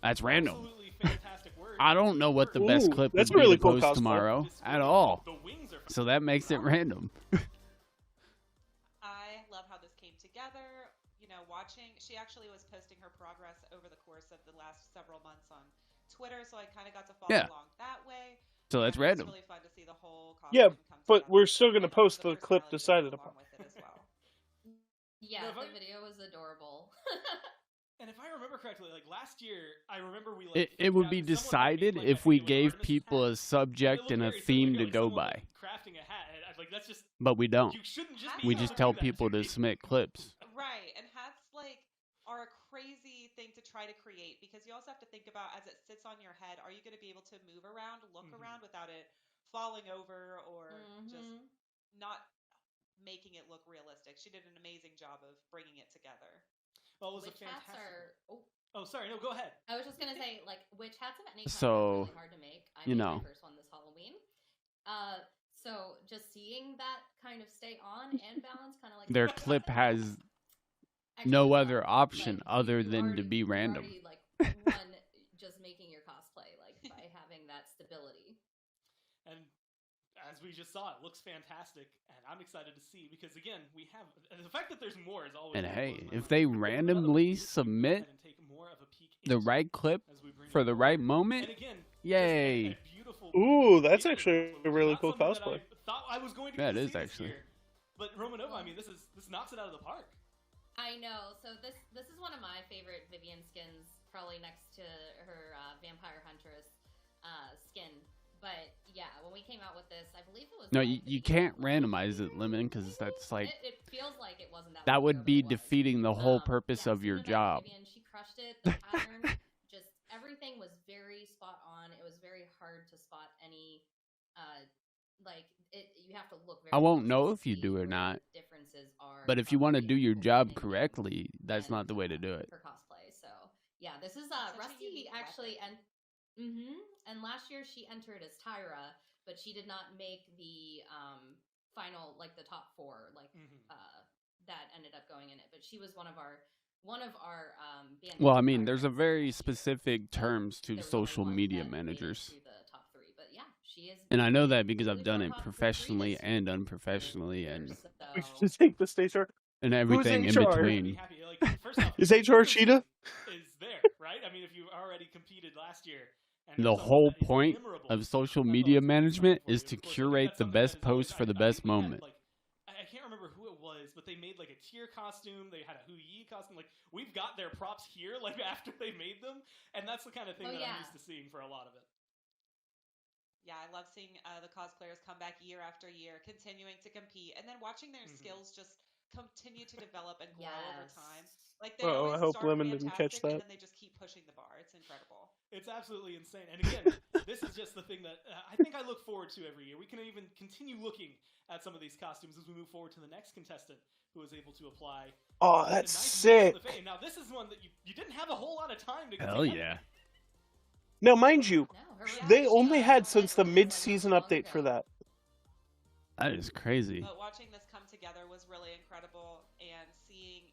That's random. I don't know what the best clip would be to post tomorrow at all. So that makes it random. I love how this came together. Watching, she actually was posting her progress over the course of the last several months on Twitter, so I kind of got to follow along that way. So that's random. It's really fun to see the whole costume come but we're still going to post the clip decided upon. With it as well. Yeah, the video was adorable. And if I remember correctly, like last year, I remember we it would be decided if we gave people a subject and a theme to go by. Crafting a hat, like that's just. But we don't. We just tell that. people to submit clips. Right, and hats are a crazy thing to try to create because you also have to think about as it sits on your head, are you going to be able to move around, look around without it falling over or just not making it look realistic? She did an amazing job of bringing it together. Well, it was Which a fantastic. hats are? Oh, sorry. No, go ahead. I was just gonna say, like, which hats of any kind so, are really hard to make. I made my first one this Halloween. So just seeing that kind of stay on and balance, kind of like their clip has no other option other than to be random. Already, like, one, just making your cosplay, like, by having that stability. And as we just saw, it looks fantastic, and I'm excited to see, because, again, we have... the fact that there's more is always... And hey, if they randomly submit the right clip for the right moment, yay! Ooh, that's actually a really cool cosplay. I was going to yeah, it is actually. But Romanova, I mean, this knocks it out of the park. I know. So this is one of my favorite Vivian skins, probably next to her Vampire Huntress skin. But yeah, when we came out with this, I believe it was. No, you can't randomize it, Lemon, because that's like. It feels like it wasn't that. That would be defeating the whole purpose of your job. Vivian, she crushed it. The pattern, just everything was very spot on. It was very hard to spot any, you have to look very. I won't know if you do or not. Differences are. But if you want to do your job correctly, that's not the way to do it. For cosplay, so yeah, this is Rusty actually, and last year she entered as Tyra, but she did not make the final, like the top 4, that ended up going in it. But she was one of our band. Well, I mean, there's a very specific terms to social media managers. And I know that because I've done it professionally and unprofessionally and just take the stage and everything in between. Is HR Cheetah? Is there, right? I mean, if you already competed last year. The whole point of social media management is to curate the best post for the best moment. I can't remember who it was, but they made like a tier costume. They had a Hu Yi costume. Like, we've got their props here, like after they made them, and that's the kind of thing that I'm used to seeing for a lot of it. Yeah, I love seeing the cosplayers come back year after year, continuing to compete, and then watching their skills just continue to develop and grow over time. Like they I hope Lemon didn't catch that. And then they just keep pushing the bar. It's incredible. It's absolutely insane. And again, this is just the thing that I think I look forward to every year. We can even continue looking at some of these costumes as we move forward to the next contestant who is able to apply. Oh, that's sick. Now, this is one that you didn't have a whole lot of time to Hell yeah. Now, mind you, they only had since the mid-season update for that. That is crazy. But watching this come together was really incredible, and seeing,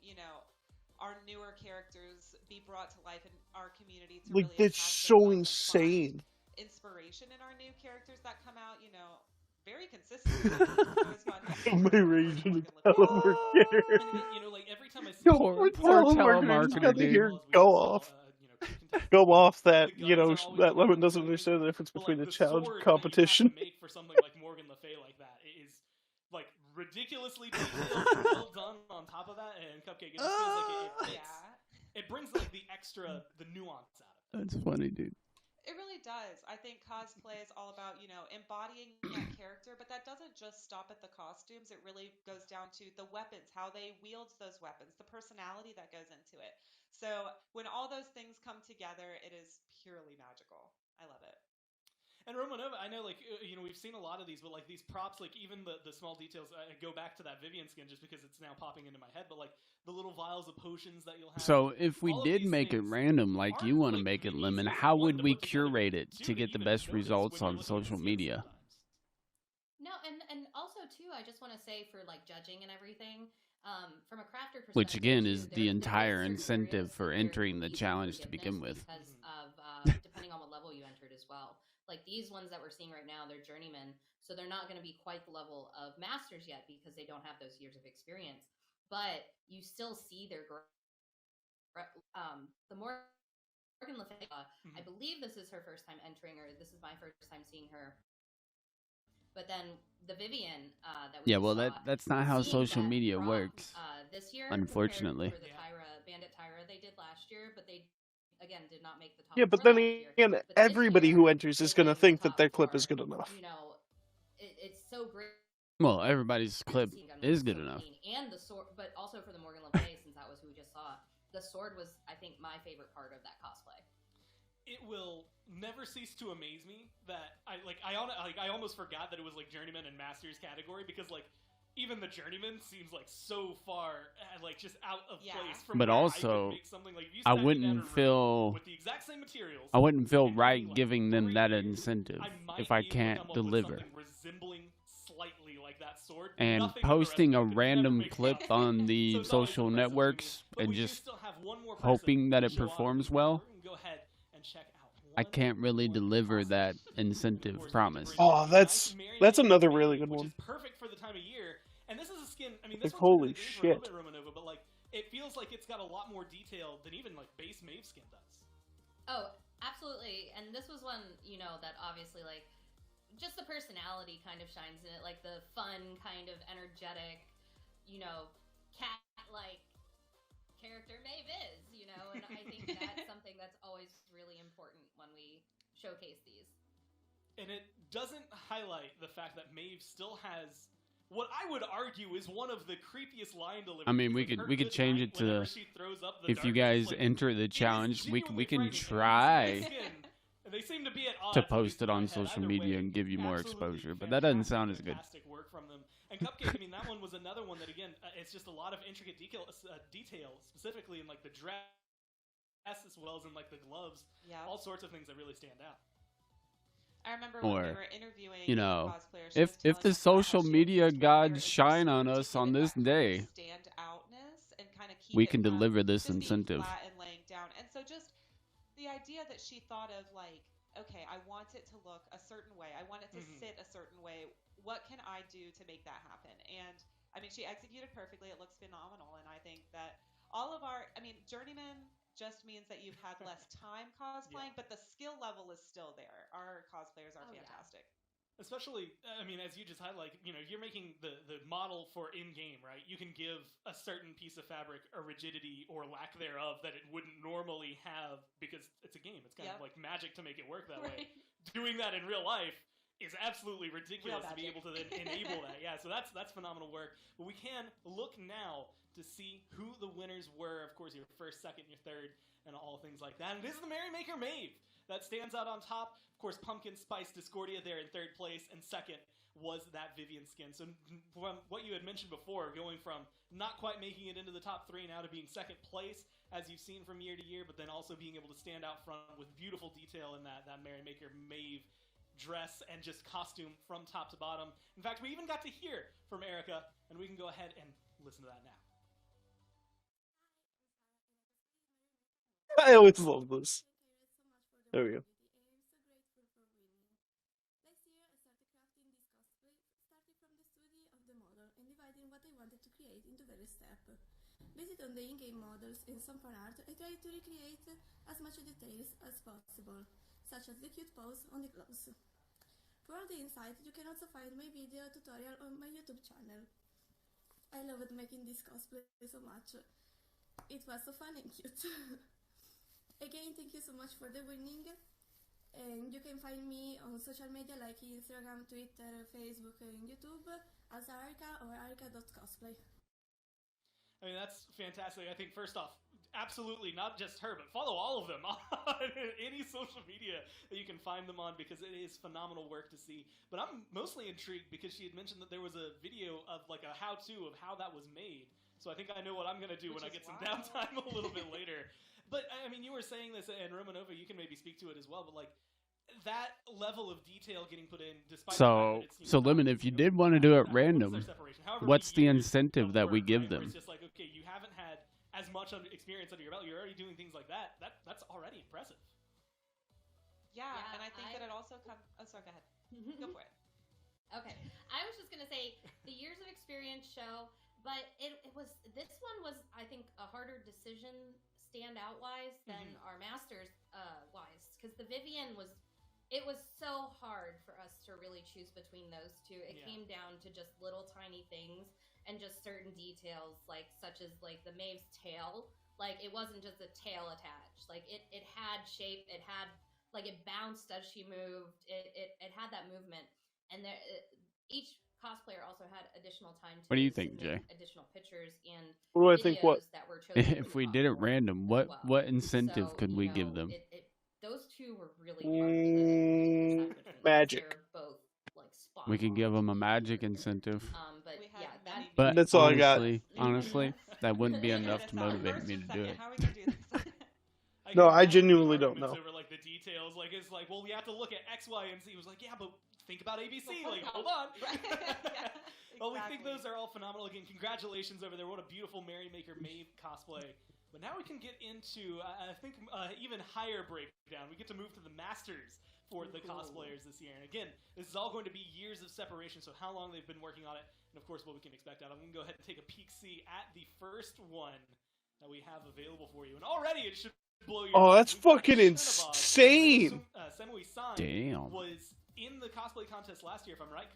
our newer characters be brought to life in our community to really it's so insane. Inspiration in our new characters that come out, very consistent. My rage in the telemarketer. Like every time I see poor telemarketer got to hear go off that that Lemon doesn't understand the difference between the challenge and competition. Make for something like Morgan Le Fay like that, it is like ridiculously detailed, well done. On top of that, and Cupcake, it just feels like it brings like the nuance out of it. That's funny, dude. It really does. I think cosplay is all about, embodying that character, but that doesn't just stop at the costumes. It really goes down to the weapons, how they wield those weapons, the personality that goes into it. So when all those things come together, it is purely magical. I love it. And Romanova, I know, we've seen a lot of these, but, these props, even the small details, I go back to that Vivian skin just because it's now popping into my head, but, the little vials of potions that you'll have. So, if we did make it random, like you want to make it, Lemon, how would we curate it to get the best results on social media? No, and also, too, I just want to say for, judging and everything, from a crafter perspective... Which, again, is the entire incentive for entering the challenge to begin with. Because of, depending on what level you entered as well. Like these ones that we're seeing right now, they're journeymen, so they're not going to be quite the level of masters yet because they don't have those years of experience. But you still see their the Morgan Le Fay. I believe this is her first time entering, or this is my first time seeing her. But then the Vivian that we that's not how social media works. This year, unfortunately, for the Bandit Tyra they did last year, but they. Again, did not make the top. Yeah, but then again, everybody who enters is going to think that their clip is good enough. It's so great. Well, everybody's clip is good enough. And the sword, but also for the Morgan Le Fay, since that was who we just saw, the sword was, I think, my favorite part of that cosplay. It will never cease to amaze me that I almost forgot that it was Journeyman and Masters category because even the Journeyman seems so far just out of place from but also I wouldn't feel with the exact same materials. I wouldn't feel right giving them that incentive if I can't deliver. Resembling slightly like that sword, and posting a random clip on the social networks and just hoping that it performs well, I can't really deliver that incentive promise. Oh, that's another really good one. Which is perfect for the time of year. And this is a skin. I mean, this holy shit. Romanova, but it feels like it's got a lot more detail than even base Maeve skin does. Oh, absolutely. And this was one, that obviously just the personality kind of shines in it, the fun kind of energetic, cat-like character Maeve is, and I think that's something that's always really important when we showcase these. And it doesn't highlight the fact that Maeve still has what I would argue is one of the creepiest line deliveries. I mean, we could change it to if you guys enter the challenge, we can try they seem to be at odds, to post it on social media and give you more exposure, but that doesn't sound as good. Fantastic work from them. And Cupcake, I mean, that one was another one that again, it's just a lot of intricate detail, specifically in the dress as well as in the gloves. Yeah. All sorts of things that really stand out. I remember when we were interviewing cosplayers, if the social media gods shine on us on this day, and kind of keep we can deliver this incentive. Flat and laying down. And so just the idea that she thought of okay, I want it to look a certain way. I want it to sit a certain way. What can I do to make that happen? And I mean, she executed perfectly. It looks phenomenal. And I think that Journeyman just means that you've had less time cosplaying, but the skill level is still there. Our cosplayers are fantastic. Yeah. Especially, I mean, as you just highlight, you're making the model for in-game, right? You can give a certain piece of fabric a rigidity or lack thereof that it wouldn't normally have because it's a game. It's kind of like magic to make it work that way. Doing that in real life is absolutely ridiculous to be able to then enable that. Yeah, so that's phenomenal work. But we can look now to see who the winners were. Of course, your first, second, your third, and all things like that. And it is the Merrymaker Maeve that stands out on top. Of course, Pumpkin Spice Discordia there in third place, and second was that Vivian skin. So from what you had mentioned before, going from not quite making it into the top three now to being second place, as you've seen from year to year, but then also being able to stand out front with beautiful detail in that Merrymaker Maeve dress and just costume from top to bottom. In fact, we even got to hear from Erica, and we can go ahead and listen to that now. I always love this. There we go. Based on the in-game models and some fan art, I tried to recreate as much details as possible, such as the cute pose on the gloves. For all the insight, you can also find my video tutorial on my YouTube channel. I loved making this cosplay so much. It was so fun and cute. Again, thank you so much for the winning. And you can find me on social media like Instagram, Twitter, Facebook, and YouTube as Arika or arika.cosplay. I mean, that's fantastic. I think, first off, absolutely not just her, but follow all of them on any social media that you can find them on, because it is phenomenal work to see. But I'm mostly intrigued because she had mentioned that there was a video of like a how-to of how that was made. So I think I know what I'm going to do when I get some downtime a little bit later. But, I mean, you were saying this, and Romanova, you can maybe speak to it as well, but like, that level of detail getting put in, despite so Lemon, if you did want to do it random, what's the incentive that we give them? It's just like, okay, you haven't had as much experience under your belt, you're already doing things like that. That's already impressive. Yeah, and I think that it also comes. Oh, sorry, go ahead. Go for it. Okay, I was just gonna say the years of experience show, but this one was, I think, a harder decision standout wise than our masters wise, because the Vivian was. It was so hard for us to really choose between those two. It came down to just little tiny things and just certain details, like such as like the Maeve's tail. Like it wasn't just a tail attached. Like it had shape. It had like it bounced as she moved. It had that movement. And there, each cosplayer also had additional time to. What do you think, Jay? Additional pictures and what do I think? What that were chosen if we did it random, what incentive could we give them? Those two were really hard to magic. Both, like, spot we could give them a magic incentive. But yeah, but that's all I got. Honestly, that wouldn't be enough to motivate me to do it. How are we gonna do this? No, I genuinely don't know. Over like the details, like it's like, well, we have to look at X, Y, and Z. It was like, yeah, but think about ABC. Like, hold on. Yeah, well, we think those are all phenomenal. Again, congratulations over there. What a beautiful Merrymaker Maeve cosplay. But now we can get into, I think, even higher breakdown. We get to move to the Masters for the cosplayers this year. And again, this is all going to be years of separation, so how long they've been working on it, and of course what we can expect out of them. We can go ahead and take a peek-see at the first one that we have available for you. And already it should blow your mind. That's fucking insane! Semui-san Damn. was in the cosplay contest last year, if I'm right,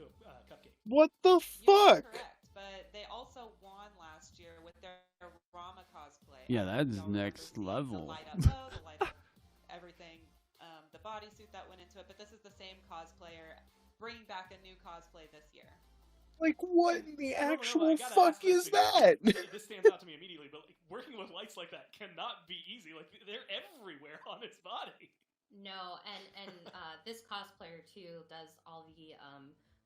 Cupcake. What the fuck? Correct, but they also won last year with their Rama cosplay. Yeah, that's next level. The light up bow, the light up everything, the bodysuit that went into it. But this is the same cosplayer bringing back a new cosplay this year. Like, what in the actual fuck is that? This stands out to me immediately, but like, working with lights like that cannot be easy. Like, they're everywhere on his body. No, and this cosplayer too does all the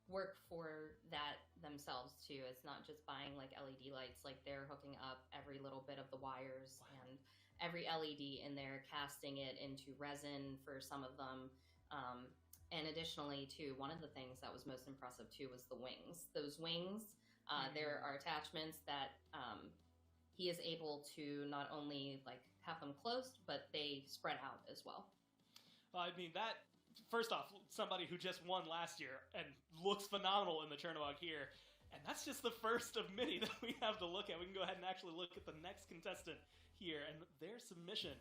work for that themselves too. It's not just buying like LED lights, like they're hooking up every little bit of the wires and every LED in there, casting it into resin for some of them. And additionally too, one of the things that was most impressive too was the wings. Those wings, there are attachments that he is able to not only like have them closed, but they spread out as well. I mean, that, first off, somebody who just won last year and looks phenomenal in the Chernobog here. And that's just the first of many that we have to look at. We can go ahead and actually look at the next contestant here and their submission.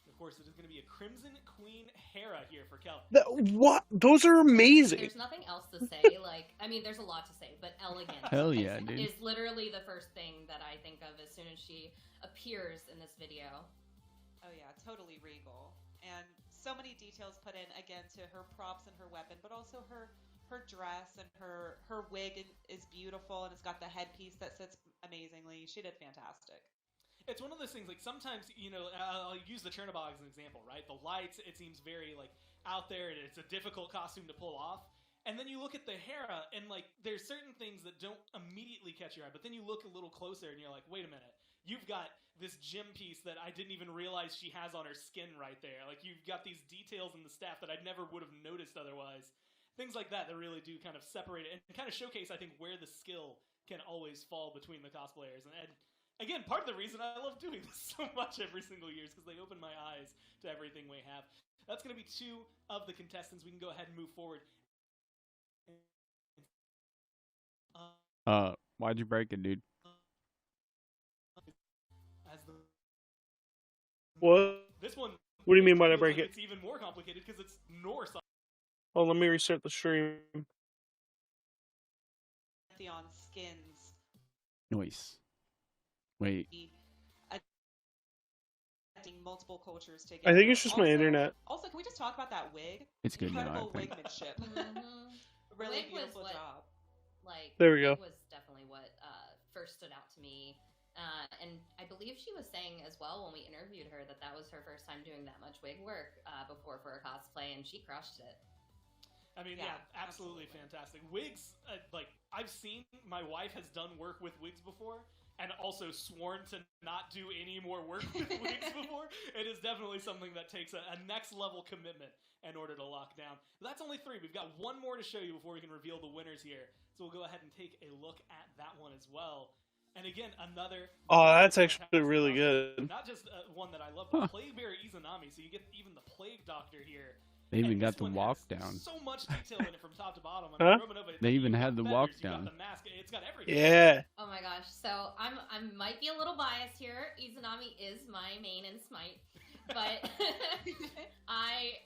Of course, it is going to be a Crimson Queen Hera here for Kelly. What? Those are amazing. There's nothing else to say. Like, I mean, there's a lot to say, but elegant Hell yeah, dude. is literally the first thing that I think of as soon as she appears in this video. Oh yeah, totally regal. And so many details put in, again, to her props and her weapon, but also her dress and her wig is beautiful, and it's got the headpiece that sits amazingly. She did fantastic. It's one of those things, like, sometimes, you know, I'll use the Chernobog as an example, right? The lights, it seems very, like, out there, and it's a difficult costume to pull off. And then you look at the Hera, and, like, there's certain things that don't immediately catch your eye, but then you look a little closer, and you're like, wait a minute. You've got this gem piece that I didn't even realize she has on her skin right there. Like, you've got these details in the staff that I never would have noticed otherwise. things like that really do kind of separate it and kind of showcase, I think, where the skill can always fall between the cosplayers. And again, part of the reason I love doing this so much every single year is because they open my eyes to everything we have. That's going to be 2 of the contestants. We can go ahead and move forward. Why'd you break it, dude? What? This one. What do you mean by I break it? It's even more complicated because it's Norse. Oh, let me restart the stream. On skins. Noise. Wait. Multiple cultures together. I think it's just my internet. Also, can we just talk about that wig? It's good now. Incredible wigmanship. Really Wig beautiful was what, job. Like, there we go. Was definitely what first stood out to me. And I believe she was saying as well when we interviewed her that was her first time doing that much wig work before for a cosplay, and she crushed it. I mean, yeah, absolutely fantastic. Wigs, like, I've seen, my wife has done work with wigs before, and also sworn to not do any more work with wigs before. It is definitely something that takes a next level commitment in order to lock down. But that's only 3. We've got 1 more to show you before we can reveal the winners here. So we'll go ahead and take a look at that one as well. And again, another... Oh, that's actually really good. Not just one that I love, but Plague Bearer Izanami. So you get even the Plague Doctor here. They even got the walk down. So much detail in it from top to bottom. I mean, Huh? They even had the walk down. The mask. It's got everything. Yeah. Oh my gosh. So I might be a little biased here. Izanami is my main in Smite, but I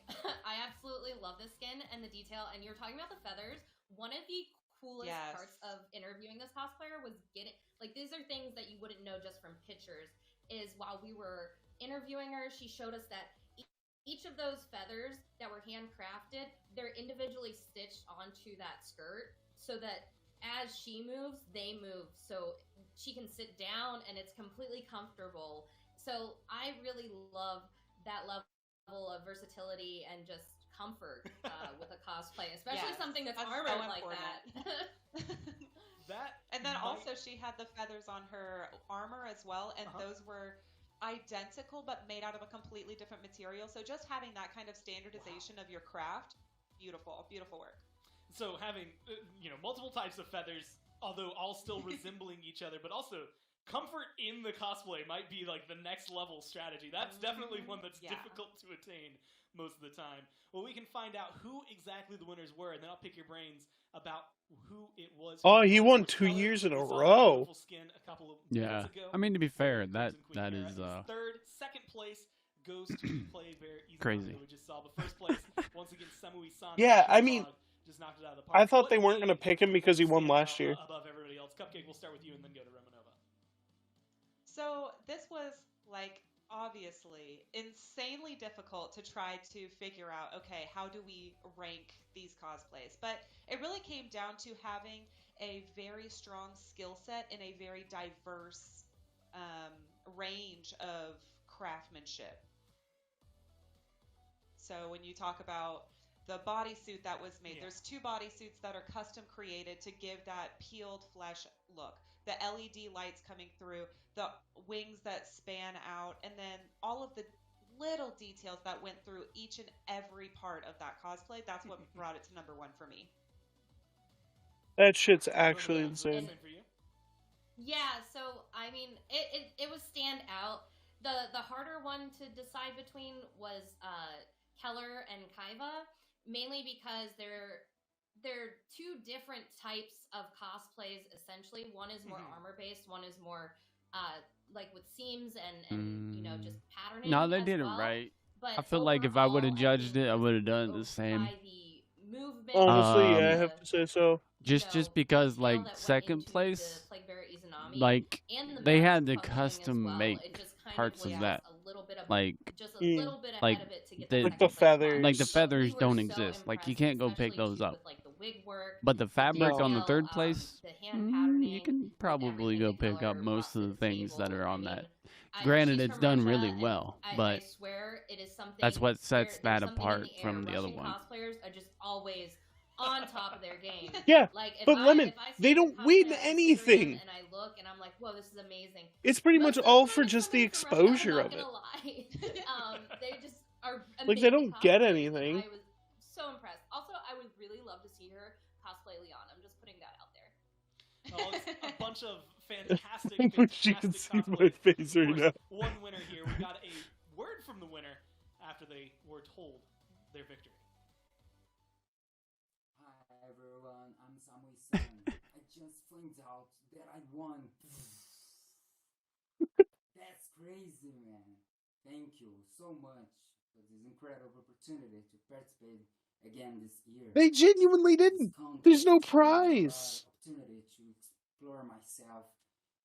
absolutely love this skin and the detail. And you're talking about the feathers. One of the coolest parts of interviewing this cosplayer was getting, like, these are things that you wouldn't know just from pictures, is while we were interviewing her, she showed us that each of those feathers that were handcrafted, they're individually stitched onto that skirt so that as she moves, they move. So she can sit down and it's completely comfortable. So I really love that level of versatility and just comfort with a cosplay, especially something that's armored like that. And then also she had the feathers on her armor as well, and those were identical but made out of a completely different material. So just having that kind of standardization of your craft, beautiful work. So having multiple types of feathers, although all still resembling each other, but also comfort in the cosplay might be like the next level strategy. That's definitely one that's difficult to attain most of the time. Well, we can find out who exactly the winners were, and then I'll pick your brains about who it was. Oh, he won 2 years in a row. Yeah, I mean, to be fair, that is second place goes to Plague Bearer Izanami, crazy. We just saw, but first place once again Samui-san. Yeah, I mean, just knocked it out of the park. I thought they weren't going to pick him because he won last year. Above everybody else. Cupcake, we'll start with you and then go to Romanova. So this was, like, obviously insanely difficult to try to figure out, okay, how do we rank these cosplays? But it really came down to having a very strong skill set in a very diverse range of craftsmanship. So when you talk about the bodysuit that was made, there's 2 bodysuits that are custom created to give that peeled flesh look. The LED lights coming through, the wings that span out, and then all of the little details that went through each and every part of that cosplay. That's what brought it to number 1 for me. That shit's actually insane. Yeah, so I mean, it was stand out. The harder one to decide between was Keller and Kaiva, mainly because they're 2 different types of cosplays, essentially. One is more armor-based, one is more, like, with seams and just patterning. No, they did it right. But I feel like if I would have judged it, I would have done it the same. Honestly, yeah, I have to say so. Just because, like, second place, like, they had to custom make parts of that. Like the feathers. Like, the feathers don't exist. Like, you can't go pick those up. But the fabric on the third place, you can probably go pick up most of the things that are on that. Granted, it's done really well, but that's what sets that apart from the other one. Cosplayers are just always on top of their game. Yeah, like, but Lemon, they don't win anything. And I look and I'm like, whoa, this is amazing. It's pretty much all for just the exposure of it. Lie. They just are like, they don't get anything. I was so impressed. Also, I would really love to Oh, it's a bunch of fantastic, I wish you could see my face right now. One winner here. We got a word from the winner after they were told their victory. Hi everyone, I'm Samui-san. I just found out that I won. That's crazy, man. Thank you so much for this incredible opportunity to participate again this year. They genuinely didn't. There's no prize. Opportunity to explore myself.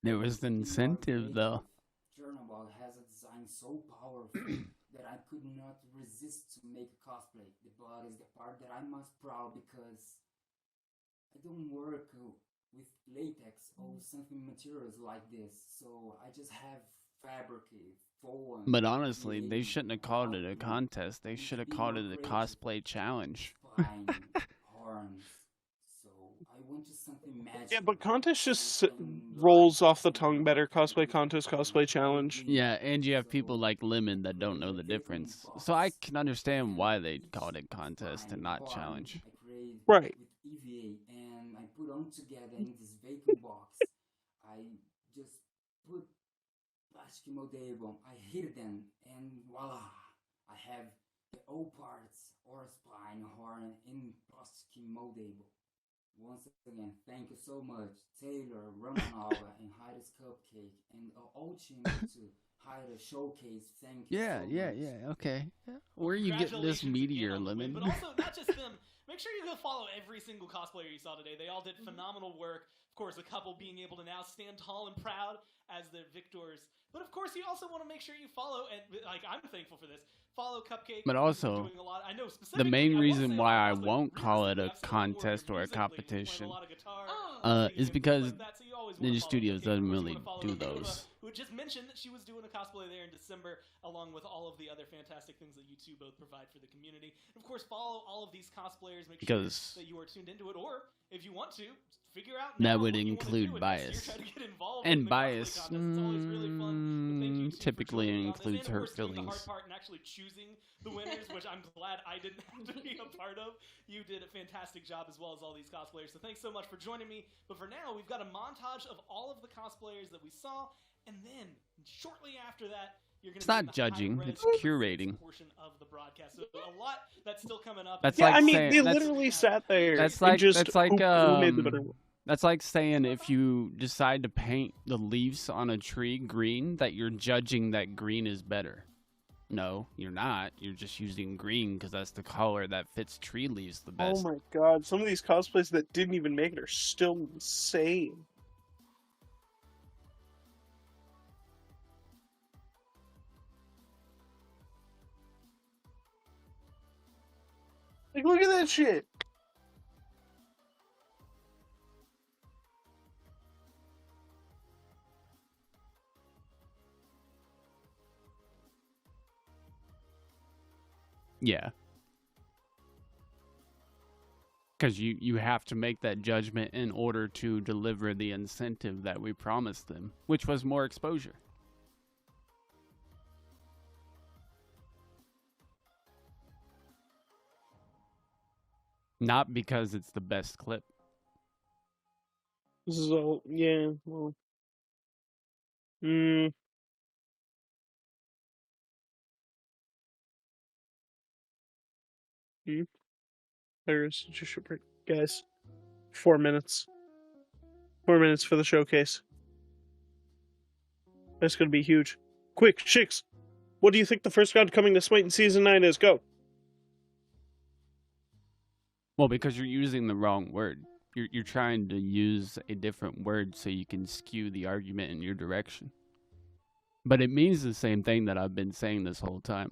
There was an incentive, though. Journal has a design so powerful that I could not resist to make a cosplay. The body is the part that I'm most proud because I don't work with latex or something materials like this, so I just have fabric. But honestly, they shouldn't have called it a contest. They should have called it a cosplay challenge. Yeah, but contest just rolls off the tongue better. Cosplay contest, cosplay challenge. Yeah, and you have people like Lemon that don't know the difference. So I can understand why they called it contest and not challenge. Right. With EVA, and I put on together in this vacuum box. I just put plastic model, I hit them, and voila! I have the all parts, or spine, horn, in plastic model. Once again, thank you so much, Taylor, Romanova, and Hi-Rez Cupcake, and all team to Hi-Rez Showcase. Thank you. Yeah. Okay. Where are you getting this meteor, Lemon? But also, not just them. Make sure you go follow every single cosplayer you saw today. They all did phenomenal work. Of course, a couple being able to now stand tall and proud as the victors. But of course, you also want to make sure you follow, and like I'm thankful for this. Follow Cupcake. But also, the main reason why I won't call it a contest or a competition is because Ninja Studios doesn't really do those. Who just mentioned that she was doing a cosplay there in December, along with all of the other fantastic things that you two both provide for the community. And of course, follow all of these cosplayers. Make sure that you are tuned into it, or if you want to, figure out that would include bias. And bias typically includes hurt feelings. The hard part in actually choosing the winners, which I'm glad I didn't have to be a part of. You did a fantastic job, as well as all these cosplayers. So thanks so much for joining me. But for now, we've got a montage of all of the cosplayers that we saw, and then shortly after that, you're going to. It's not judging; it's curating. Portion of the broadcast. So a lot that's still coming up. That's yeah, like I mean, saying, they literally sat there. That's like and just that's like who made the better one. That's like saying if you decide to paint the leaves on a tree green, that you're judging that green is better. No, you're not. You're just using green because that's the color that fits tree leaves the best. Oh my god, some of these cosplays that didn't even make it are still insane. Like, look at that shit! Yeah. Because you have to make that judgment in order to deliver the incentive that we promised them, which was more exposure. Not because it's the best clip. This is all, yeah, well. There's just a break. Guys, 4 minutes. 4 minutes for the showcase. That's gonna be huge. Quick, Shicks! What do you think the first god coming to Smite in Season 9 is? Go! Well, because you're using the wrong word. You're trying to use a different word so you can skew the argument in your direction. But it means the same thing that I've been saying this whole time.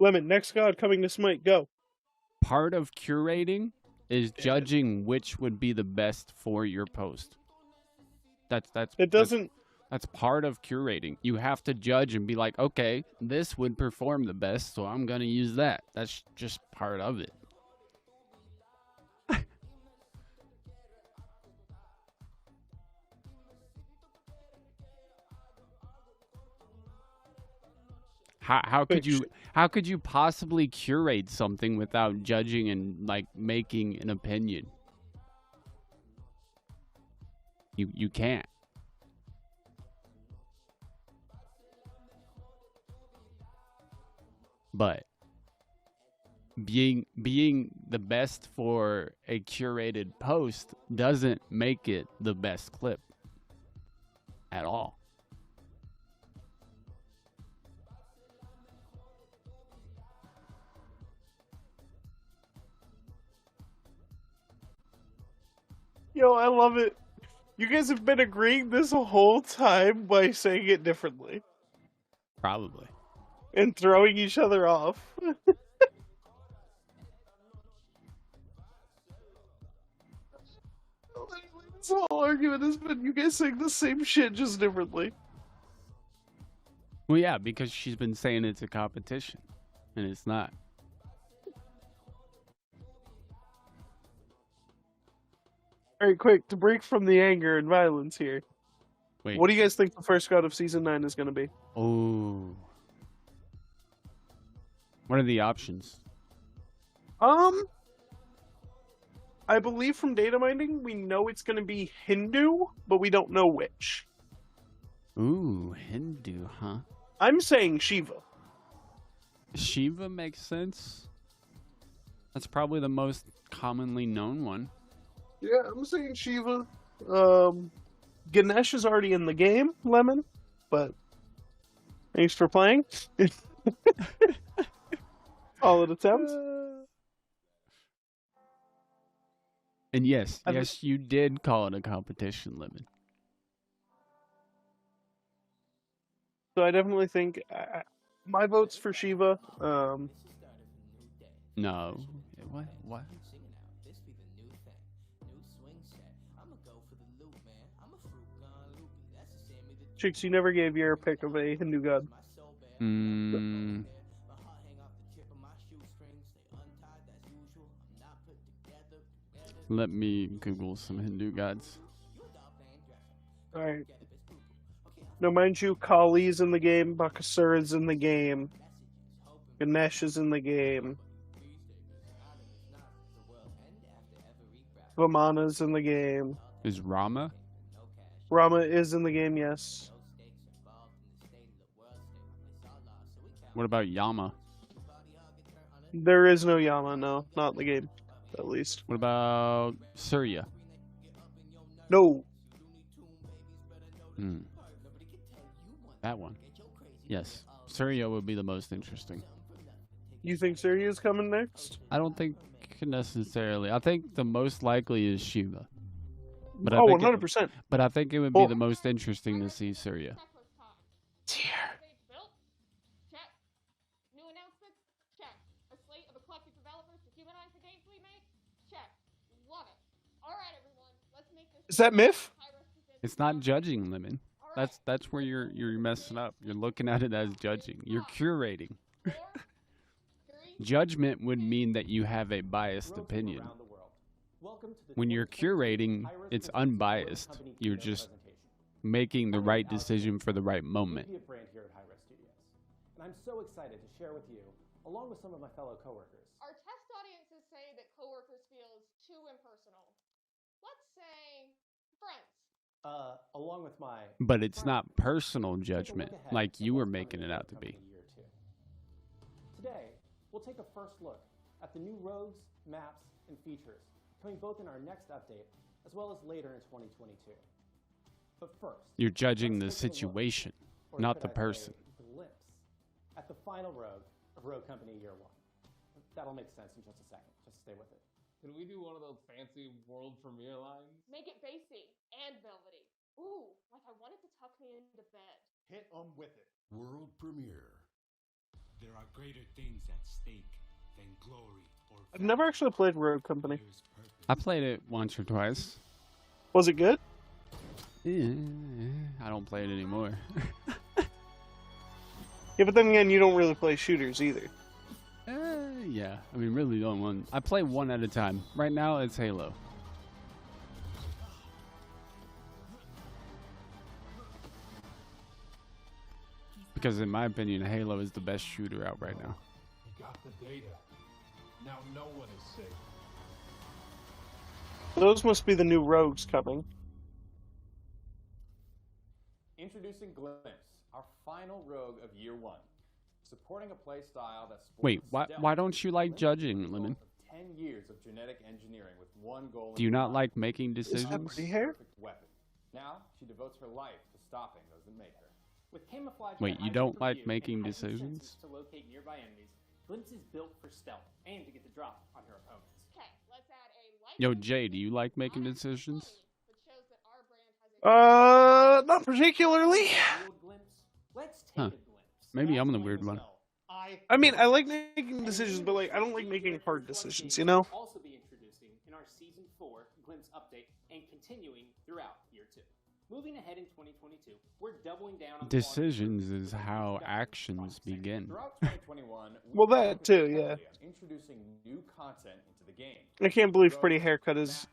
Lemon, next god coming to Smite, go! Part of curating is judging which would be the best for your post. That's part of curating. You have to judge and be like, okay, this would perform the best, so I'm gonna use that. That's just part of it. How could you possibly curate something without judging and like making an opinion? You can't. But being the best for a curated post doesn't make it the best clip at all. Yo, I love it. You guys have been agreeing this whole time by saying it differently. Probably. And throwing each other off. This whole argument has been you guys saying the same shit, just differently. Well, yeah, because she's been saying it's a competition, and it's not. All right, quick, to break from the anger and violence here. Wait. What do you guys think the first god of Season 9 is going to be? Oh. What are the options? I believe from data mining, we know it's going to be Hindu, but we don't know which. Ooh, Hindu, huh? I'm saying Shiva. Shiva makes sense. That's probably the most commonly known one. Yeah, I'm saying Shiva. Ganesh is already in the game, Lemon, but thanks for playing. Solid attempt. And yes, you did call it a competition, Lemon. So I definitely think my vote's for Shiva. No. What? Chicks, you never gave your pick of a Hindu god. Let me Google some Hindu gods. Alright. No, mind you, Kali's in the game, Bakasura's in the game, Ganesh is in the game, Vamana's in the game. Is Rama? Rama is in the game, yes. What about Yama? There is no Yama, no. Not in the game, at least. What about Surya? No. That one. Yes. Surya would be the most interesting. You think Surya's coming next? I don't think necessarily. I think the most likely is Shiva. But 100%. But I think it would be the most interesting to see Surya. Dear. Check. New announcements? Check. A slate of eclectic developers to humanize the games we make? Check. Love it. Alright, everyone. Let's make this. Is that Myth? It's not judging, Lemon. That's where you're messing up. You're looking at it as judging. You're curating. Judgment would mean that you have a biased opinion. When you're curating, it's unbiased. You're just making the right decision for the right moment. Brand here at Hi-Rez Studios. And I'm so excited to share with you, along with some of my fellow coworkers. Our test audiences say that coworkers feels too impersonal. Let's say friends. Along with my... But it's not personal judgment like you were making it out to be. Today, we'll take a first look at the new rogues, maps, and features coming both in our next update as well as later in 2022. But first, you're judging the situation, not the person. Glimpse at the final rogue of Rogue Company Year 1. That'll make sense in just a second. Just stay with it. Can we do one of those fancy world premiere lines? Make it bassy and velvety. Ooh, like I wanted to tuck me into bed. Hit with it. World premiere. There are greater things at stake than glory or... I've never actually played Rogue Company. I played it once or twice. Was it good? Yeah, I don't play it anymore. Yeah, but then again, you don't really play shooters either. Yeah, I mean, really the only one. I play one at a time. Right now, it's Halo. Because in my opinion, Halo is the best shooter out right now. You got the data. Now no one is safe. Those must be the new rogues coming. Introducing Glimpse, our final rogue of year 1. Supporting a play style that's Wait, why don't you like judging, Lemon? 10 years of genetic engineering with one goal. Do you not like making decisions? Perfect weapon. Now she devotes her life to stopping those that make her. With camouflage. Wait, you don't like making decisions? To locate nearby enemies, Glimpse is built for stealth and to get the drop on her opponents. Okay, let's add a Yo, Jay, do you like making decisions? Not particularly. Let's take Huh. a glimpse. Maybe I'm the weird one. I mean, I like making decisions, but like I don't like making hard decisions, you know? Also be introducing in our season 4 Glimpse update and continuing throughout year 2. Moving ahead in 2022, we're doubling down on Decisions is how actions begin. Throughout 2021, Well, that too, yeah. Introducing new content into the game. I can't believe Pretty Hair cut his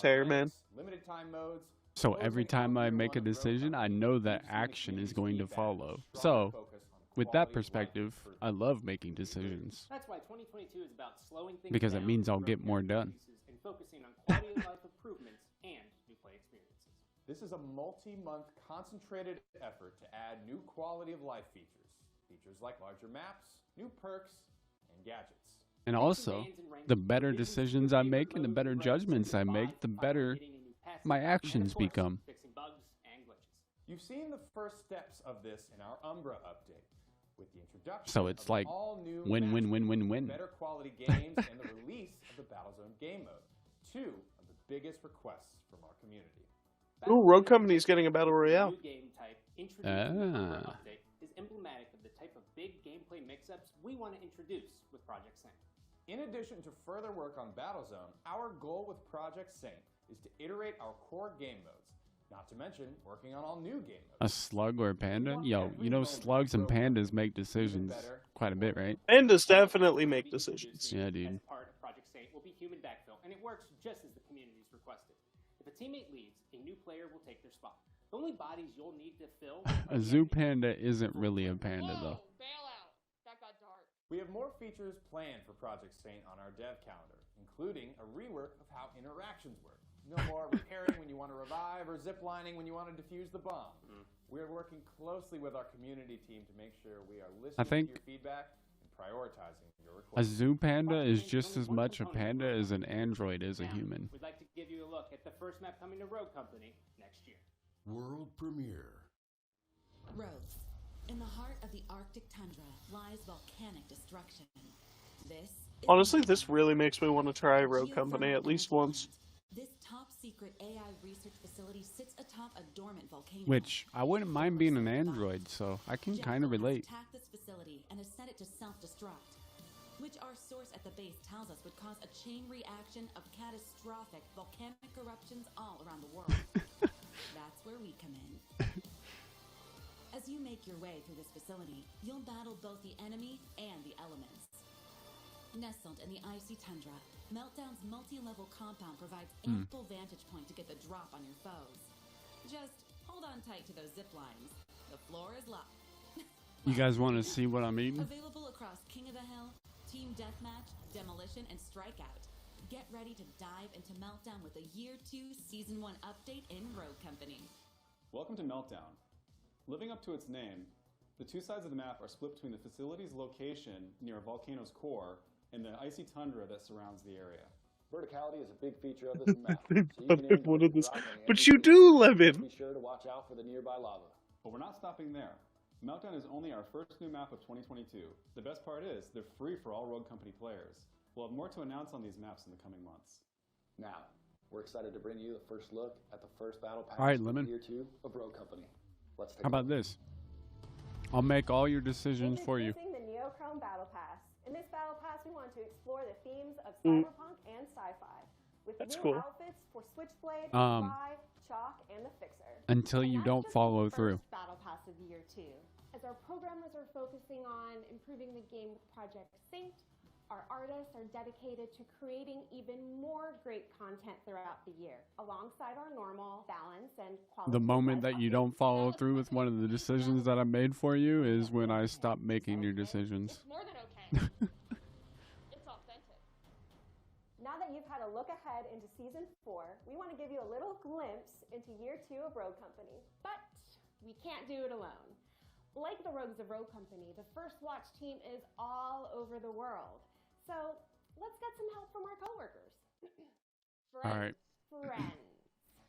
hair, man. Limited time modes. So every time I make a decision, I know that action is going to follow. So, with that perspective, I love making decisions. That's why 2022 is about slowing things Because it down, means I'll get more done. and focusing on quality of life improvements and new play experiences. This is a multi-month concentrated effort to add new quality of life features. Features like larger maps, new perks, and gadgets. And also, the better decisions I make and the better judgments I make, the better my actions become. Fixing bugs and glitches. You've seen the first steps of this in our Umbra update, with the introduction So it's of like all new win, win, win, win, win. better quality games and the release of the Battlezone game mode. 2 of the biggest requests from our community. Ooh, Rogue Company's getting a battle royale. New game type introduced in the Umbra update is emblematic of the type of big gameplay mix-ups we want to introduce with Project Saint. In addition to further work on Battlezone, our goal with Project Saint is to iterate our core game modes, not to mention working on all new game modes. A slug or a panda? Yo, you know slugs and pandas make decisions quite a bit, right? Pandas definitely make decisions. Yeah, dude. As part of Project Saint will be human backfill, and it works just as the community's requested. If a teammate leaves, a new player will take their spot. The only bodies you'll need to fill A zoo panda isn't really a panda, though. Bailout. That got dark. We have more features planned for Project Saint on our dev calendar, including a rework of how interactions work. No more repairing when you want to revive or ziplining when you want to defuse the bomb. We're working closely with our community team to make sure we are listening to your feedback and prioritizing your A requests. zoo panda is just as much a panda as an android is a human. We'd like to give you a look at the first map coming to Rogue Company next year. World premiere. Rogues. In the heart of the Arctic tundra lies volcanic destruction. Honestly, this really makes me want to try Rogue Company at least once. This top secret AI research facility sits atop a dormant volcano. Which, I wouldn't mind being an android, so I can kind of relate. Attack this facility and has set it to self-destruct, which our source at the base tells us would cause a chain reaction of catastrophic volcanic eruptions all around the world. That's where we come in. As you make your way through this facility, you'll battle both the enemy and the elements. Nestled in the icy tundra, Meltdown's multi-level compound provides ample vantage point to get the drop on your foes. Just hold on tight to those zip lines. The floor is locked. You guys want to see what I'm eating? Available across King of the Hill, Team Deathmatch, Demolition, and Strikeout. Get ready to dive into Meltdown with a Year 2 Season 1 update in Rogue Company. Welcome to Meltdown. Living up to its name, the two sides of the map are split between the facility's location near a volcano's core and the icy tundra that surrounds the area. Verticality is a big feature of this map. But you do live in. Be sure to watch out for the nearby lava. But we're not stopping there. Meltdown is only our first new map of 2022. The best part is, they're free for all Rogue Company players. We'll have more to announce on these maps in the coming months. Now, we're excited to bring you the first look at the first battle pass All right, of Lemon. Year 2 of Rogue Company. Let's take How about this? I'll make all your decisions for you. Introducing the Neochrome Battle Pass. In this Battle Pass, we want to explore the themes of cyberpunk and sci-fi, with That's new cool. outfits for Switchblade, Um, Spy, Chalk, and the Fixer. Until you don't follow through. Battle Pass of Year 2. As our programmers are focusing on improving the game with Project Saint, our artists are dedicated to creating even more great content throughout the year, alongside our normal balance and quality. The moment that you don't follow through with one of the decisions that I made for you is when I stop making your decisions. More than okay. It's authentic. Now that you've had a look ahead into Season 4, we want to give you a little glimpse into Year 2 of Rogue Company. But We can't do it alone. Like the Rogues of Rogue Company, the First Watch team is all over the world. So let's get some help from our coworkers. All right. Friends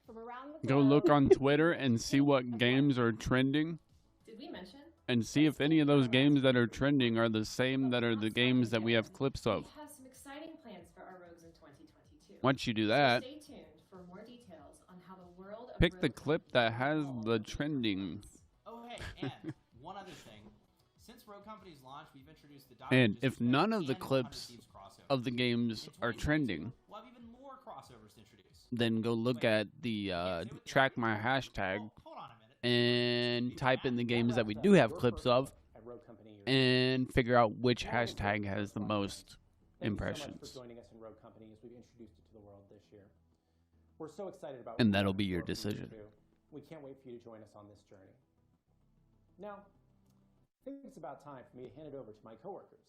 from around the Go globe. look on Twitter and see what games are trending. Did we mention? And see if any of those games that are trending are the same that are the games that we have clips of. We have some exciting plans for our rogues in 2022. Once you do that, So stay tuned for more details on how the world of pick the rogue clip that has the trending. Oh, hey, and one other thing. Since Rogue Company's launch, we've introduced the And if none of the clips of the games are trending, we'll have even more crossovers to introduce. then go look at the track my hashtag and type in the games that we do have clips of and figure out which hashtag has the most impressions. Thank you so much for joining us in Rogue Company as we've introduced it to the world this year. We're so excited about And that'll be your decision. We can't wait for you to join us on this journey. Now, I think it's about time for me to hand it over to my coworkers.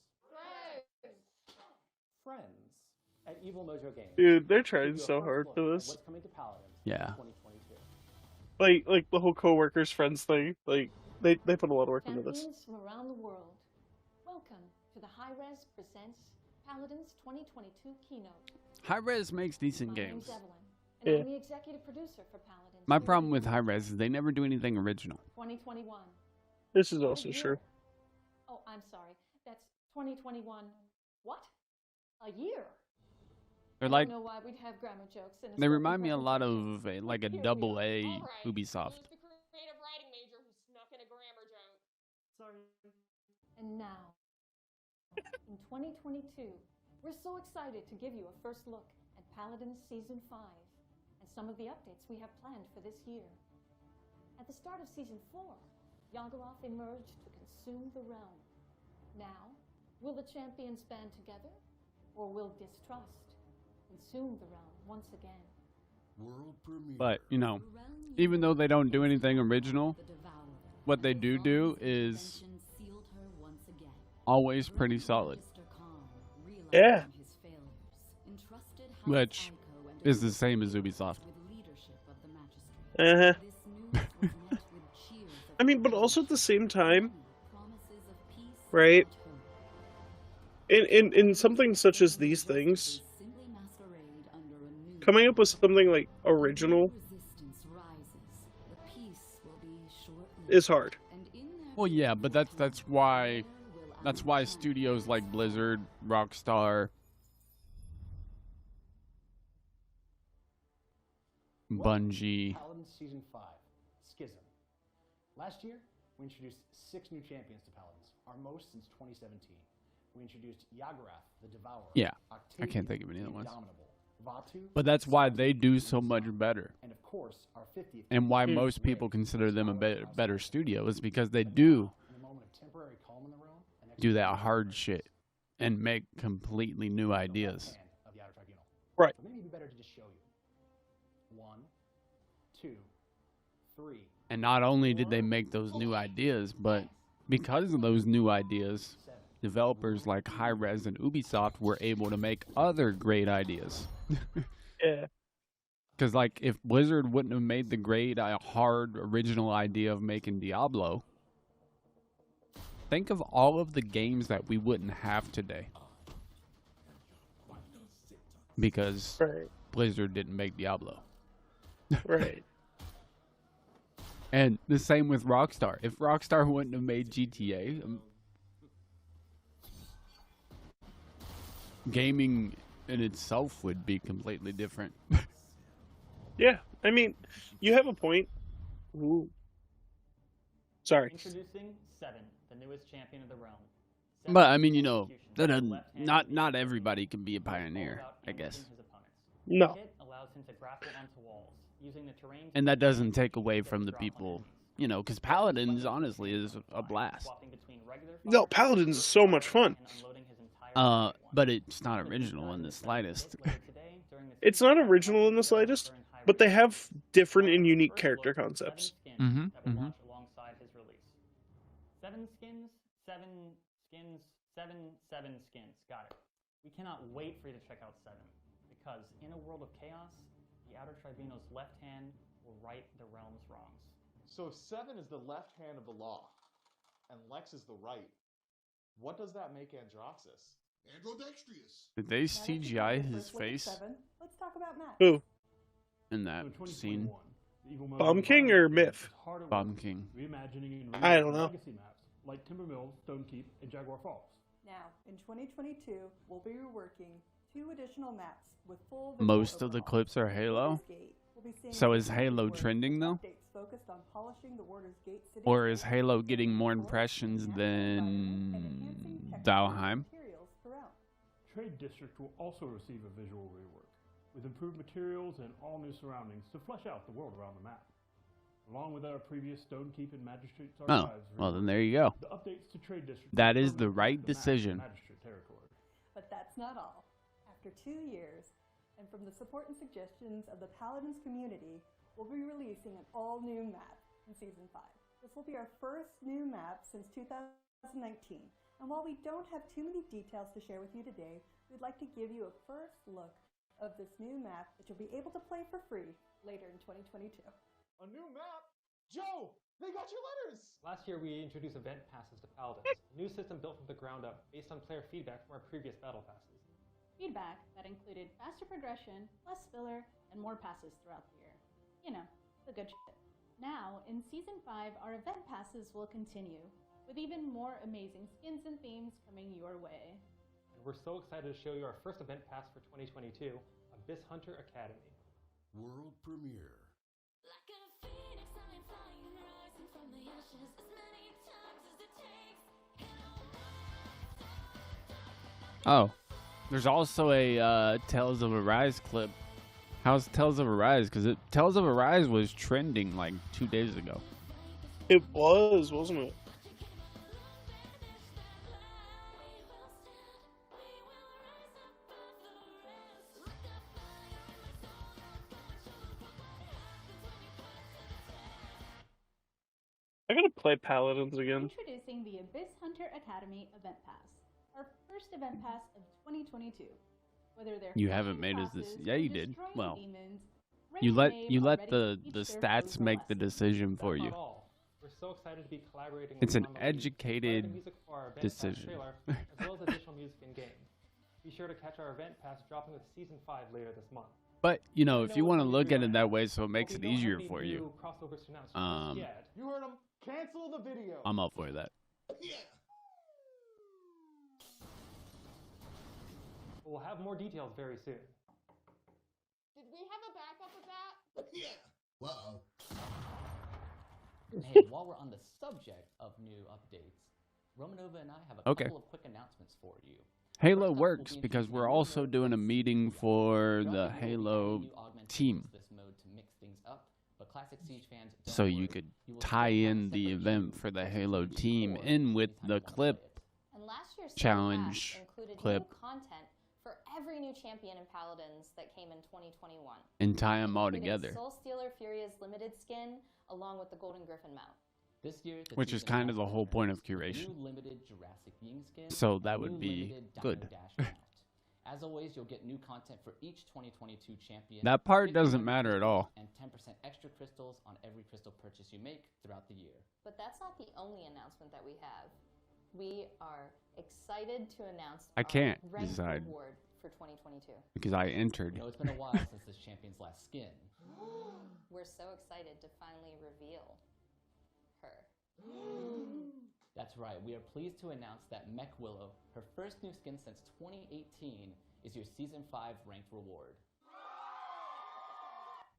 Friends at Evil Mojo Games. Dude, they're trying so hard for this. What's coming to Paladins Yeah. in 2022. Like the whole coworkers friends thing. Like they put a lot of work into this. Champions from around the world, welcome to the Hi-Rez presents Paladins 2022 keynote. Hi-Rez makes decent My games. name's Evelyn, and I'm the executive producer for Paladins. My problem with Hi-Rez is they never do anything original. 2021. This is also true. Oh, I'm sorry. That's 2021. What? A year? They're I like, don't know why we'd have grammar jokes in a they spoken remind me a lot presentation. of like a double A Ubisoft. Creative writing major who snuck in a grammar joke. Sorry. And now, in 2022, we're so excited to give you a first look at Paladins Season 5 and some of the updates we have planned for this year. At the start of Season 4, Yagoloth emerged to consume the realm. Now, will the champions band together, or will distrust consume the realm once again? But, you know, even though they don't do anything original, what they do is always pretty solid. Yeah. Which is the same as Ubisoft. Uh-huh. I mean, but also at the same time, right? In something such as these things, coming up with something like original is hard. Well, yeah, but that's why studios like Blizzard, Rockstar, Bungie. Paladins Season 5, Schism. Last year, we introduced 6 new champions to Paladins, our most since 2017. We introduced Yagarath, the Devourer. Yeah, I can't think of any other ones. But that's why they do so much better. And of course, our 50th And why most people consider them a better studio is because they do that hard shit and make completely new ideas. Right. So maybe it'd be better to just show you. 1, 2, 3. And not only did they make those new ideas, but because of those new ideas, developers like Hi-Rez and Ubisoft were able to make other great ideas. Yeah. Because, like, if Blizzard wouldn't have made the great, hard, original idea of making Diablo, think of all of the games that we wouldn't have today. Because Blizzard didn't make Diablo. Right. And the same with Rockstar. If Rockstar wouldn't have made GTA, gaming in itself would be completely different. Yeah, I mean, you have a point. Ooh. Sorry. Introducing 7, the newest champion of the realm. But I mean, you know, not everybody can be a pioneer, I guess. No. It allows him to grapple onto walls, using the terrain. And that doesn't take away from the people, you know, because Paladins, honestly, is a blast. No, Paladins is so much fun. But it's not original in the slightest. It's not original in the slightest, but they have different and unique character concepts. Mm-hmm. That will launch alongside his release. 7 skins, 7 skins, 7 skins. Got it. We cannot wait for you to check out 7, because in a world of chaos, the Outer Tribunal's left hand will right the realm's wrongs. So if 7 is the left hand of the law, and Lex is the right, what does that make Androxus? Androdextrius. Did they CGI his face Let's talk about Matt. Who? in that scene? Bomb King or Myth? Bomb King. Reimagining and I don't know. legacy maps like Timber Mill, Stonekeep, and Jaguar Falls. Now, in 2022, we'll be reworking 2 additional maps with full. Most of the clips are Halo. So is Halo trending though? Focused on polishing the Warder's Gate city. Or is Halo getting more impressions than Valheim? Trade District will also receive a visual rework, with improved materials and all new surroundings to flesh out the world around the map. Along with our previous Stonekeep and Magistrate's Oh, archives. well then there you go. The updates to Trade District. That is the right decision. Magistrate territory. But that's not all. After 2 years, and from the support and suggestions of the Paladins community, we'll be releasing an all-new map in Season 5. This will be our first new map since 2019. And while we don't have too many details to share with you today, we'd like to give you a first look of this new map that you'll be able to play for free later in 2022. A new map? Joe, they got your letters! Last year, we introduced event passes to Paladins, a new system built from the ground up based on player feedback from our previous battle passes. Feedback that included faster progression, less filler, and more passes throughout the year. You know, the good shit. Now, in Season 5, our event passes will continue, with even more amazing skins and themes coming your way. And we're so excited to show you our first event pass for 2022, Abyss Hunter Academy. World premiere. Oh, there's also a Tales of Arise clip. How's Tales of Arise? Because Tales of Arise was trending like 2 days ago. It was, wasn't it? I gotta play Paladins again. Introducing the Abyss Hunter Academy Event Pass, our first event pass of 2022. Whether they're You haven't made us this. passes Yeah, or you did. destroying Well, demons, you ready-made let already the teach the their stats foes make a the lesson. decision for That's you. not all. We're so excited to be collaborating It's with an Mama Lee, educated writing music for our event pass decision. trailer, as well as additional music in game. Be sure to catch our event pass dropping with Season 5 later this month. But you know, if you want to look at it that way, so it makes it easier for you. Crossovers to announce just yet. You heard him. Cancel the video. I'm up for that. We'll have more details very soon. Did we have a backup of that? Yeah. Uh-oh. Hey, while we're on the subject of new updates, Romanova and I have a Okay. couple of quick announcements for you. Halo works because we're also doing a meeting for the Halo team. This mode to mix things up, but classic Siege fans don't So worry. you could tie in the event for the Halo team in with the clip And last year's challenge Pass included clip new content for every new champion in Paladins that came in 2021. and tie them all including together. Soul Stealer Furia's limited skin, along with the Golden Griffin mount. This year, the Which is season kind of the also whole point of features a curation. new limited Jurassic Ying skin, So and that a would new be limited Dino good. Dash mount. As always, you'll get new content for each 2022 champion. That part 50 doesn't new matter at crystals, all. And 10% extra crystals on every crystal purchase you make throughout the year. But that's not the only announcement that we have. We are excited to announce I can't our ranked decide. reward for 2022. Because I entered. You know, it's been a while since this champion's last skin. We're so excited to finally reveal her. That's right, we are pleased to announce that Mech Willow, her first new skin since 2018, is your Season 5 ranked reward.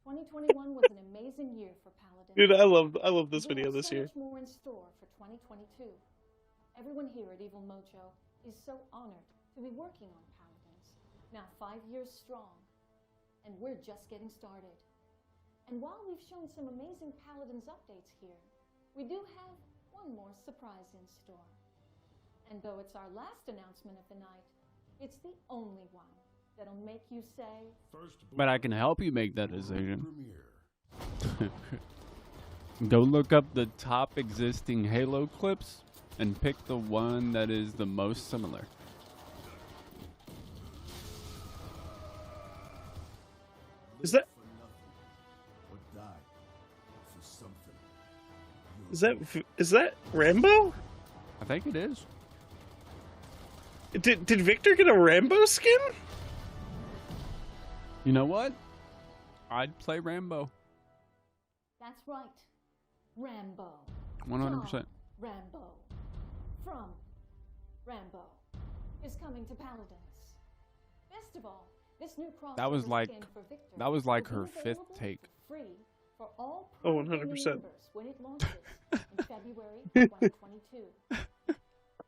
2021 was an amazing year for Paladins. Dude, I love this We video have this so year. much more in store for 2022. Everyone here at Evil Mojo is so honored to be working on Paladins, now 5 years strong, and we're just getting started. And while we've shown some amazing Paladins updates here, we do have one more surprise in store. And though it's our last announcement of the night, it's the only one that'll make you say, But I can help you make that decision. Go look up the top existing Halo clips and pick the one that is the most similar. Is that Or die for something. Is that Rambo? I think it is. Did Victor get a Rambo skin? You know what? I'd play Rambo. That's right. Rambo. 100%. Rambo. From Rambo is coming to Paladins. Best of all, this new crossover That was like skin for Victor her will be fifth available take. free for all Oh, Prime 100%. members when it launches in February 2022.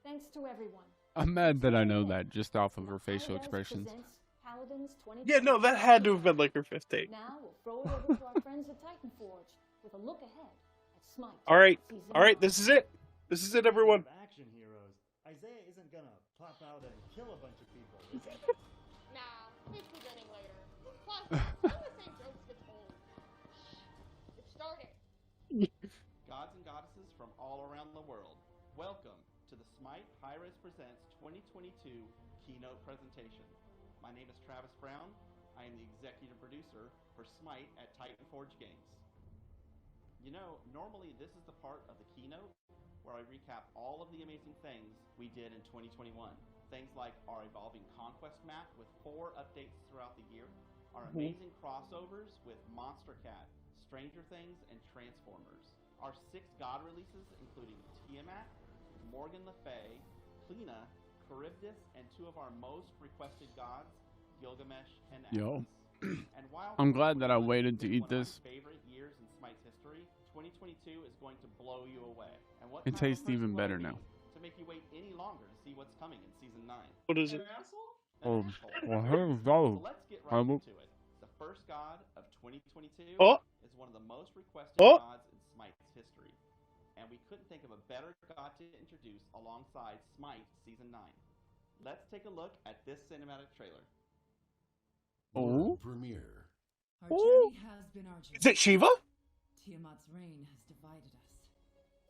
Thanks to everyone. I'm mad that I know that just off of her facial Hi-Rez expressions. presents Paladins 2022. Yeah, no, that had to have been like her fifth take. Now we'll throw it over to our friends at Titanforge with a look ahead at Smite. All right, Season this is it. This is it, everyone. Action heroes. Isaiah isn't gonna pop out and kill a bunch of people, is he? Nah, he's presenting later. Plus, some of the same jokes get told. It started. Gods and goddesses from all around the world, welcome to the Smite Hi-Rez Presents 2022 keynote presentation. My name is Travis Brown. I am the executive producer for Smite at Titanforge Games. You know, normally this is the part of the keynote where I recap all of the amazing things we did in 2021. Things like our evolving Conquest map with 4 updates throughout the year, our amazing crossovers with Monster Cat, Stranger Things, and Transformers, our 6 god releases including Tiamat, Morgan Le Fay, Plina, Charybdis, and 2 of our most requested gods, Gilgamesh and Yo. Atlas. And while I'm glad that I waited to eat one of this. my favorite years in Smite's history, 2022 is going to blow you away. And what It kind of tastes person even will I better be now. to make you wait any longer to see what's coming in season 9? What is it? Oh, well, here we go. So let's get right into it. The first god of 2022 Oh. is one of the most requested Oh. gods in Smite's history. And we couldn't think of a better god to introduce alongside Smite Season 9. Let's take a look at this cinematic trailer. Oh. Premiere. Our Oh. journey has been arduous. Is it Shiva? Tiamat's reign has divided us,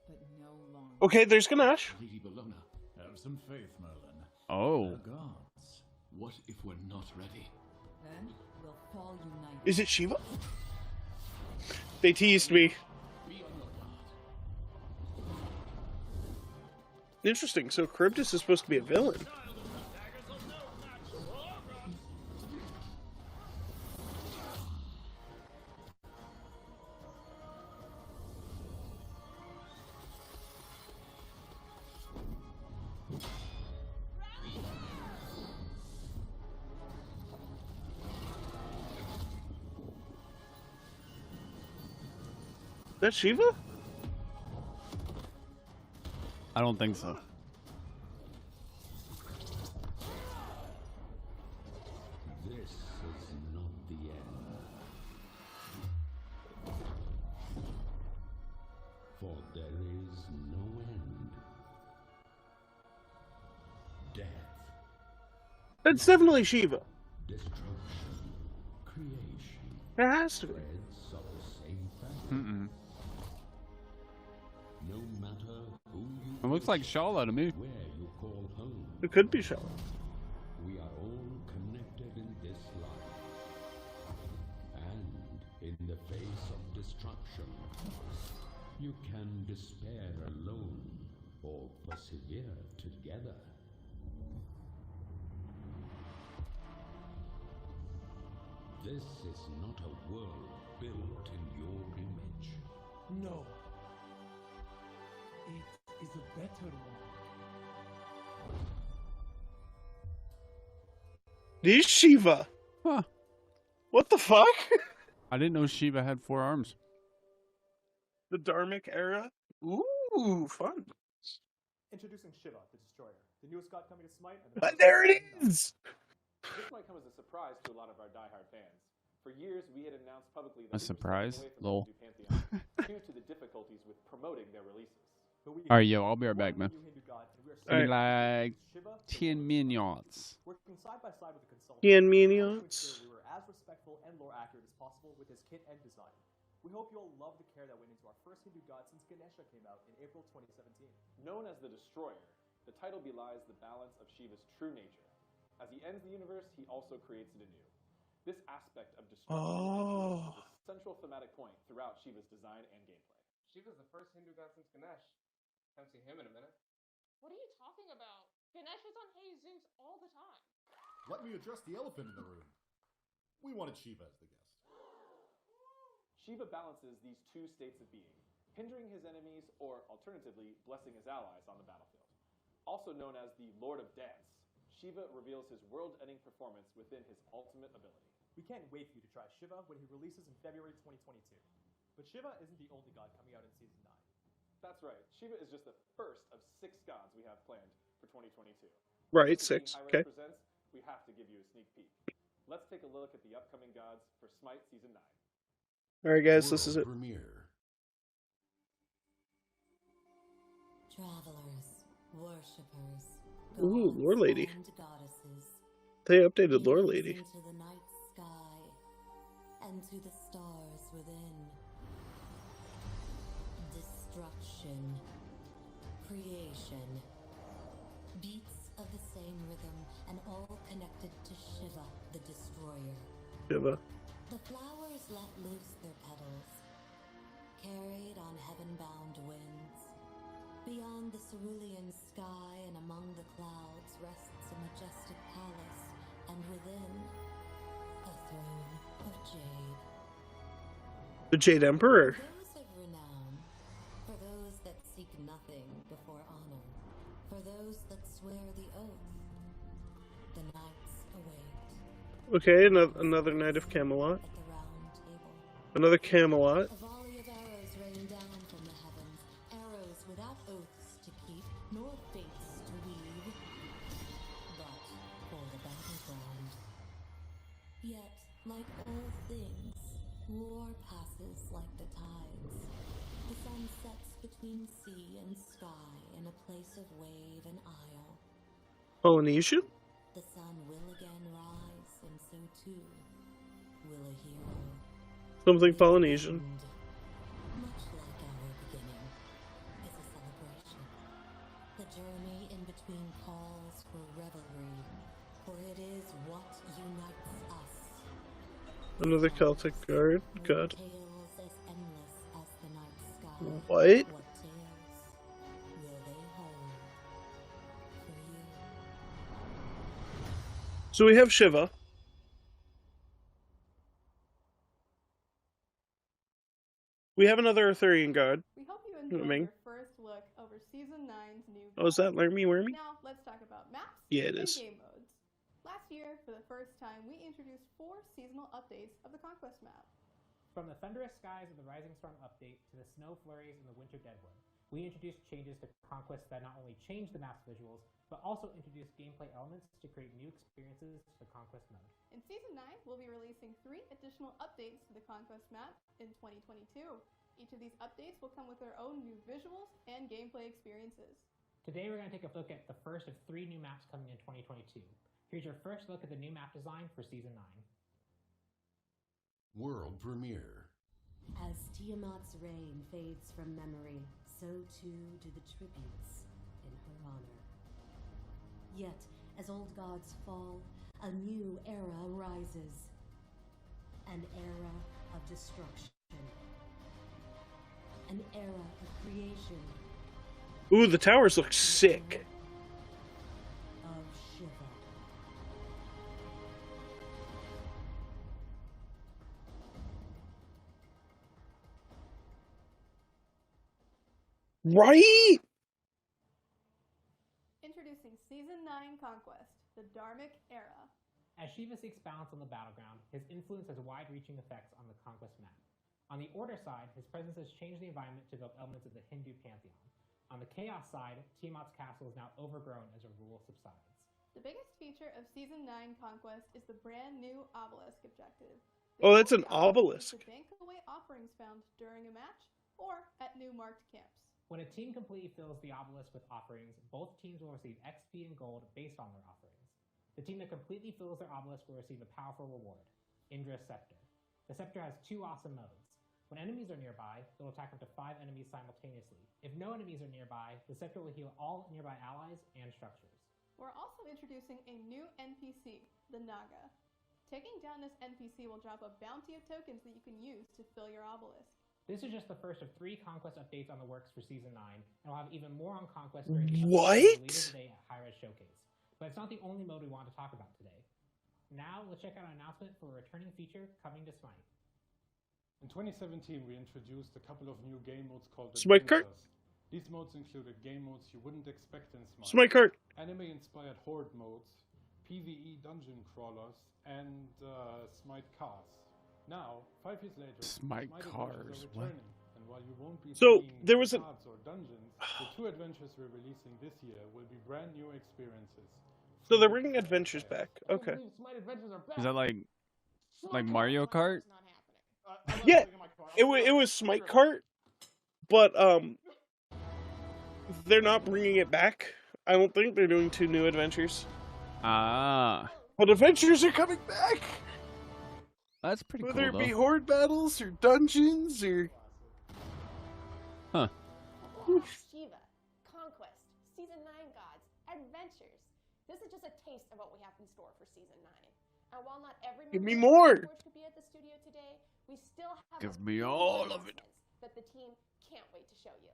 but no longer. Okay, there's Ganesh. Lady Bellona, have some faith, Merlin. Oh. Our gods, what if we're not ready? Then we'll fall united. Is it Shiva? They teased me. Be on your guard. Interesting. So Charybdis is supposed to be a villain. That Shiva? I don't think so. This is not the end. For there is no end. Death, That's definitely Shiva. destruction, creation, It has to be. threads of the same fabric. Mm-mm. No matter who you It looks like Shala to me. where you call home, It could be Shiva. we are all connected in this life. And in the face of destruction, you can despair alone or persevere together. This is not a world built in your image. No. It is a better one. It is Shiva. Huh. What the fuck? I didn't know Shiva had 4 arms. The Dharmic era? Ooh, fun. Introducing Shiva, the Destroyer, the newest god coming to Smite. And There it is! This might come as a surprise to a lot of our diehard fans. For years, we had announced publicly A that we were surprise? stepping away from Lol. the Hindu Pantheon due to the difficulties with promoting their releases. Alright, yo, I'll be right back, man. Hindu god, and we are Give me celebrating like 10 minutes. working side by side with the consultant. 10 to minutes. ensure we were as respectful and lore accurate as possible with his kit and design. We hope you all love the care that went into our first Hindu god since Ganesha came out in April 2017. Known as the Destroyer, the title belies the balance of Shiva's true nature. As he ends the universe, he also creates it anew. This aspect of destruction is a central thematic point throughout Shiva's design and gameplay. Shiva's the first Hindu god since Ganesh. Haven't seen him in a minute. What are you talking about? Ganesh is on Jesus all the time. Let me address the elephant in the room. We wanted Shiva as the guest. Shiva balances these two states of being, hindering his enemies or, alternatively, blessing his allies on the battlefield. Also known as the Lord of Dance, Shiva reveals his world-ending performance within his ultimate ability. We can't wait for you to try Shiva when he releases in February 2022. But Shiva isn't the only god coming out in Season 9. That's right, Shiva is just the first of 6 gods we have planned for 2022. Right, This is 6. Hi-Rez Okay. Presents, we have to give you a sneak peek. Let's take a look at the upcoming gods for Smite Season 9. Alright, guys, this is it. Premiere. Travelers, worshippers, Ooh, Lore Lady. and goddesses. They updated Lore Lady. Into the night sky and to the stars within. Destruction, creation, beats of the same rhythm and all connected to Shiva, the destroyer. Shiva. The flowers let loose their petals, carried on heaven-bound winds. Beyond the cerulean sky and among the clouds rests a majestic palace, and within, a throne of jade. The Jade Emperor. Those of renown, for those that seek nothing before honor, for those that swear the oath, the knights await. Okay, another Knight of Camelot. At the round table. Another Camelot. A volley of arrows rain down from the heavens, arrows without oaths to keep, nor fates to weave, but for the battleground. Yet, like all things, war passes like the tides. The sun sets between sea and sky in a place of wave and isle. Polynesian? The sun will again rise, and so too will a hero. Something Polynesian. Much like our beginning, is a celebration. The journey in between calls for revelry, for it is what unites us. Another Celtic god. God. Tales as endless as the night sky. What? What tales will they hold for you? So we have Shiva. We have another Arthurian god. We hope you enjoyed Swimming. your first look over Season 9's new Oh, is that Lermy Wormy? Now, let's talk about maps Yeah, it and is. game modes. Last year, for the first time, we introduced 4 seasonal updates of the Conquest map. From the thunderous skies of the Rising Storm update to the snow flurries in the Winter Deadwood, we introduced changes to Conquest that not only changed the map's visuals, but also introduced gameplay elements to create new experiences to the Conquest mode. In Season 9, we'll be releasing 3 additional updates to the Conquest map in 2022. Each of these updates will come with their own new visuals and gameplay experiences. Today we're going to take a look at the first of 3 new maps coming in 2022. Here's your first look at the new map design for Season 9. World premiere. As Tiamat's reign fades from memory, so too do the tributes in her honor. Yet, as old gods fall, a new era rises. An era of destruction. An era of creation. Ooh, the towers look sick. Of Shiva. Right? Introducing Season 9 Conquest, the Dharmic Era. As Shiva seeks balance on the battleground, his influence has wide-reaching effects on the Conquest map. On the Order side, his presence has changed the environment to evoke elements of the Hindu pantheon. On the Chaos side, Tiamat's castle is now overgrown as her rule subsides. The biggest feature of Season 9 Conquest is the brand new obelisk objective. Oh, that's an Obelisk is obelisk. to bank away offerings found during a match or at new marked camps. When a team completely fills the obelisk with offerings, both teams will receive XP and gold based on their offerings. The team that completely fills their obelisk will receive a powerful reward, Indra's Scepter. The Scepter has 2 awesome modes. When enemies are nearby, it will attack up to 5 enemies simultaneously. If no enemies are nearby, the Scepter will heal all nearby allies and structures. We're also introducing a new NPC, the Naga. Taking down this NPC will drop a bounty of tokens that you can use to fill your obelisk. This is just the first of 3 Conquest updates on the works for Season 9, and we'll have even more on Conquest during the What? later today at Hi-Rez Showcase. But it's not the only mode we want to talk about today. Now, let's check out an announcement for a returning feature coming to Smite. In 2017, we introduced a couple of new game modes called Smite Cart? Adventures. These modes included game modes you wouldn't expect in Smite. Smite Cart! Anime-inspired horde modes, PvE dungeon crawlers, and Smite cars. Now, 5 years later, Smite Adventures cars, are what? returning. And while you won't be So, seeing there was a- cards or dungeons, the 2 adventures we're releasing this year will be brand new experiences. So they're bringing adventures back. Okay. Is that like Mario Kart? Yeah, it was Smite Cart, but they're not bringing it back. I don't think they're doing 2 new adventures. Ah, But adventures are coming back. that's pretty Whether cool it be though. horde battles or dungeons or Huh. Shiva, Conquest, Season 9 Gods, Adventures. This is just a taste of what we have in store for Season 9. And while not every Give me member of more. the board could be at the studio today, we still have Give a me few all of it. announcements that the team can't wait to show you.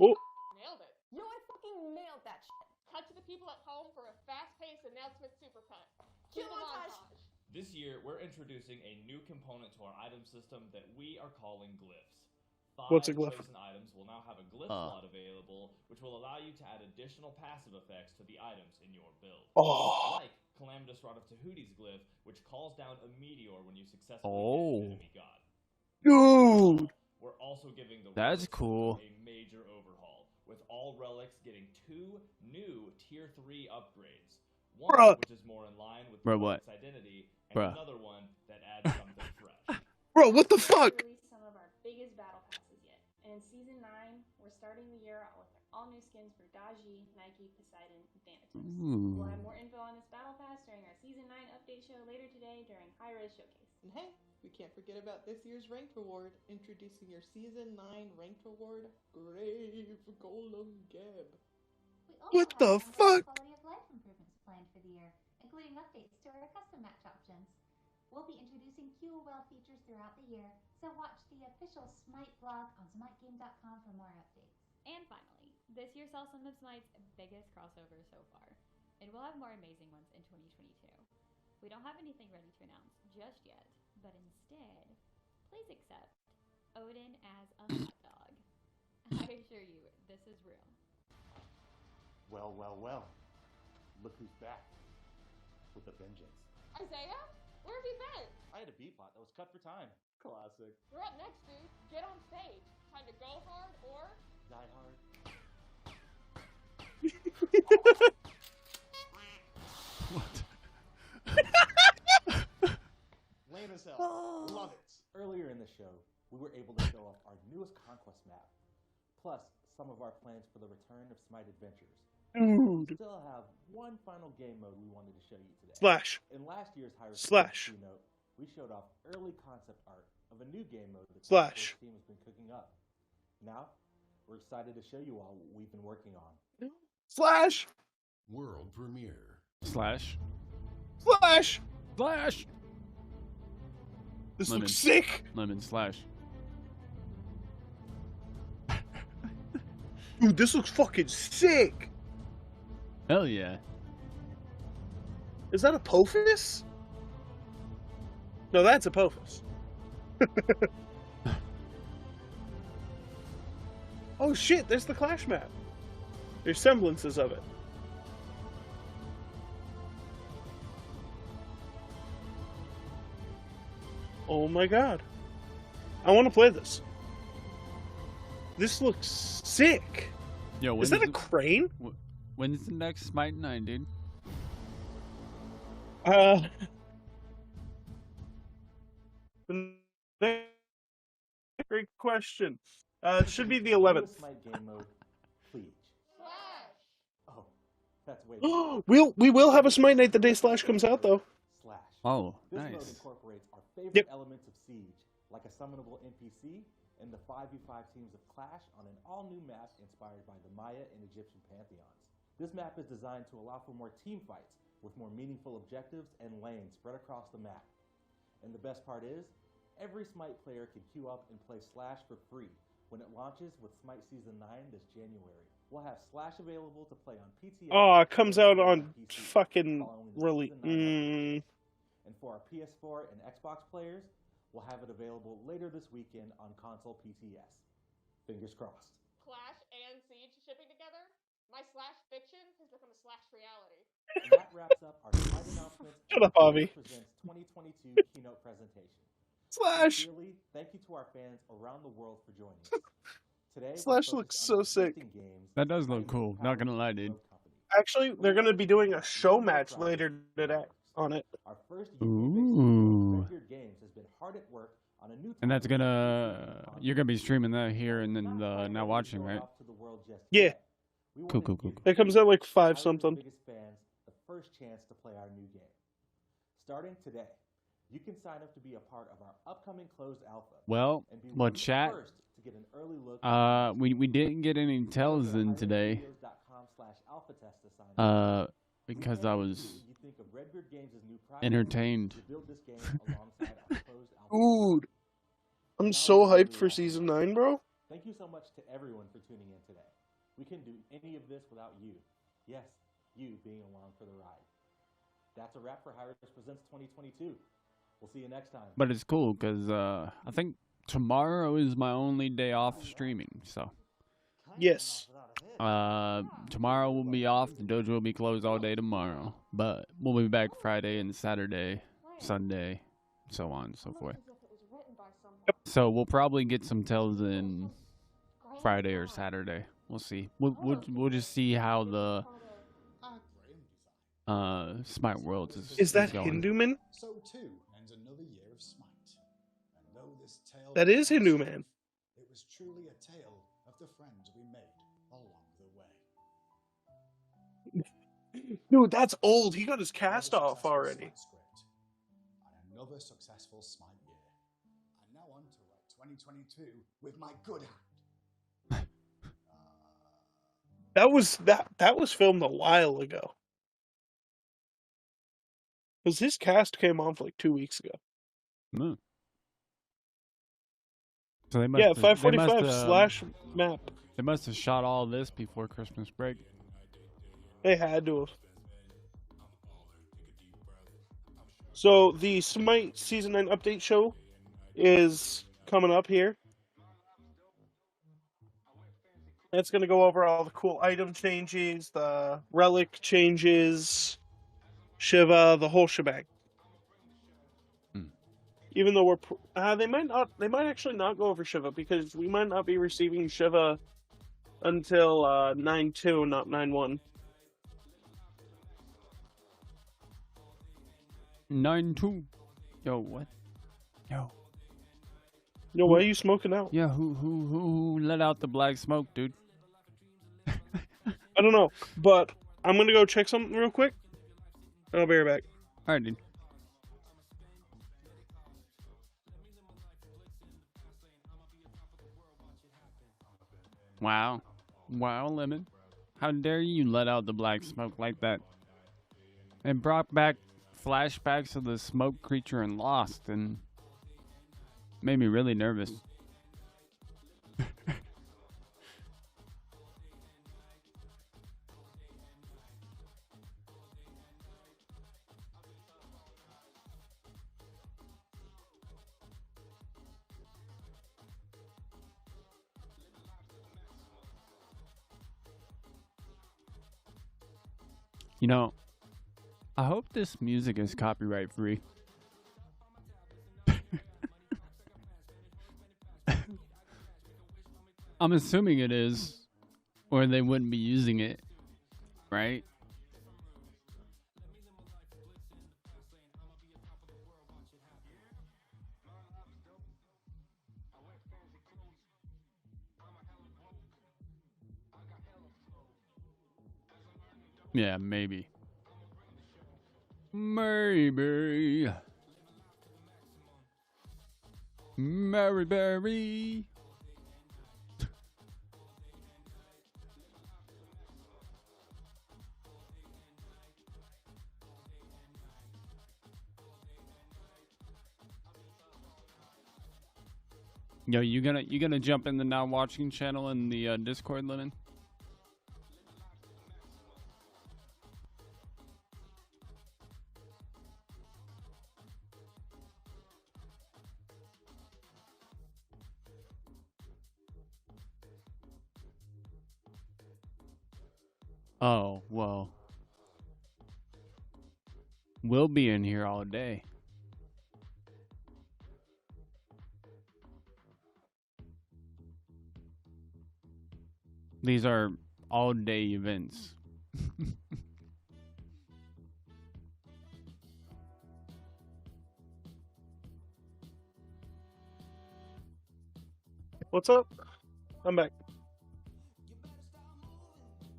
Oh. Nailed it. Yo, I fucking nailed that shit. Cut to the people at home for a fast-paced announcement supercut. Cue the montage. This year, we're introducing a new component to our item system that we are calling glyphs. 5 What's a glyph? chosen items will now have a glyph slot available, which will allow you to add additional passive effects to the items in your build. Oh. Like Calamitous Rod of Tahuti's glyph, which calls down a meteor when you successfully Oh. hit an enemy god. Dude. We're also giving the That's relics cool. a major overhaul, with all relics getting 2 new Tier 3 upgrades. One Bruh. which is more in line with Bruh, the what? relic's identity, and Bruh. another one that adds something fresh. Bro, what the fuck? Released some of our biggest battle passes yet. And in Season 9, we're starting the year out with our all-new skins for Daji, Nike, Poseidon, and Thanatos. Ooh. We'll have more info on this battle pass during our Season 9 update show later today during Hi-Rez Showcase. And hey, we can't forget about this year's ranked reward, introducing your Season 9 ranked reward, Grave Golem Geb. What the fuck? Quality of life improvements planned for the year, including updates to our custom match options. We'll be introducing QOL features throughout the year, so watch the official Smite blog on SmiteGame.com for more updates. And finally, this year saw some of Smite's biggest crossovers so far, and we'll have more amazing ones in 2022. We don't have anything ready to announce just yet, but instead, please accept Odin as a hot dog. I assure you, this is real. Well, well, well. Look who's back. With a vengeance. Isaiah? Where have you been? I had a B plot that was cut for time. Classic. You're up next, dude. Get on stage. Time to go hard or... Die hard. Lame as hell. Love it. Earlier in the show, we were able to show off our newest Conquest map, plus some of our plans for the return of Smite Adventures. Dude. We still have one final game mode we wanted to show you today. Slash. In last year's Hi-Rez Slash. keynote, we showed off early concept art of a new game mode that the Slash. team has been cooking up. Now, we're excited to show you all what we've been working on. Slash. World premiere. Slash. Slash. Slash. This Lemon. looks sick. Lemon slash. Dude, this looks fucking sick. Hell yeah. Is that a Apophis? No, that's Apophis. Oh shit, there's the Clash map. There's semblances of it. Oh my god. I want to play this. This looks sick. Yo, Is that a crane? When's the next Smite 9, dude? Great question. It should be the 11th. Smite game mode, please. Oh, that's way. We will have a Smite Night the day Slash comes out, though. Slash. Oh, This mode nice. incorporates our favorite Yep. elements of Siege, like a summonable NPC and the 5v5 teams of Clash on an all-new map inspired by the Maya and Egyptian pantheons. This map is designed to allow for more team fights with more meaningful objectives and lanes spread across the map. And the best part is, Every Smite player can queue up and play Slash for free when it launches with Smite Season 9 this January. We'll have Slash available to play on PC. Oh, it comes out on fucking release. And for our PS4 and Xbox players, we'll have it available later this weekend on console PTS. Fingers crossed. Clash and Siege shipping together? My Slash fiction has become a Slash reality. And that wraps up our Smite announcements. Shut up, Avi. Presents 2022 keynote presentation. Slash. Sincerely, thank you to our fans around the world for joining us. Today, Slash looks so sick. That does look cool. Not gonna lie, dude. Actually, they're gonna be doing a show match later today on it. Ooh. And that's you're gonna be streaming that here and then now watching, right? Yeah. Cool. It comes out like 5 something. The first chance to play our new game. Starting today, you can sign up to be a part of our upcoming closed alpha. Well, chat. We didn't get any tells in today. Because I was entertained. Dude, I'm so hyped for Season 9, bro. Thank you so much to everyone for tuning in today. We couldn't do any of this without you. Yes, you being along for the ride. That's a wrap for Hi-Rez Presents 2022. We'll see you next time. But it's cool because I think tomorrow is my only day off streaming. So yes, tomorrow will be off. The dojo will be closed all day tomorrow, but we'll be back Friday and Saturday, Sunday, so on and so forth. So we'll probably get some tells in Friday or Saturday. We'll see. We'll just see how the Smite Worlds is that going. Hinduman? So too ends another year of Smite. And though this tale that is Hinduman. It was truly a tale of the friends we made along the way. Dude, that's old. He got his cast off already. And another successful Smite year. And now on to 2022 with my good hand. That was filmed a while ago. Because his cast came off like 2 weeks ago. So they must 545 slash map. They must have shot all this before Christmas break. They had to have. So the Smite Season 9 update show is coming up here. It's going to go over all the cool item changes, the relic changes, Shiva, the whole shebang. Even though they might actually not go over Shiva because we might not be receiving Shiva until 9.2, not 9.1. 9.2. Yo, what? Yo, why are you smoking out? Yeah, who let out the black smoke, dude? I don't know, but I'm gonna go check something real quick. I'll be right back. All right, dude. Wow, Lemon. How dare you let out the black smoke like that? It brought back flashbacks of the smoke creature in Lost and made me really nervous. You know, I hope this music is copyright free. I'm assuming it is, or they wouldn't be using it, right? Yeah, maybe. Maybe. Mary Berry. Yo, you gonna jump in the now watching channel in the Discord, Lennon? Oh, well. We'll be in here all day. These are all-day events. What's up? I'm back.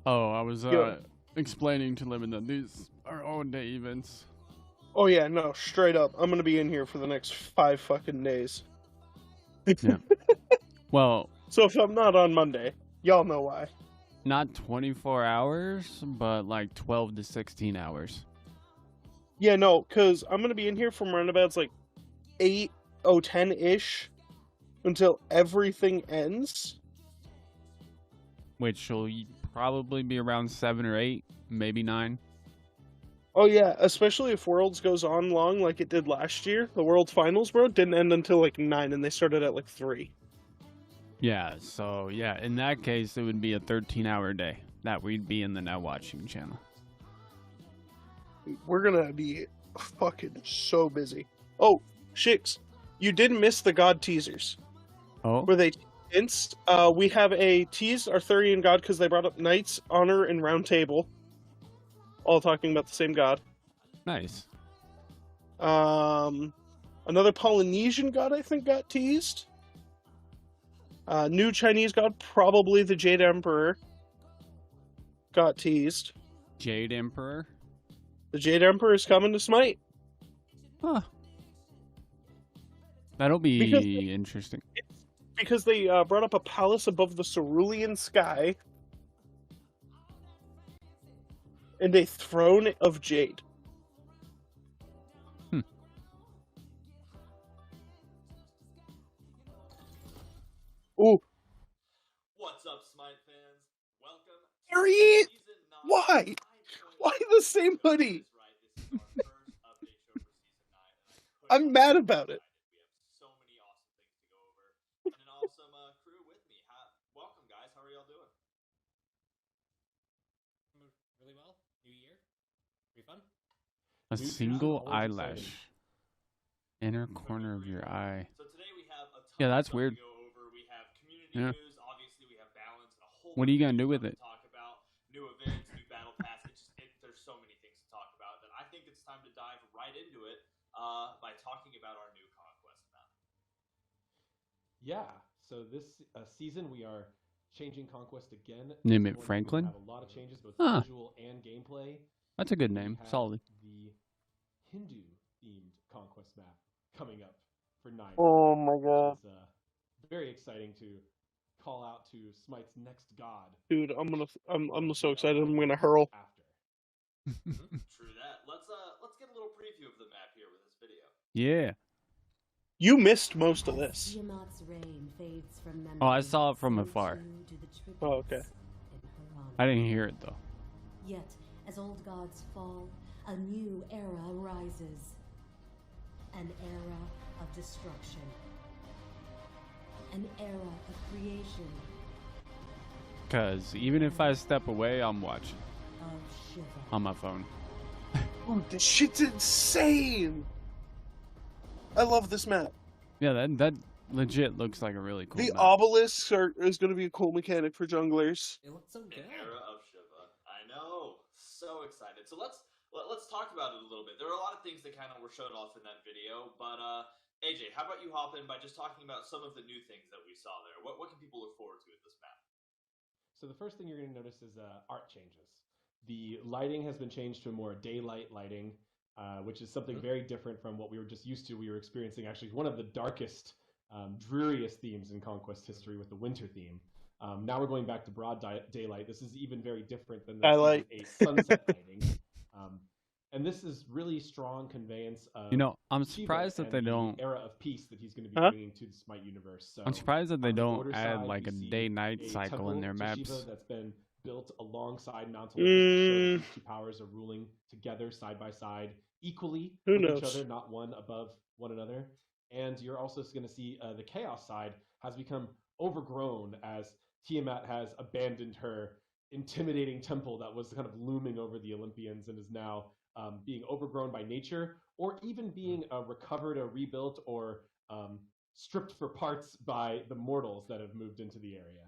Oh, I was explaining to Lemon that these are all-day events. Oh yeah, no, straight up. I'm gonna be in here for the next 5 fucking days. Yeah. Well, so if I'm not on Monday, y'all know why. Not 24 hours, but like 12 to 16 hours. Yeah, no, because I'm gonna be in here from roundabouts like 10-ish until everything ends. Which will probably be around 7 or 8, maybe 9. Oh yeah, especially if Worlds goes on long like it did last year. The World Finals, bro, didn't end until like 9 and they started at like 3. Yeah, so yeah, in that case it would be a 13-hour day that we'd be in the Now Watching channel. We're gonna be fucking so busy. Oh, Shicks, you did miss the God teasers. Oh? Were they hints? We have a tease Arthurian God because they brought up Knights, Honor, and Round Table. All talking about the same god. Nice. Another Polynesian god, I think, got teased. New Chinese god, probably the Jade Emperor, got teased. Jade Emperor? The Jade Emperor is coming to Smite. Huh. That'll be interesting. Because they brought up a palace above the cerulean sky and a throne of jade. Ooh. What's up, Smite fans? Welcome There he is! Why? Why the same hoodie? I'm mad about it. So many awesome things to go over. And an awesome crew with me. Welcome, guys. How are y'all doing? Really well. New year. Pretty fun. A single eyelash. Inner corner of your eye. So today we have a ton Yeah, that's weird. to go over. We have community Yeah. news. Obviously, we have balance and a whole What are you gonna do with it? talk about. New events, new battle pass. There's so many things to talk about that I think it's time to dive right into it by talking about our new conquest map. Yeah. So this season we are changing Conquest again. Name it Franklin? We have a lot of changes, both Huh. visual and gameplay. That's a good name. We have Solid. The Hindu-themed Conquest map coming up for 9. Oh my god. Which is, very exciting to call out to Smite's next god. Dude, I'm so excited. I'm gonna hurl. True that. Let's get a little preview of the map here with this video. Yeah. You missed most of this. Oh, I saw it from afar. Oh, okay. I didn't hear it though. Yet, as old gods fall, a new era rises. An era of destruction. An era of creation. Cause even if I step away, I'm watching Of Shiva. on my phone. Dude, this shit's insane. I love this map. Yeah, that legit looks like a really cool The map. obelisks is going to be a cool mechanic for junglers. It looks so good. An era of Shiva. I know. So excited. So let's talk about it a little bit. There are a lot of things that kind of were showed off in that video, but AJ, how about you hop in by just talking about some of the new things that we saw there? What can people look forward to with this map? So the first thing you're going to notice is art changes. The lighting has been changed to a more daylight lighting, which is something very different from what we were just used to. We were experiencing actually one of the darkest, dreariest themes in Conquest history with the winter theme. Now we're going back to broad daylight. This is even very different than the I like a sunset lighting. And And this is really strong conveyance of I'm Shiva surprised that and they the don't. era of peace that he's going to be bringing to the Smite universe. So I'm surprised that they on the don't order add side, like we a see day-night a cycle in temple their to maps. Shiva that's been built alongside Mount Olympus to show that these two powers are ruling together side by side equally Who with each knows? other, not one above one another. And you're also going to see the Chaos side has become overgrown as Tiamat has abandoned her intimidating temple that was kind of looming over the Olympians and is now being overgrown by nature, or even being recovered or rebuilt or stripped for parts by the mortals that have moved into the area.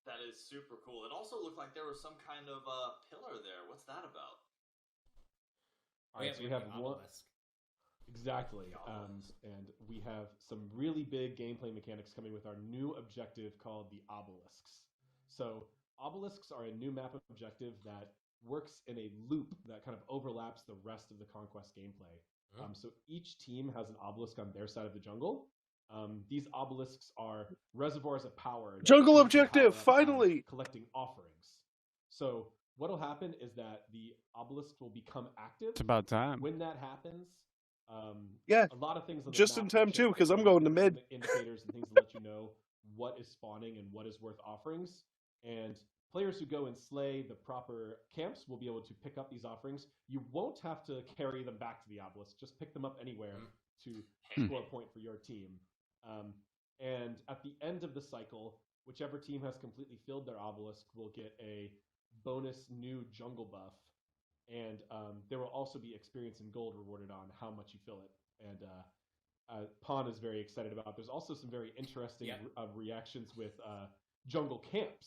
That is super cool. It also looked like there was some kind of pillar there. What's that about? All right, so we have one. Exactly. And we have some really big gameplay mechanics coming with our new objective called the Obelisks. So Obelisks are a new map objective that works in a loop that kind of overlaps the rest of the Conquest gameplay. So each team has an obelisk on their side of the jungle. These obelisks are reservoirs of power. Jungle objective, finally! Collecting offerings. So what'll happen is that the obelisks will become active. It's about time. When that happens, yeah, a lot of things on the just map in time will too, change. because I'm going to mid. Indicators and things to let you know what is spawning and what is worth offerings. And players who go and slay the proper camps will be able to pick up these offerings. You won't have to carry them back to the obelisk. Just pick them up anywhere to score a point for your team. And at the end of the cycle, whichever team has completely filled their obelisk will get a bonus new jungle buff. And there will also be experience and gold rewarded on how much you fill it. And Pawn is very excited about. There's also some very interesting reactions with jungle camps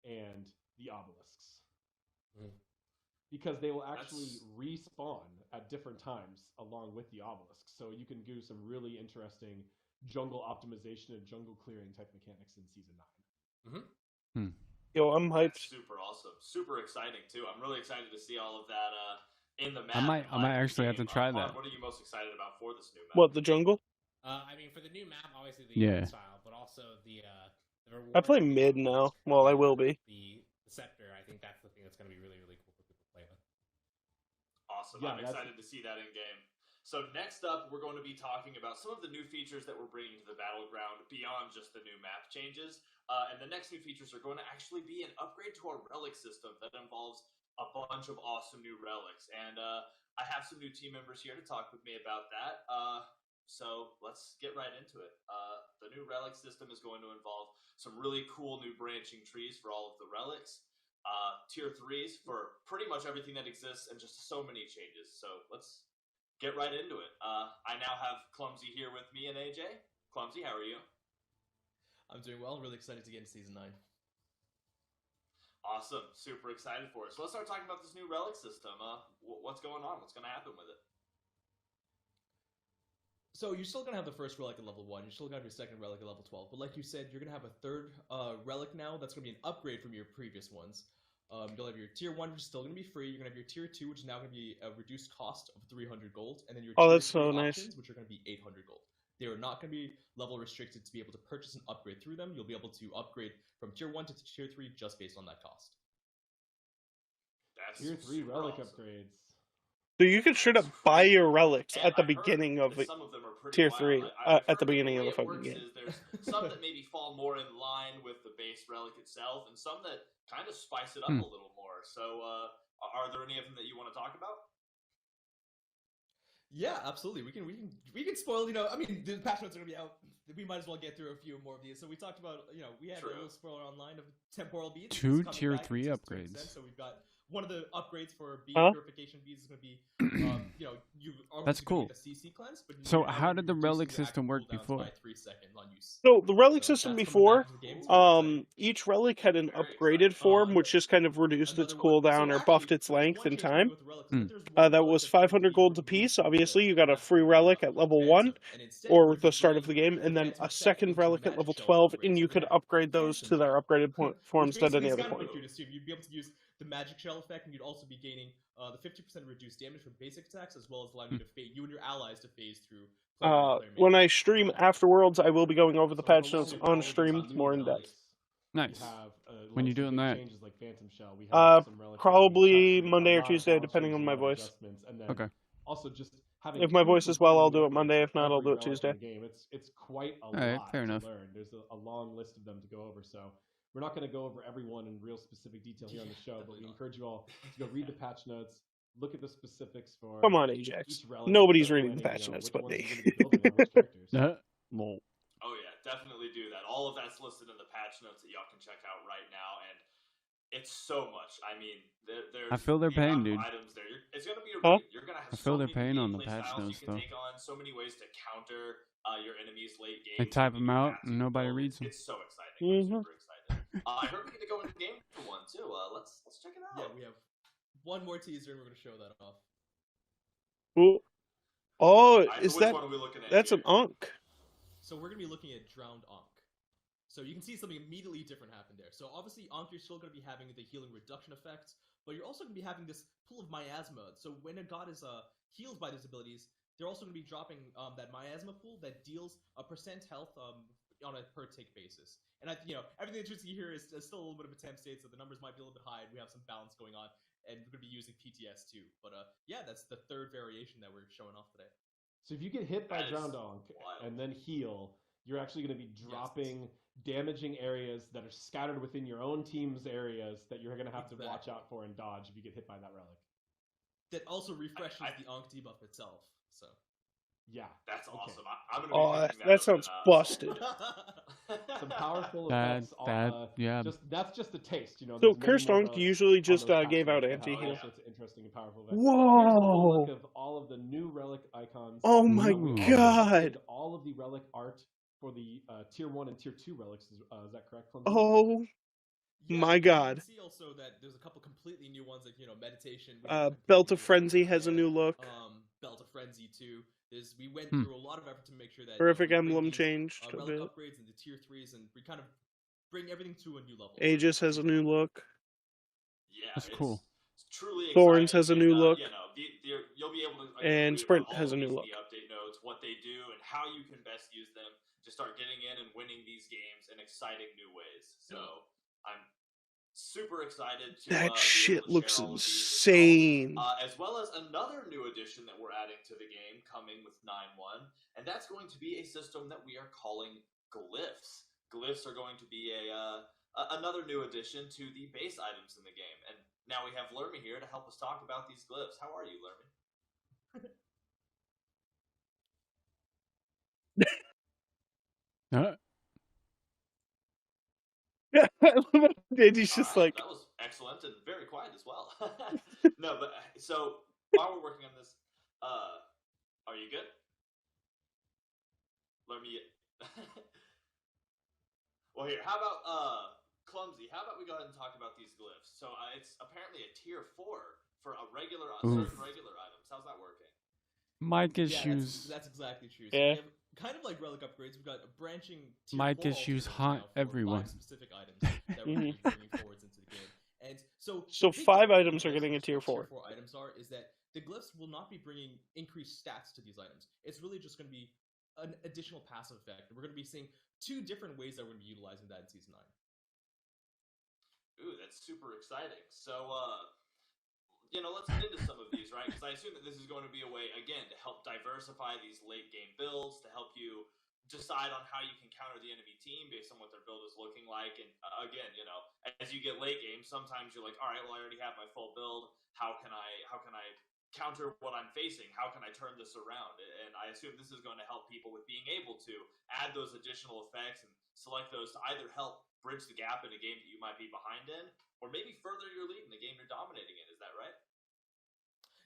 and the obelisks. Because they will actually respawn at different times along with the obelisks. So you can do some really interesting jungle optimization and jungle clearing type mechanics in Season 9. Yo, I'm hyped. That's super awesome. Super exciting, too. I'm really excited to see all of that in the map. I might actually have to try that. What are you most excited about for this new map? What, the jungle? I mean, for the new map, obviously the Yeah. style, but also the reward. I play mid now. Well, I will be. The scepter, I think that's the thing that's going to be really, really cool for people to play with. Awesome. Yeah, I'm excited to see that in game. So next up, we're going to be talking about some of the new features that we're bringing to the Battleground beyond just the new map changes. And the next new features are going to actually be an upgrade to our relic system that involves a bunch of awesome new relics. And I have some new team members here to talk with me about that. So let's get right into it. The new relic system is going to involve some really cool new branching trees for all of the relics. Tier 3s for pretty much everything that exists, and just so many changes. So let's get right into it. I now have Clumsy here with me and AJ. Clumsy, how are you? I'm doing well. Really excited to get into Season 9. Awesome. Super excited for it. So let's start talking about this new relic system. What's going on? What's going to happen with it? So you're still going to have the first relic at level 1. You're still going to have your second relic at level 12. But like you said, you're going to have a third relic now that's going to be an upgrade from your previous ones. You'll have your tier 1, which is still going to be free. You're going to have your tier 2, which is now going to be a reduced cost of 300 gold. And then your tier 3 options, which are going to be 800 gold. They are not going to be level restricted to be able to purchase and upgrade through them. You'll be able to upgrade from tier 1 to tier 3 just based on that cost. That's tier 3 relic upgrades. So you can straight up buy your relics at the beginning of it. Tier 3 at the beginning of the fucking game. There's some that maybe fall more in line with the base relic itself, and some that kind of spice it up a little more. So, are there any of them that you want to talk about? Yeah, absolutely. We can spoil. I mean, the patch notes are gonna be out. We might as well get through a few more of these. So we talked about, we had a little spoiler online of temporal beads. 2 tier 3 upgrades. So we've got one of the upgrades for bead purification beads is going to be, That's cool. The CC cleanse, but so how did the relic system work before? So the relic system before, each relic had an upgraded form, which just kind of reduced its cooldown or buffed its length and time. That was 500 gold apiece. Obviously, you got a free relic at level 1, or the start of the game, and then a second relic at level 12, and you could upgrade those to their upgraded forms at any other point. You'd be able to use the magic shell effect, and you'd also be gaining the 50% reduced damage from basic attacks, as well as allowing you and your allies to phase through. When I stream afterwards, I will be going over the patch notes on stream more in depth. Nice. We have, when like, you're doing that, changes like Phantom Shell. We have some relics probably a Monday or lot of Tuesday, balance depending changes, on a my lot of voice. adjustments, and then Okay. also just having If my two voice is well, I'll completely do it new Monday. openings If not, for I'll every do it relic Tuesday. in the game. It's quite a Alright, lot fair to enough. learn. There's a long list of them to go over, so we're not going to go over everyone in real specific detail here on the show, but we encourage you all to go read the patch notes, look at the specifics for Come on, Ajax. each relic. Nobody's start reading the planning, patch notes which but ones me. you're going to be building on which characters. Well, Oh yeah, definitely do that. All of that's listed in the patch notes that y'all can check out right now, and it's so much. I mean, there's I feel their the pain, amount dude. of items there. It's gonna be a Huh? you're gonna have I feel so their many pain on the gameplay patch styles notes, you can though. take on, so many ways to counter your enemies late game. They type them out and nobody reads them. It's so exciting. I'm super excited. I heard we get to go in the game for one too. Let's check it out. Yeah, we have one more teaser and we're gonna show that off. Ooh. Oh, Which is that? one are we looking at That's here? an Ankh. So we're gonna be looking at Drowned Ankh. So you can see something immediately different happen there. So obviously Ankh, you're still gonna be having the healing reduction effects, but you're also gonna be having this pool of miasma. So when a god is healed by these abilities, they're also gonna be dropping that miasma pool that deals a % health on a per tick basis. And everything that you see here is still a little bit of a temp state, so the numbers might be a little bit high, and we have some balance going on, and we're gonna be using PTS too. But yeah, that's the third variation that we're showing off today. So if you get hit by Drowned Ankh and then heal, you're actually going to be dropping damaging areas that are scattered within your own team's areas that you're going to have to watch out for and dodge if you get hit by that relic. That also refreshes the Ankh debuff itself. So yeah, that's awesome. I'm gonna be that sounds busted. Some powerful That- effects. yeah. That's just a taste, you know. So there's many Cursed more Ankh relics usually on just those patch gave out notes that have anti-heal. all sorts of interesting and powerful effects. Whoa. Here's a little look of all of the new relic icons. Oh my We also God. did all of the relic art for the tier 1 and tier 2 relics. Is that correct, Clumsy? Oh my You God. can see also that there's a couple completely new ones, like meditation. Belt of Frenzy has a new look. Belt of Frenzy too. We went Hmm. through a lot of effort to make sure that Horrific we bring Emblem these, changed a relic bit. upgrades into tier 3s, and we kind of bring everything to a new level. Aegis has a new look. Yeah, That's cool. It's truly Thorns exciting, has a new and, look. You'll be able to And read Sprint all has a of new these look. in the update notes, what they do, and how you can best use them to start getting in and winning these games in exciting new ways. So I'm super excited to That be shit able to looks share all of these insane. as well as another new addition that we're adding to the game coming with 9.1, and that's going to be a system that we are calling glyphs. Glyphs are going to be another new addition to the base items in the game, and now we have Lermy here to help us talk about these glyphs. How are you, Lermy? He's just like, that was excellent and very quiet as well. No, but so while we're working on this, are you good? Lermy. Well, here, how about Clumsy? How about we go ahead and talk about these glyphs? So it's apparently a tier 4 for a regular certain regular items. How's that working? Mic Yeah, issues. that's exactly true. So Yeah. we have kind of like relic upgrades. We've got a branching tier Mic 4 issues alternatives haunt now for everyone. 5 specific items that we're going to be bringing forwards into the game. And so So the big 5 difference items are between getting a tier 4. Tier 4 items is that the glyphs will not be bringing increased stats to these items. It's really just going to be an additional passive effect. We're going to be seeing 2 different ways that we're going to be utilizing that in Season 9. Ooh, that's super exciting. So, let's get into some of these, right? Because I assume that this is going to be a way, again, to help diversify these late game builds, to help you decide on how you can counter the enemy team based on what their build is looking like. And again, as you get late game, sometimes you're like, all right, well, I already have my full build. How can I counter what I'm facing? How can I turn this around? And I assume this is going to help people with being able to add those additional effects and select those to either help bridge the gap in a game that you might be behind in, or maybe further your lead in the game you're dominating in. Is that right?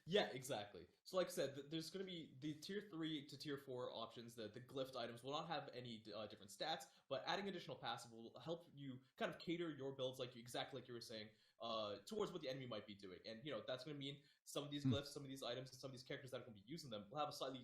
Yeah, exactly. So like I said, there's going to be the tier 3 to tier 4 options. The glyphed items will not have any different stats, but adding additional passive will help you kind of cater your builds exactly like you were saying, towards what the enemy might be doing. And, that's going to mean some of these glyphs, some of these items, and some of these characters that are going to be using them will have a slightly,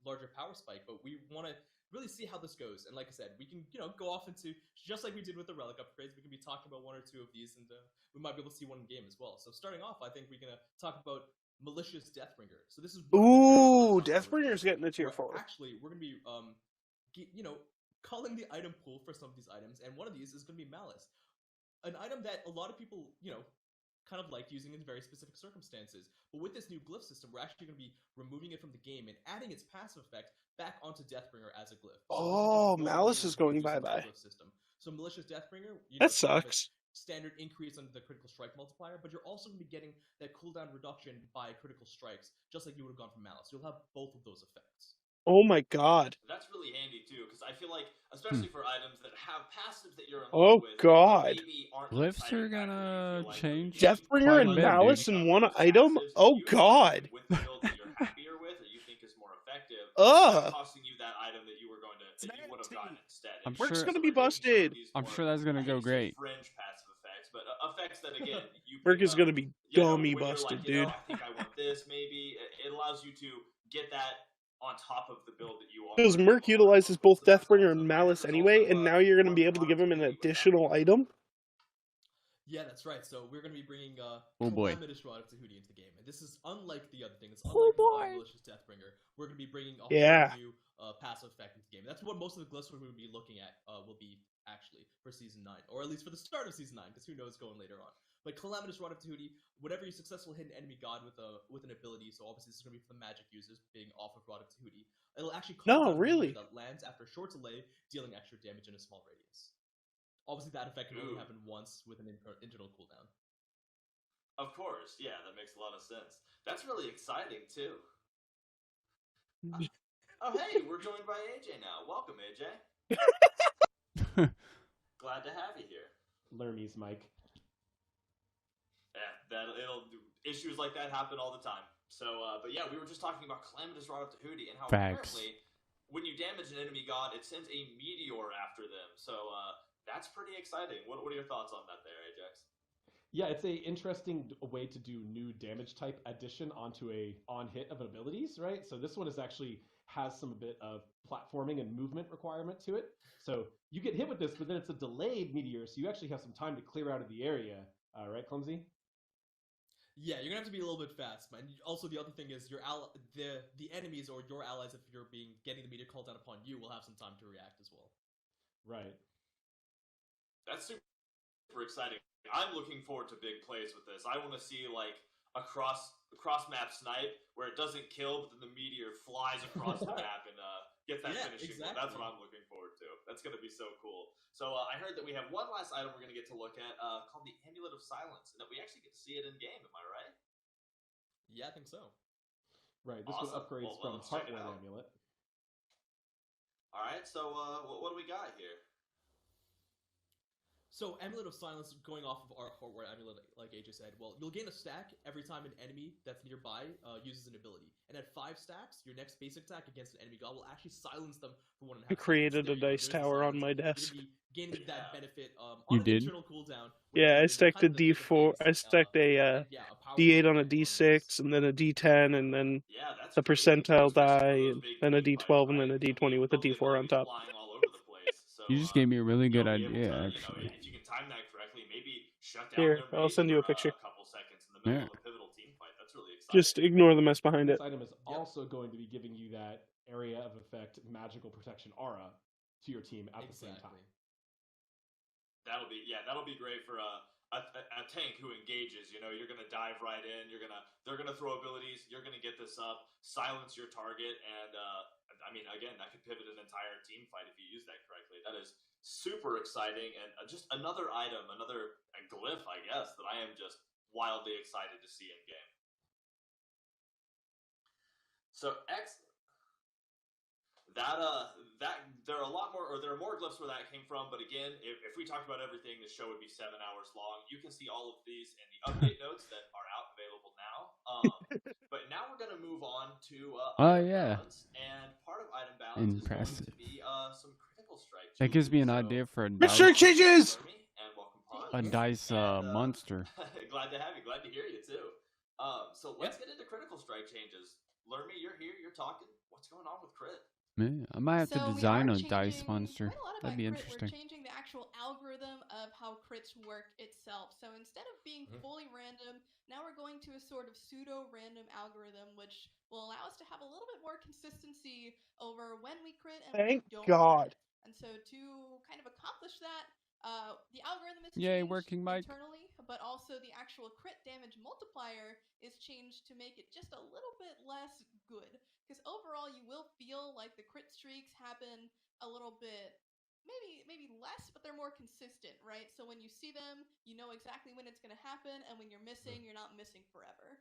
larger power spike, but we want to really see how this goes. And like I said, we can, go off into, just like we did with the relic upgrades, we can be talking about 1 or 2 of these, and we might be able to see one in game as well. So starting off, I think we're going to talk about Malicious Deathbringer. So this is ooh, Deathbringer's getting a tier 4. Actually, we're going to be, culling the item pool for some of these items, and one of these is going to be Malice. an item that a lot of people, kind of liked using in very specific circumstances. But with this new glyph system, we're actually going to be removing it from the game and adding its passive effect back onto Deathbringer as a glyph. Oh, Malice is going bye-bye. So Malicious Deathbringer, that sucks. Standard increase under the critical strike multiplier, but you're also going to be getting that cooldown reduction by critical strikes, just like you would have gone from Malice. You'll have both of those effects. Oh my god. That's really handy too, because I feel like, especially for items that have passives that you're in Oh love with, god. maybe aren't Glyphs are gonna change. Deathbringer and Malice in one item? Oh god. with the build that you're happier with, or you think is more effective, Ugh. costing you that item that you were going to, that you would have gotten instead. Work's gonna be busted. I'm sure that's gonna go great. Fringe passive effects, but effects that again you Work is gonna be dummy when busted, you're like, dude. I think I want this. Maybe it allows you to get that on top of the build that you want. Because Merc utilizes both Deathbringer and Malice anyway, and now you're going to be able to give him an additional item? Yeah, that's right. So we're going to be bringing Oh boy. Calamitous Rod of Tahuti into the game. And this is unlike the other thing. It's Oh unlike boy. Malicious Deathbringer. We're going to be bringing a Yeah. whole new passive effect into the game. That's what most of the glyphs we're going to be looking at will be, actually, for Season 9. Or at least for the start of Season 9, because who knows going later on. But Calamitous Rod of Tahuti, whenever you successful hit an enemy god with an ability, so obviously this is going to be for the magic users, being off of Rod of Tahuti, it'll actually call down a damage that lands after a short delay, dealing extra damage in a small radius. Obviously that effect can only happen once with an internal cooldown. Of course, yeah, that makes a lot of sense. That's really exciting too. Oh hey, we're joined by AJ now. Welcome, AJ. Glad to have you here. Lermies, Mike. Yeah, issues like that happen all the time. So, but yeah, we were just talking about Calamitous Rod of Tahuti and how apparently when you damage an enemy god, it sends a meteor after them. So that's pretty exciting. What are your thoughts on that there, Ajax? Yeah, it's a interesting way to do new damage type addition onto a on-hit of abilities, right? So this one has some bit of platforming and movement requirement to it. So you get hit with this, but then it's a delayed meteor, so you actually have some time to clear out of the area. Right, Clumsy? Yeah, you're gonna have to be a little bit fast, man. Also, the other thing is the enemies or your allies, if you're getting the meteor called down upon you, will have some time to react as well. Right. That's super exciting. I'm looking forward to big plays with this. I want to see like a cross map snipe where it doesn't kill, but then the meteor flies across the map and get that finishing one. That's what I'm looking forward to. That's gonna be so cool. So I heard that we have one last item we're gonna get to look at called the Amulet of Silence, and that we actually get to see it in game. Am I right? Yeah, I think so. Right. This one upgrades from Heartward Amulet. All right. So what do we got here? So, Amulet of Silence, going off of our Heartward Amulet, like AJ said, well, you'll gain a stack every time an enemy that's nearby uses an ability. And at 5 stacks, your next basic attack against an enemy god will actually silence them for 1.5 seconds. I created a dice tower on my desk. You're going to be gaining that benefit on You did? internal cooldown. Yeah, I stacked a D4. I stacked a D8 on a D6, and then a D10, and then the percentile die, and then a D12, and then a D20 with a D4 on top. You just gave me a really good idea, actually. If you can time that correctly, maybe shut down Here, their I'll send you a picture. couple seconds in the middle of a pivotal team fight. That's really exciting. Just ignore the mess behind it. This item is also going to be giving you that area of effect magical protection aura to your team at the same time. That'll be great for a tank who engages. You know, you're gonna dive right in. They're gonna throw abilities. You're gonna get this up, silence your target, and I mean, again, that could pivot an entire team fight if you use that correctly. That is super exciting, and just another item, another glyph, I guess, that I am just wildly excited to see in game. So there are a lot more, or there are more glyphs where that came from. But again, if we talked about everything, the show would be 7 hours long. You can see all of these in the update notes that are out available now. But now we're going to move on to item balance, and part of item balance is going to be some critical strike. That gives me an idea for a dice. Mr. Changes! A dice monster. Glad to have you. Glad to hear you too. So let's get into critical strike changes. Lermy, you're here. You're talking. What's going on with crit? Man, I might have to design a dice monster. That'd be Crit. interesting. We're changing the actual algorithm of how crits work itself. So instead of being fully random, now we're going to a sort of pseudo-random algorithm, which will allow us to have a little bit more consistency over when we crit and when we don't God. crit. And so to kind of accomplish that, the algorithm is Yay, changed working mic. internally, but also the actual crit damage multiplier is changed to make it just a little bit less good. Because overall, you will feel like the crit streaks happen a little bit, maybe less, but they're more consistent, right? So when you see them, you know exactly when it's going to happen, and when you're missing, you're not missing forever.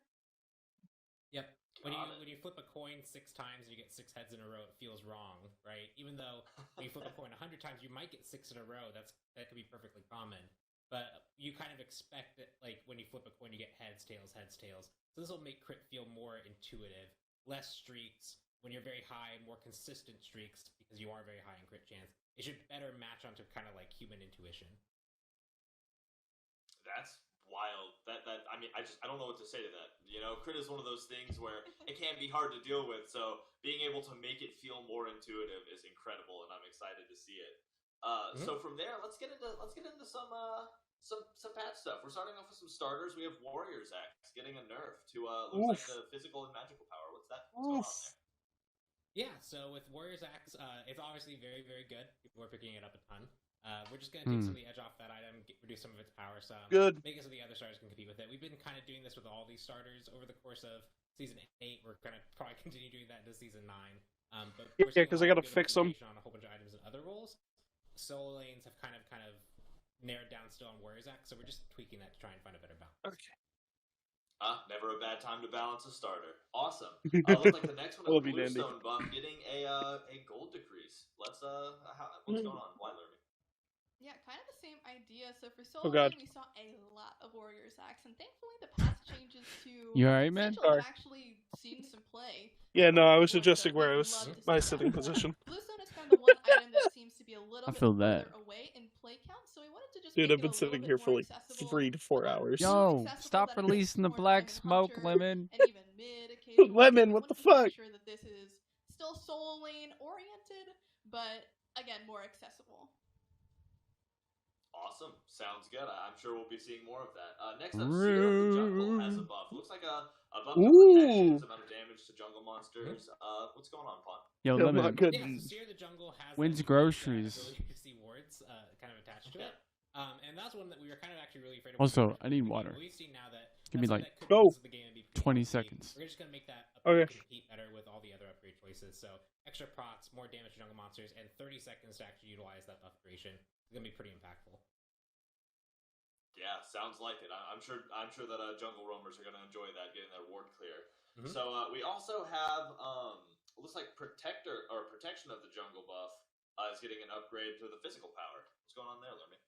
Yep. When you flip a coin 6 times and you get 6 heads in a row, it feels wrong, right? Even though when you flip a coin 100 times, you might get 6 in a row. That could be perfectly common. But you kind of expect that, like, when you flip a coin, you get heads, tails, heads, tails. So this will make crit feel more intuitive. Less streaks. When you're very high, more consistent streaks, because you are very high in crit chance. It should better match onto kind of like human intuition. That's wild. I mean, I don't know what to say to that. You know, crit is one of those things where it can be hard to deal with. So being able to make it feel more intuitive is incredible, and I'm excited to see it. So from there, let's get into some patch stuff. We're starting off with some starters. We have Warrior's Axe getting a nerf to looks like the physical and magical power. What's going on there? Yeah, so with Warrior's Axe, it's obviously very, very good. People are picking it up a ton. We're just going to take some of the edge off that item, reduce some of its power some, make it so the other starters can compete with it. We've been kind of doing this with all these starters over the course of Season 8. We're going to probably continue doing that into Season 9. But yeah, because I got to fix them. On a whole bunch of items and other roles. Solo lanes have kind of narrowed down still on Warrior's Axe, so we're just tweaking that to try and find a better balance. Okay. Never a bad time to balance a starter. Awesome. Looks like the next one is Bluestone buff getting a gold decrease. What's going on? Why, Lermy? Yeah, kind of the same idea. So for solo lane, we saw a lot of Warrior's Axe, and thankfully the past changes to You alright, man? I've actually seen some play. Yeah, no, I was adjusting where I was my sitting position. Bluestone is kind of the one item that seems to be a little bit further away in play count, so we wanted to just Dude, make I've been sitting here for like 3 to 4 hours. Yo, stop releasing the black smoke, Lemon. And even mid occasionally. Lemon, what the fuck? Make sure that this is still solo lane oriented, but again, more accessible. Awesome. Sounds good. I'm sure we'll be seeing more of that. Next up, Seer of the Jungle has a buff. Looks like a buff of protection, amount of damage to jungle monsters. What's going on, Pon? Yo, Lemon. Yeah, so Seer of the Jungle has wins groceries. ability to see wards kind of attached to it. And that's one that we were kind of actually really afraid of. Also, I need water. We've seen now that Give me like the game 20 seconds. We're just going to make that compete better with all the other upgrade choices. So extra procs, more damage to jungle monsters, and 30 seconds to actually utilize that buff duration. It's going to be pretty impactful. Yeah, sounds like it. I'm sure that jungle roamers are going to enjoy that, getting their ward clear. So we also have looks like protection of the jungle buff is getting an upgrade to the physical power. What's going on there, Lermy?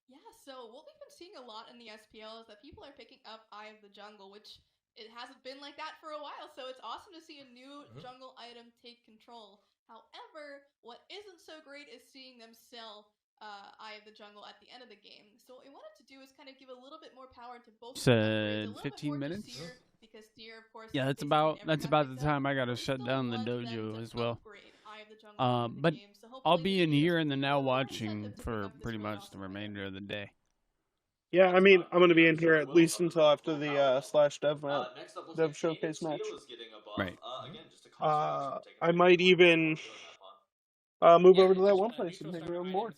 Yeah, so what we've been seeing a lot in the SPL is that people are picking up Eye of the Jungle, which it hasn't been like that for a while, so it's awesome to see a new jungle item take control. However, what isn't so great is seeing them sell Eye of the Jungle at the end of the game. So what we wanted to do is kind of give a little bit more power to both. Said 15 minutes. Because Seer, of course, yeah, that's about the time I gotta shut down the dojo as well. But I'll be in here and then now watching for pretty much the remainder of the day. Yeah, I mean, I'm going to be in here at least until after the dev showcase match. Right. I might even move over to that one place and take real more.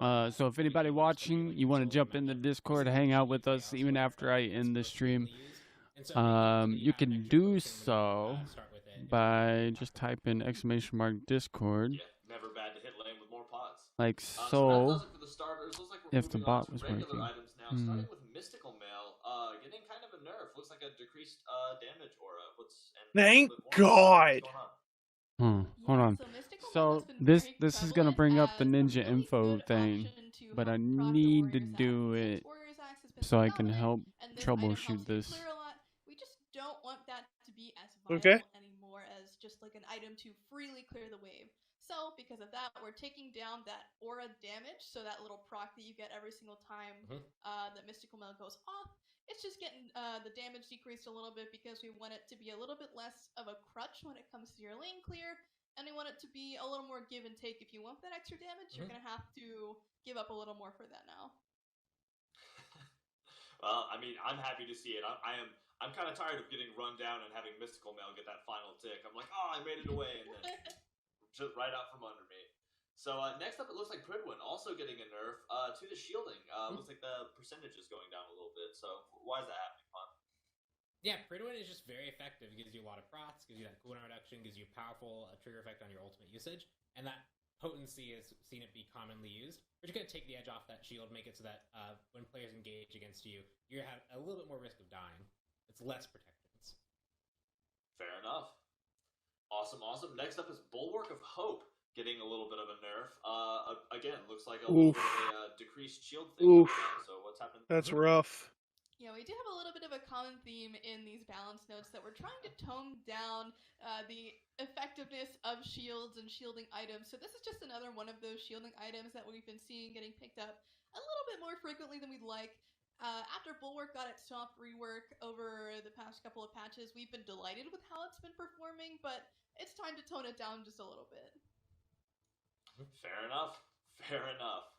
So if anybody watching, you want to jump in the Discord, hang out with us even after I end the stream, you can do so by just typing !Discord. Yeah, never bad to hit lane with more pots. Like so. If the bot was working. Starting with Mystical Mail, getting kind of a nerf. Looks like a decreased damage aura. Thank God. Hold on. So this is gonna bring up the ninja info thing, but I need to do it so I can help troubleshoot this. We just don't want that to be as viable anymore as just like an item to freely clear the wave. So because of that, we're taking down that aura damage, so that little proc that you get every single time that Mystical Mail goes off. It's just getting the damage decreased a little bit because we want it to be a little bit less of a crutch when it comes to your lane clear, and we want it to be a little more give and take. If you want that extra damage, you're going to have to give up a little more for that now. Well, I mean, I'm happy to see it. I'm kind of tired of getting run down and having Mystical Mail get that final tick. I'm like, oh, I made it away, and then just right out from under me. So next up, it looks like Pridwin also getting a nerf to the shielding. Looks like the percentage is going down a little bit. So why is that happening, Pon? Yeah, Pridwin is just very effective. It gives you a lot of procs, gives you that cooldown reduction, gives you powerful trigger effect on your ultimate usage, and that potency has seen it be commonly used. But you're going to take the edge off that shield, make it so that when players engage against you, you have a little bit more risk of dying. It's less protections. Fair enough. Awesome, awesome. Next up is Bulwark of Hope getting a little bit of a nerf. Again, looks like a little bit of a decreased shield thing. So what's happening? That's rough. Yeah, we do have a little bit of a common theme in these balance notes that we're trying to tone down the effectiveness of shields and shielding items. So this is just another one of those shielding items that we've been seeing getting picked up a little bit more frequently than we'd like. After Bulwark got its soft rework over the past couple of patches, we've been delighted with how it's been performing, but it's time to tone it down just a little bit. Fair enough. Fair enough.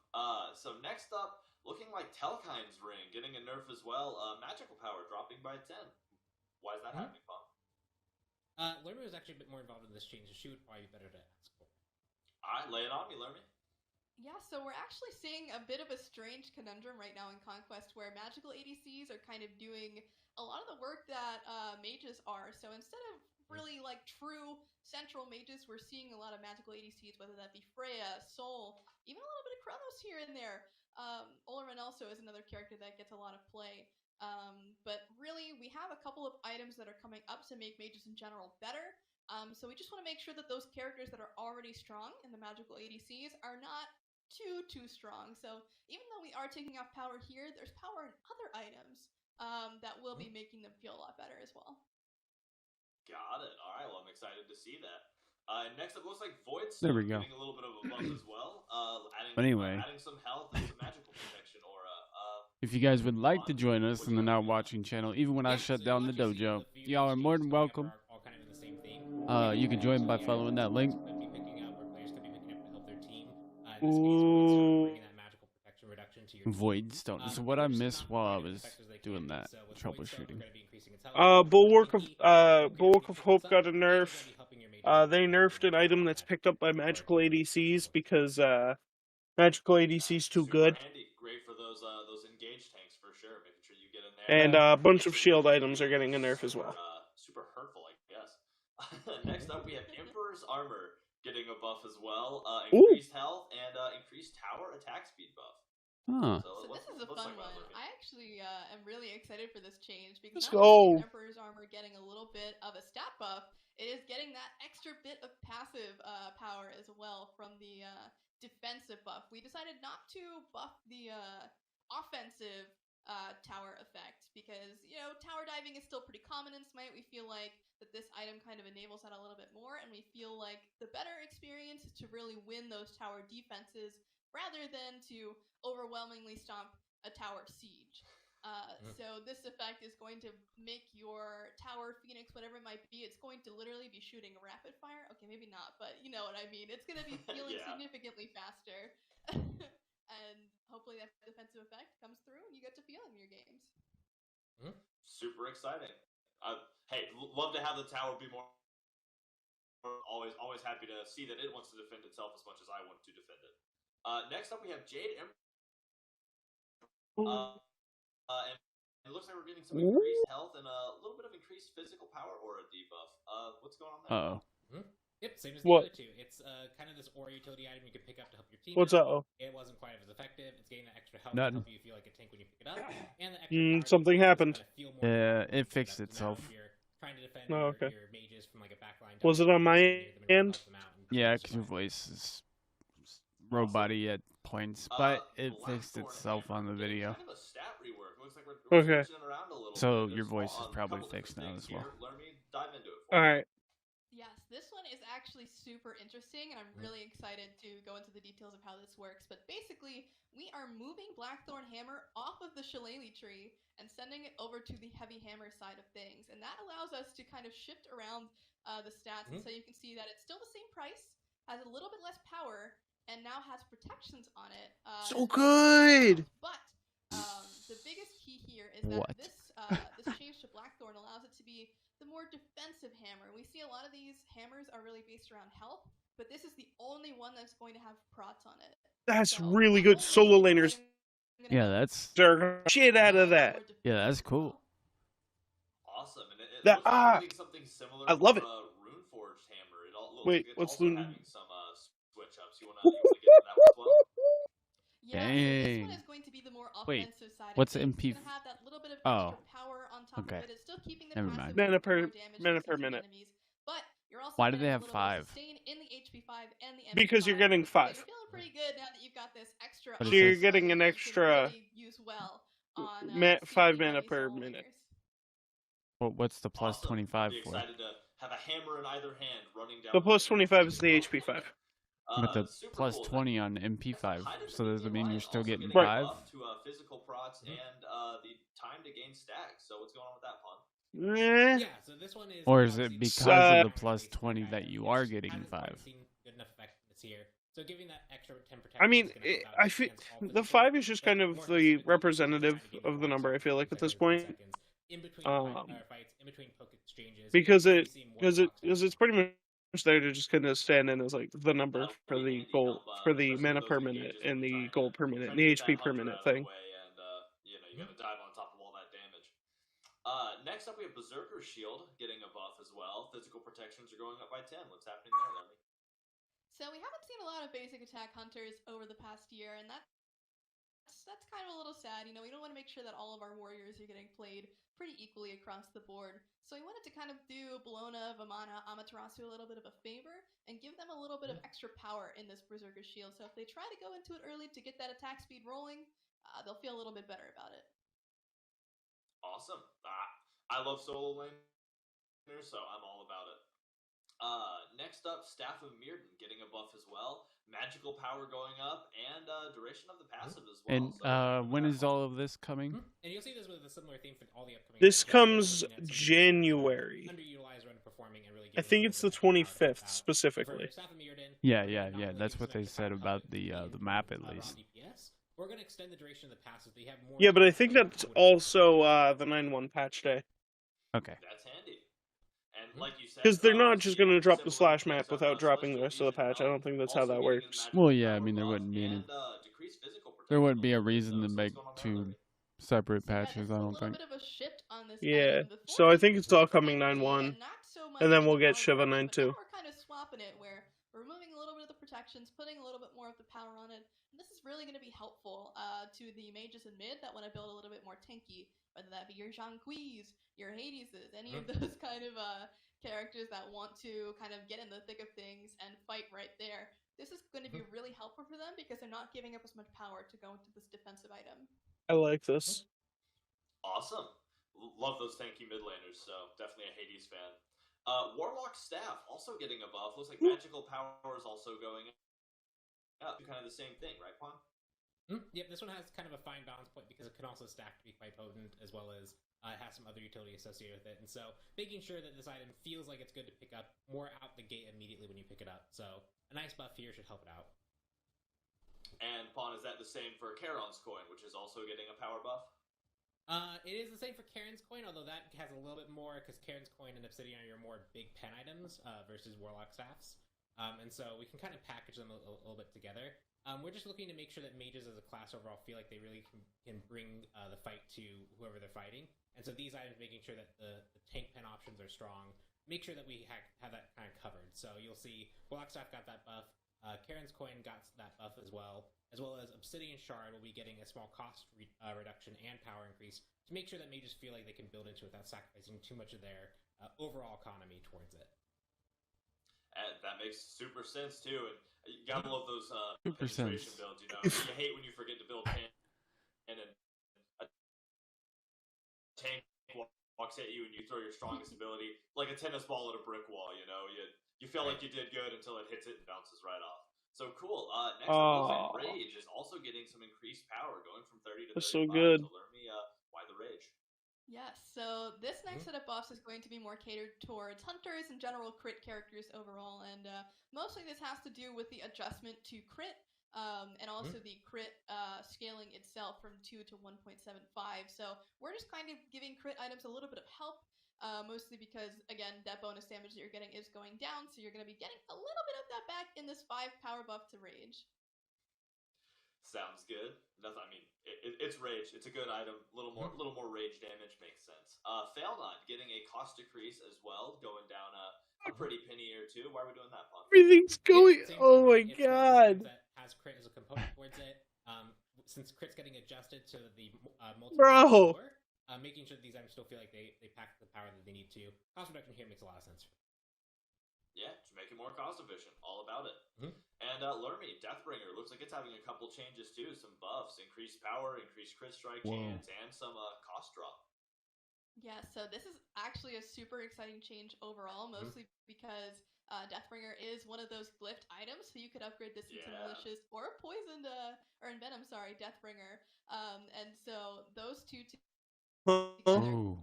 So next up, looking like Telkine's Ring getting a nerf as well. Magical power dropping by 10. Why is that happening, Pom? Lermy was actually a bit more involved in this change, so she would probably be better to ask for. All right, lay it on me, Lermy. Yeah, so we're actually seeing a bit of a strange conundrum right now in Conquest where magical ADCs are kind of doing a lot of the work that mages are. So instead of really like true central mages, we're seeing a lot of magical ADCs, whether that be Freya, Sol, even a little bit of Kronos here and there. Olorun also is another character that gets a lot of play. But really, we have a couple of items that are coming up to make mages in general better. So we just want to make sure that those characters that are already strong in the magical ADCs are not too strong. So even though we are taking off power here, there's power in other items that will be making them feel a lot better as well. Got it. All right, well, I'm excited to see that. Next up, looks like Voidstone There we go. getting a little bit of a buff as well. But anyway. Adding some health and some magical protection aura. If you guys would like to join us in the Now Watching channel, even when I shut down the dojo, y'all are more than welcome. You can join by following that link. Ooh. Voidstone. So what I missed while I was doing that troubleshooting. Bulwark of Hope got a nerf. They nerfed an item that's picked up by magical ADCs because magical ADC's too good. Handy. Great for those engaged tanks for sure. Making sure you get in there. And a bunch of shield items are getting a nerf as well. Super hurtful, I guess. Next up, we have Emperor's Armor getting a buff as well. Increased health and increased tower attack speed buff. Huh. So this is a fun one. I actually am really excited for this change because Let's not only go. is Emperor's Armor getting a little bit of a stat buff, it is getting that extra bit of passive power as well from the defensive buff. We decided not to buff the offensive tower effect because, you know, tower diving is still pretty common in Smite. We feel like that this item kind of enables that a little bit more, and we feel like the better experience is to really win those tower defenses rather than to overwhelmingly stomp a tower siege. So this effect is going to make your tower, Phoenix, whatever it might be, it's going to literally be shooting a rapid fire. Okay, maybe not, but you know what I mean. It's going to be feeling significantly faster. And hopefully that defensive effect comes through and you get to feel it in your games. Super exciting. Hey, love to have the tower be more. Always happy to see that it wants to defend itself as much as I want to defend it. Next up, we have Jade and it looks like we're getting some increased health and a little bit of increased physical power aura debuff. What's going on there? Yep, same as the other two. It's kind of this aura utility item you can pick up to help your team. What's up? It wasn't quite as effective. It's getting that extra health to help you feel like a tank when you pick it up. And the extra something happened. Yeah, it fixed itself. Trying to defend okay. your mages from like a backline. Was it on my end? Yeah, because your voice is robot-y at points, but it fixed itself on the video. Kind of a stat rework. Looks like we're Okay. switching it around a little So bit. your There's voice is a probably couple fixed now different as things well. here. Let me dive into it. All right. Yes, this one is actually super interesting, and I'm really excited to go into the details of how this works. But basically, we are moving Blackthorn Hammer off of the Shillelagh tree and sending it over to the Heavy Hammer side of things. And that allows us to kind of shift around the stats. And so you can see that it's still the same price, has a little bit less power, and now has protections on it. So good! But the biggest key here is that this change to Blackthorn allows it to be the more defensive hammer. We see a lot of these hammers are really based around health, but this is the only one that's going to have prots on it. That's really good. Solo laners. Yeah, that's Shit out of that. Yeah, that's cool. Awesome, and it That- looks like we're getting something similar I love for it. Runeforged Hammer. It all looks Wait, like it's what's also Lune? having some switch ups. You wanna get into that one as well? Yeah, so this one Dang. is going to be the more Wait, offensive side what's of things. MP? It's going to have that little bit of Oh, extra power on top okay. of it. It's still keeping the Never passive mind. Mana per more damage mana to per centric minute. enemies, but you're also Why do getting they a have little bit of 5? sustain in the HP5 and the MP5. Because you're getting So 5. you're feeling pretty good now that you've got this extra What So is you're this? getting an that you extra can really use well on 5 CP mana heavy per solo minute. laners. What's the plus Awesome. 25 Be for? excited to have a hammer in either hand running down. The plus 25 is the HP5. With the super plus cool. 20 on MP5. So does it mean you're still getting getting 5? buff to physical prots and the time to gain stacks. So what's going on with that, Pawn? Eh. Yeah, so this one is. Or is it because of the plus 20 that you are getting 5? Seen good enough effect this year. So giving that extra 10 protection. I mean, I feel the 5 is just kind of the representative of the number. I feel like at this point, in between fights, in between poke exchanges, because it's pretty much there to just kind of stand in as like the number for the gold, for the mana per minute and the gold per minute and the HP per minute thing. And you gotta dive on top of all that damage. Next up, we have Berserker's Shield getting a buff as well. Physical protections are going up by 10. What's happening there, Lemmy? So we haven't seen a lot of basic attack hunters over the past year, and that's kind of a little sad. You know, we don't want to make sure that all of our warriors are getting played pretty equally across the board. So we wanted to kind of do Bellona, Vamana, Amaterasu a little bit of a favor and give them a little bit of extra power in this Berserker Shield. So if they try to go into it early to get that attack speed rolling, they'll feel a little bit better about it. Awesome. I love solo laners, so I'm all about it. Next up, Staff of Mirrodin getting a buff as well. Magical power going up, and duration of the passive as well. And when is all of this coming? And you'll see this with a similar theme for all the upcoming. This comes January. Underutilized or underperforming and really I think it's the 25th specifically. Yeah. That's what they said about the map at least. We're going to extend the duration of the passive. They have more. Yeah, but I think that's also the 9.1 patch day. Okay. That's handy. And like you said, Because they're not just going to drop the slash map without dropping the rest of the patch. I don't think that's how that works. Well, yeah, I mean there wouldn't be any. There wouldn't be a reason to make 2 separate patches. I don't think. Yeah, so I think it's all coming 9.1, and then we'll get Shiva 9.2. We're kind of swapping it where we're removing a little bit of the protections, putting a little bit more of the power on it. And this is really going to be helpful to the mages in mid that want to build a little bit more tanky, whether that be your Zhangquis, your Hadeses, any of those kind of characters that want to kind of get in the thick of things and fight right there. This is going to be really helpful for them because they're not giving up as much power to go into this defensive item. I like this. Awesome. Love those tanky mid laners, so definitely a Hades fan. Warlock Staff also getting a buff. Looks like magical power is also going up. Kind of the same thing, right, Quan? Yep, this one has kind of a fine balance point because it can also stack to be quite potent, as well as it has some other utility associated with it. And so making sure that this item feels like it's good to pick up more out the gate immediately when you pick it up. So a nice buff here should help it out. And Pawn, is that the same for Charon's Coin, which is also getting a power buff? It is the same for Karen's Coin, although that has a little bit more because Karen's Coin and Obsidian are your more big pen items versus Warlock Staffs. And so we can kind of package them a little bit together. We're just looking to make sure that mages as a class overall feel like they really can bring the fight to whoever they're fighting. And so these items, making sure that the tank pen options are strong, make sure that we have that kind of covered. So you'll see Warlock Staff got that buff. Karen's Coin got that buff as well as Obsidian Shard will be getting a small cost reduction and power increase to make sure that mages feel like they can build into it without sacrificing too much of their overall economy towards it. That makes super sense too, and you gotta love those Super penetration sense. builds. You know, you hate when you forget to build pen, and then a tank walks at you and you throw your strongest ability like a tennis ball at a brick wall. You know, you feel like you did good until it hits it and bounces right off. So cool. Next, up, Rage is also getting some increased power, going from 30 to 35. That's so good. So learn me why the Rage. Yes, so this next set of buffs is going to be more catered towards hunters and general crit characters overall, and mostly this has to do with the adjustment to crit, and also the crit scaling itself from 2 to 1.75. So we're just kind of giving crit items a little bit of help. mostly because, again, that bonus damage that you're getting is going down, so you're going to be getting a little bit of that back in this 5 power buff to Rage. Sounds good. Nothing. I mean, it's Rage. It's a good item. Little more Rage damage makes sense. Failnut getting a cost decrease as well, going down a pretty penny or two. Why are we doing that, Pop? Everything's going. Oh my It's god. that has crit as a component towards it. Since crit's getting adjusted to the Bro. making sure that these items still feel like they pack the power that they need to. Cost reduction here makes a lot of sense. Yeah, to make it more cost efficient. All about it. And Lermy, Deathbringer, looks like it's having a couple changes too. Some buffs, increased power, increased crit strike chance, and some cost drop. Yeah, so this is actually a super exciting change overall, mostly because Deathbringer is one of those glyphed items, so you could upgrade this into Malicious or Poisoned, or Envenom, sorry, Deathbringer. And so those two Oh,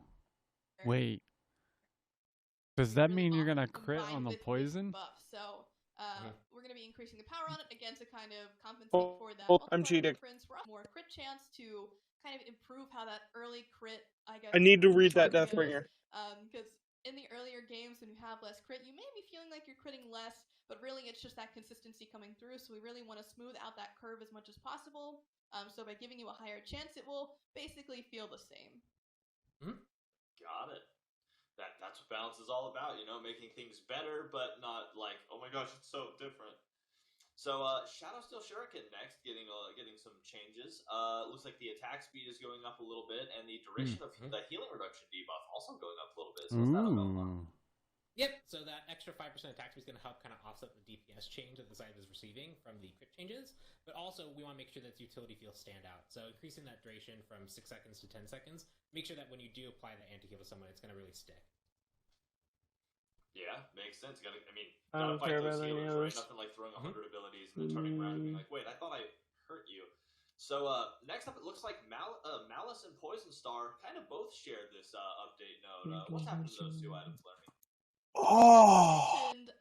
wait. Does that mean you're gonna crit on the poison? Buff. So we're going to be increasing the power on it, again, to kind of compensate for that. I'm cheating. More crit chance to kind of improve how that early crit, I guess. I need to read that Deathbringer. Because in the earlier games, when you have less crit, you may be feeling like you're critting less, but really it's just that consistency coming through. So we really want to smooth out that curve as much as possible. So by giving you a higher chance, it will basically feel the same. Got it. That's what balance is all about, making things better, but not like, oh my gosh, it's so different. So Shadow Steel Shuriken next, getting some changes. Looks like the attack speed is going up a little bit, and the duration of the healing reduction debuff also going up a little bit. So what's that about? Yep, so that extra 5% attack speed is going to help kind of offset the DPS change that the side is receiving from the crit changes, but also we want to make sure that its utility feels stand out. So increasing that duration from 6 seconds to 10 seconds, make sure that when you do apply the anti-heal to someone, it's going to really stick. Yeah, makes sense. Gotta don't fight care those about any healers, of right? those. Nothing like throwing 100 abilities and then turning around and being like, wait, I thought I hurt you. So next up, it looks like Malice and Poison Star kind of both shared this update node. What's happened to those two items, Lermy? Oh! And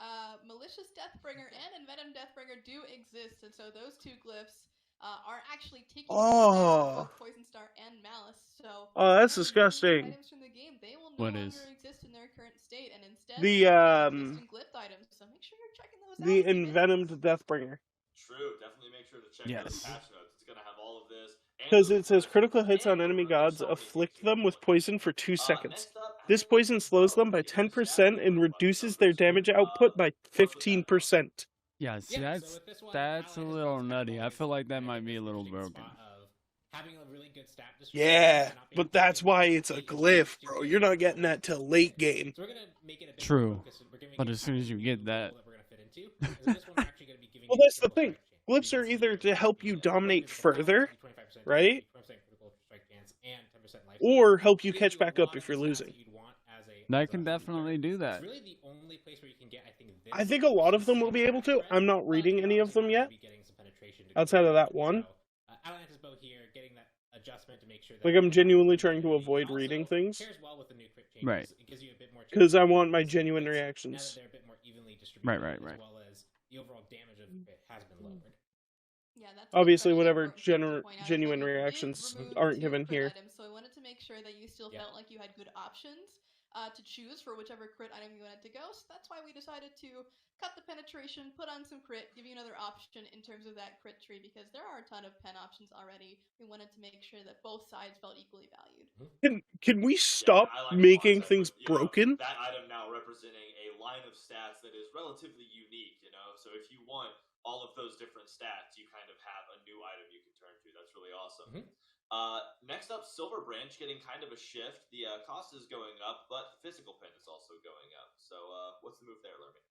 Malicious Deathbringer and Envenom Deathbringer do exist, and so those two glyphs are actually taking both Poison Star and Malice. So that's disgusting. items from the game, they will no longer exist in their current state, and instead The exist in glyphed items. So make sure you're checking those out. The Envenomed Deathbringer. True, definitely make sure to check those patch notes. It's gonna have all of this. Because it says critical hits on enemy gods afflict them with poison for 2 seconds. This poison slows them by 10% and reduces their damage output by 15%. Yeah, see, that's a little nutty. I feel like that might be a little broken. Having a really good stat Yeah, but that's why it's a glyph, bro. You're not getting that till late game. So we're gonna make it a bit True, but as soon as you get that, well, that's the thing. Glyphs are either to help you dominate further, right? Or help you catch back up if you're losing. That can definitely do that. I think a lot of them will be able to. I'm not reading any of them yet. Outside of that one. Like, I'm genuinely trying to avoid reading things. Right. Because I want my genuine reactions. Right. The overall damage of it has been lowered. Yeah, that's obviously whatever genuine reactions aren't given here. So I wanted to make sure that you still felt like you had good options to choose for whichever crit item you wanted to go. So that's why we decided to cut the penetration, put on some crit, give you another option in terms of that crit tree, because there are a ton of pen options already. We wanted to make sure that both sides felt equally valued. Can we stop making things broken? That item now representing a line of stats that is relatively unique, So if you want all of those different stats, you kind of have a new item you can turn to. That's really awesome. Next up, Silver Branch getting kind of a shift. The cost is going up, but the physical pen is also going up. So what's the move there, Lermy?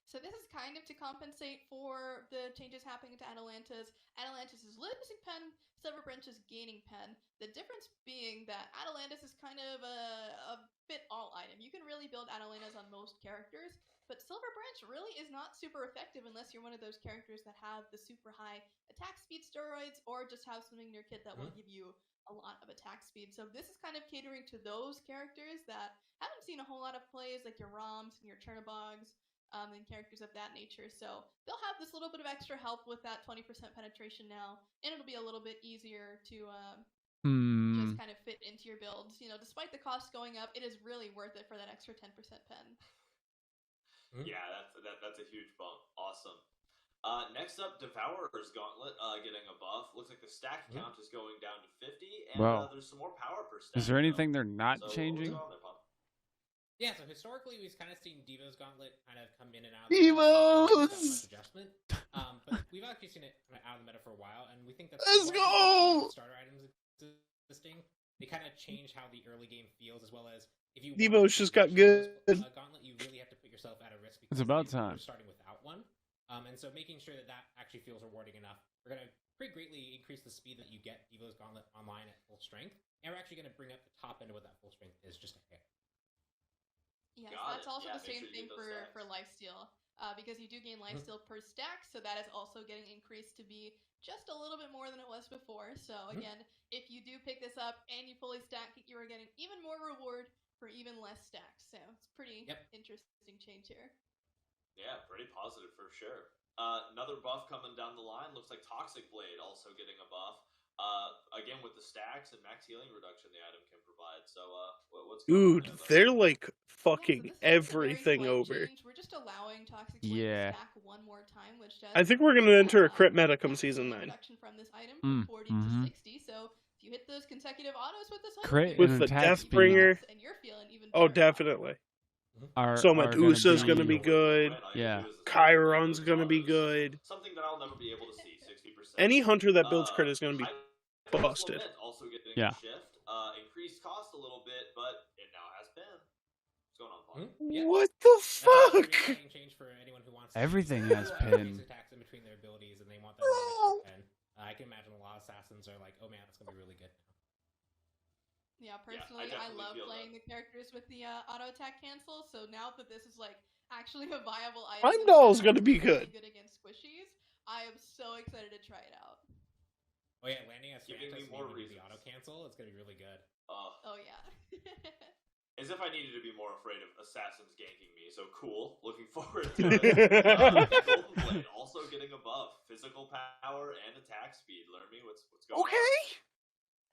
So this is kind of to compensate for the changes happening to Atalantis. Atalantis is losing pen, Silver Branch is gaining pen. The difference being that Atalantis is kind of a fit-all item. You can really build Atalantis on most characters, but Silver Branch really is not super effective unless you're one of those characters that have the super high attack speed steroids or just have something in your kit that will give you a lot of attack speed. So this is kind of catering to those characters that haven't seen a whole lot of plays, like your Roms and your Chernobyls, and characters of that nature. So they'll have this little bit of extra help with that 20% penetration now, and it'll be a little bit easier to just just kind of fit into your builds. You know, despite the cost going up, it is really worth it for that extra 10% pen. Yeah, that's a huge bump. Awesome. Next up, Devourer's Gauntlet getting a buff. Looks like the stack count is going down to 50, and Wow. there's some more power per stack. Is there anything they're not So, changing? what's going on there, Pop? Yeah, so historically we've kind of seen Devo's Gauntlet kind of come in and out of Devos! the meta without much adjustment. But we've actually seen it kind of out of the meta for a while, and we think that's Let's go! starter items existing. They kind of change how the early game feels, as well as if you Devo's just got good. Gauntlet, you really have to put yourself at a risk. It's about time. You're starting without one. And so making sure that that actually feels rewarding enough, we're going to pretty greatly increase the speed that you get Devo's Gauntlet online at full strength, and we're actually going to bring up the top end of what that full strength is just a hair. Yes, that's also the same thing for lifesteal, because you do gain lifesteal per stack, so that is also getting increased to be just a little bit more than it was before. So again, if you do pick this up and you fully stack it, you are getting even more reward for even less stacks. So it's pretty interesting change here. Yeah, pretty positive for sure. Another buff coming down the line. Looks like Toxic Blade also getting a buff. Again, with the stacks and max healing reduction the item can provide. So, what's going Dude, on there? they're like fucking everything over. We're just allowing Toxic Yeah. stack one more time, which does I think we're gonna enter a crit meta come season 9. reduction from this item from 40 to 60. So if you hit those consecutive autos with this item, Crit With and the attack speed Deathbringer. and you're feeling even Oh, definitely. are So are Medusa's gonna be good. Yeah. Chiron's gonna be good. Something that I'll never be able to see. 60%. Any hunter that builds crit is gonna be busted. Lament also getting Yeah. a shift. Increased cost a little bit, but it now has pen. What's going on, Paul? What the fuck? Change for anyone who wants Everything has pen. attacks in between their abilities, and they want that extra pen. I can imagine a lot of assassins are like, "Oh man, that's gonna be really good." Yeah, personally, I love playing the characters with the auto attack cancel. So now that this is like actually a viable item, Heimdall's gonna be really good. good against squishies. I am so excited to try it out. Oh yeah, landing as Giving me Phantas more and the reasons. auto cancel, it's gonna be really good. Oh yeah. As if I needed to be more afraid of assassins ganking me. So cool. Looking forward to it. Golden Blade also getting a buff. Physical power and attack speed. Learn me what's going on.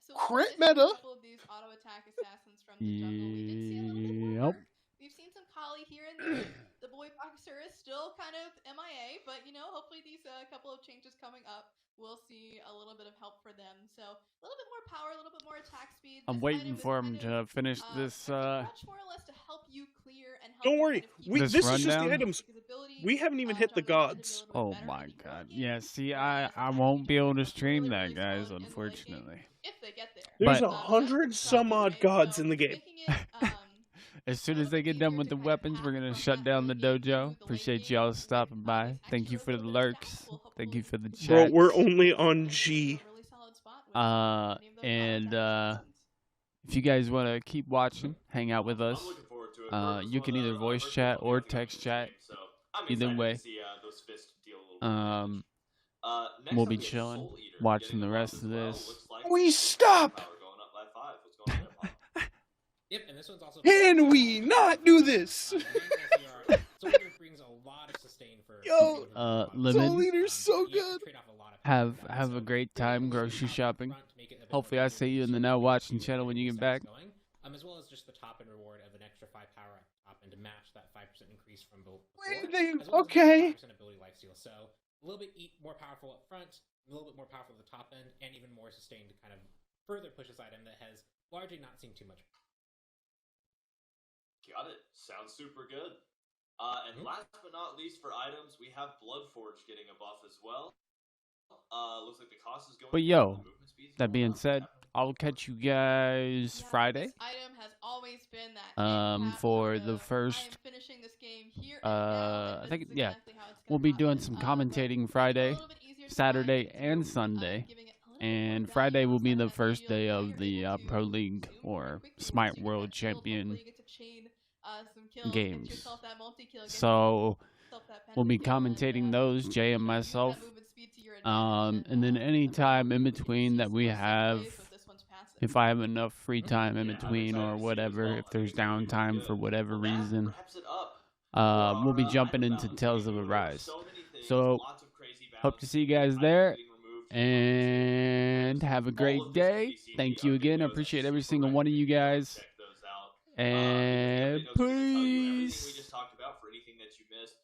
So Crit we've seen meta. A couple of these auto attack assassins from the jungle. We did see a little bit more Yep. work. We've seen some Kali here and there. The boy boxer is still kind of MIA, but you know, hopefully these couple of changes coming up, we'll see a little bit of help for them. So a little bit more power, a little bit more attack speed. I'm This waiting item is for kind him of, to finish this much more or less to help you clear and help Don't you worry. kind of keep We, This this is just the rundown? items. We haven't even hit the gods. Oh my god. Yeah, see, I won't be able to stream that, guys, unfortunately. if they get there. There's But- 100 some odd gods in the game. As soon as they get done with the weapons, we're gonna shut down the dojo. Appreciate y'all stopping by. Thank you for the lurks. Thank you for the chat. Bro, we're only on G. And if you guys want to keep watching, hang out with us. You can either voice chat or text chat. Either way. We'll be chilling, watching the rest of this. We stop! Yep, and this one's also. Can we not do this? Soul Eater brings a lot of sustain for. Yo, Lemon, Soul Eater's so good. have a great time grocery shopping. Hopefully I see you in the Now Watching channel when you get back. As well as just the top end reward of an extra 5 power at the top end to match that 5% increase from both. Okay. Ability lifesteal. So a little bit more powerful up front, a little bit more powerful at the top end, and even more sustained to kind of further push this item that has largely not seen too much. Got it. Sounds super good. And last but not least for items, we have Bloodforge getting a buff as well. Looks like the cost is going. But yo, that being said, I'll catch you guys Friday. This item has always been that for the first finishing this game here I think yeah, we'll be doing some commentating Friday, Saturday, and Sunday. And Friday will be the first day of the Pro League or Smite World Champion games. So we'll be commentating those, Jay and myself. And then any time in between that we have, if I have enough free time in between or whatever, if there's downtime for whatever reason, we'll be jumping into Tales of Hi-Rez. So hope to see you guys there, and And have a great day. Thank you again. I appreciate every single one of you guys. And Everything we peace. just talked about, for anything that you missed,